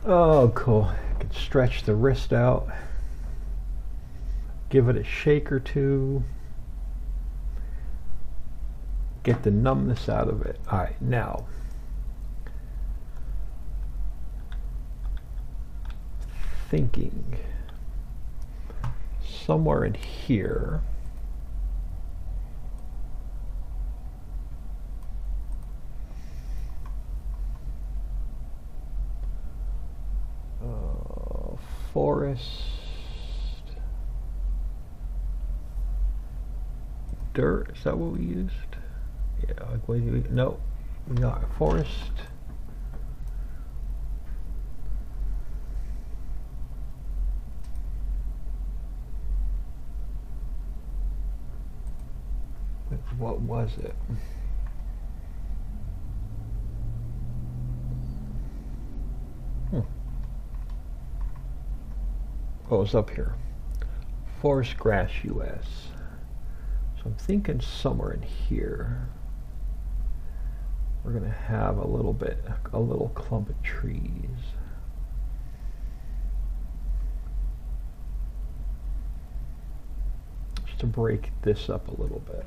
Oh, cool. I can stretch the wrist out. Give it a shake or two. Get the numbness out of it. All right, now. Thinking. Somewhere in here. Forest, dirt, is that what we used? Yeah, like what do we, no, we got forest. What was it? Oh, it's up here. Forest grass US. So I'm thinking somewhere in here we're going to have a little clump of trees. Just to break this up a little bit.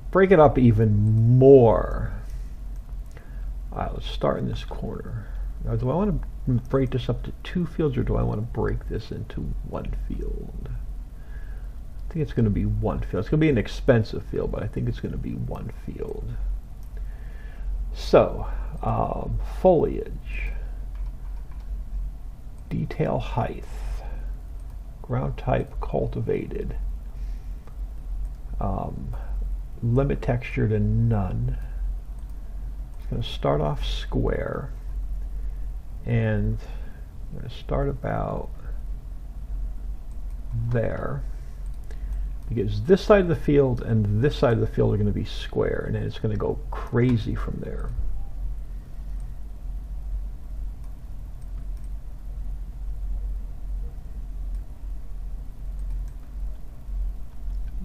Break it up even more. Alright, let's start in this corner. Now, do I want to break this up to 2 fields or do I want to break this into 1 field? I think it's going to be 1 field. It's going to be an expensive field, but I think it's going to be 1 field. So, foliage, detail height, ground type cultivated, limit texture to none. Going to start off square, and I'm going to start about there, because this side of the field and this side of the field are going to be square, and then it's going to go crazy from there.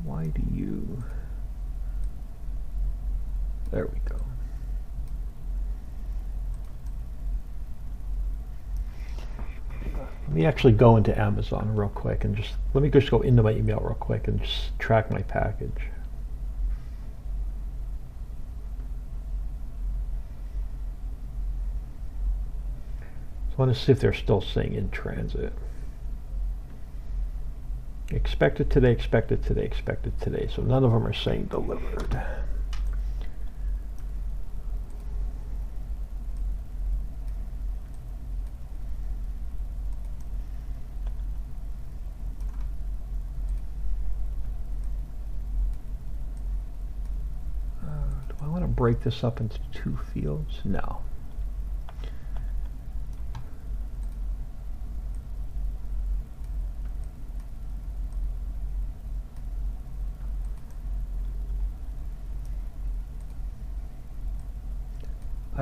Why do you? There we go. Let me actually go into Amazon real quick and let me just go into my email real quick and just track my package. So I want to see if they're still saying in transit. Expected today, expected today, expected today. So none of them are saying delivered. Break this up into 2 fields? No.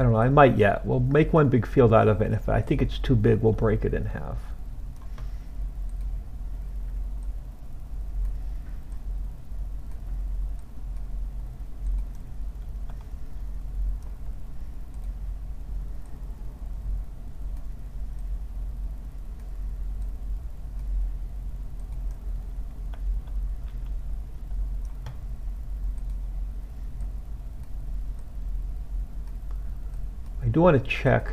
I don't know, I might yet. We'll make one big field out of it, and if I think it's too big, we'll break it in half. I do want to check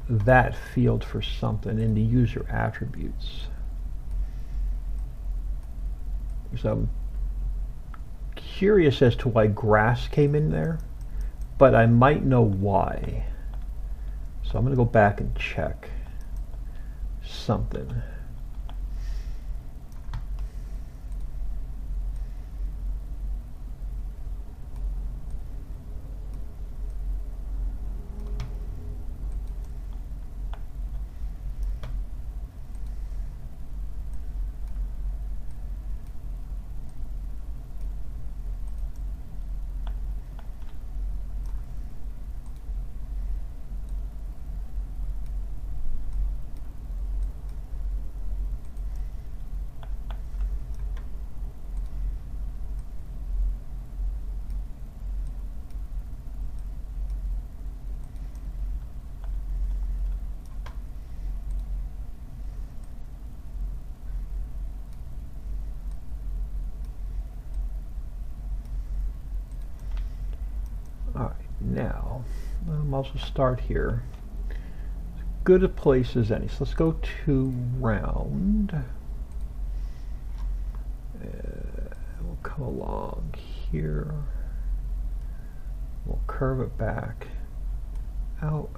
that field for something in the user attributes. So I'm curious as to why grass came in there, but I might know why. So I'm going to go back and check something. Alright, now I might as well start here. As good a place as any. So let's go to round. We'll come along here. We'll curve it back out.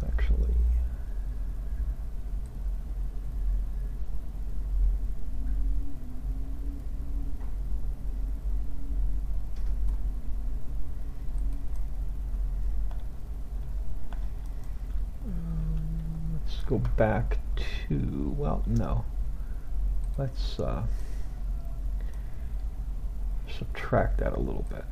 Actually, let's go back to, well, no, let's subtract that a little bit.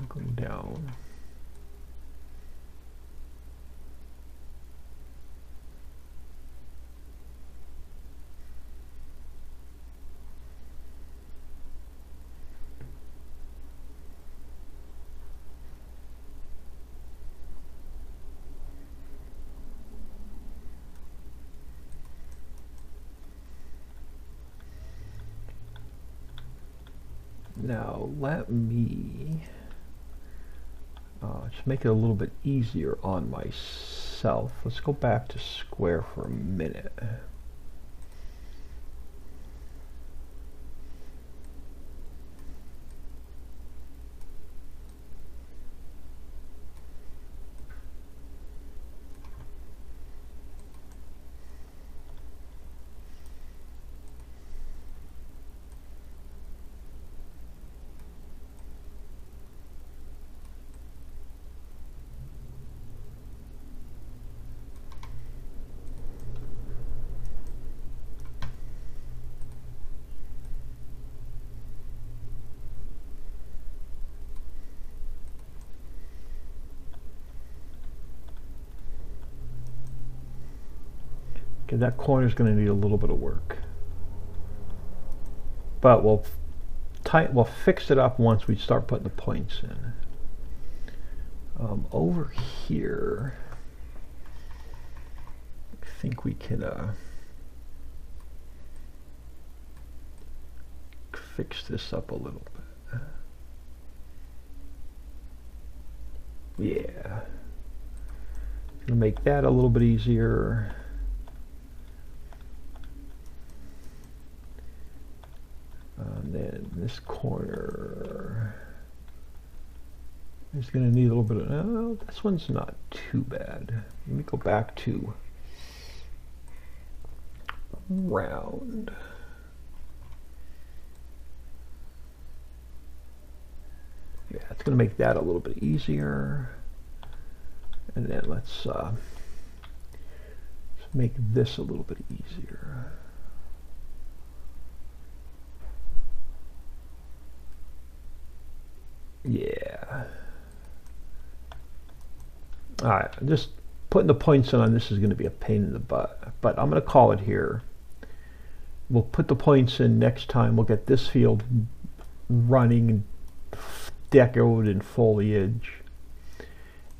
Going down. Now let me just make it a little bit easier on myself. Let's go back to square for a minute. Okay, that corner is going to need a little bit of work, but we'll fix it up once we start putting the points in. Over here, I think we can fix this up a little bit. Yeah, gonna make that a little bit easier. And then this corner is going to need a little bit of, oh, this one's not too bad. Let me go back to round. Yeah, it's going to make that a little bit easier. And then let's make this a little bit easier. Yeah. All right, just putting the points in on this is going to be a pain in the butt, but I'm going to call it here. We'll put the points in next time. We'll get this field running and decorated in foliage.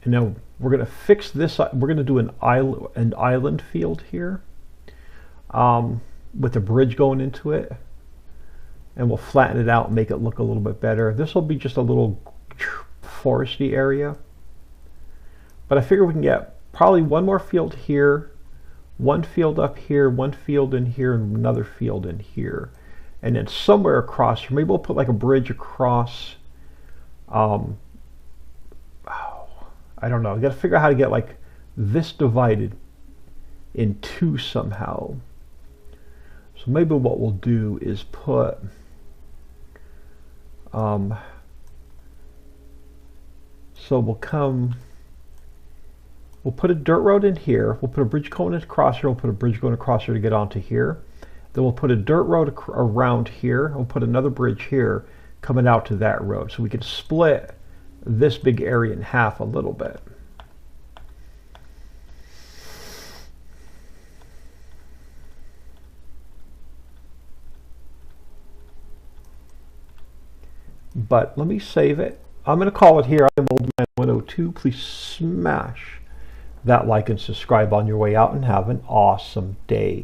And now we're going to fix this. We're going to do an island field here with a bridge going into it. And we'll flatten it out and make it look a little bit better. This will be just a little foresty area. But I figure we can get probably one more field here, one field up here, one field in here, and another field in here. And then somewhere across here, maybe we'll put like a bridge across. I don't know. I got to figure out how to get like this divided in two somehow. So maybe what we'll do is put so we'll put a dirt road in here, we'll put a bridge going across here, we'll put a bridge going across here to get onto here, then we'll put a dirt road around here, we'll put another bridge here coming out to that road, so we can split this big area in half a little bit. But let me save it. I'm going to call it here. I'm OldMan102. Please smash that like and subscribe on your way out and have an awesome day.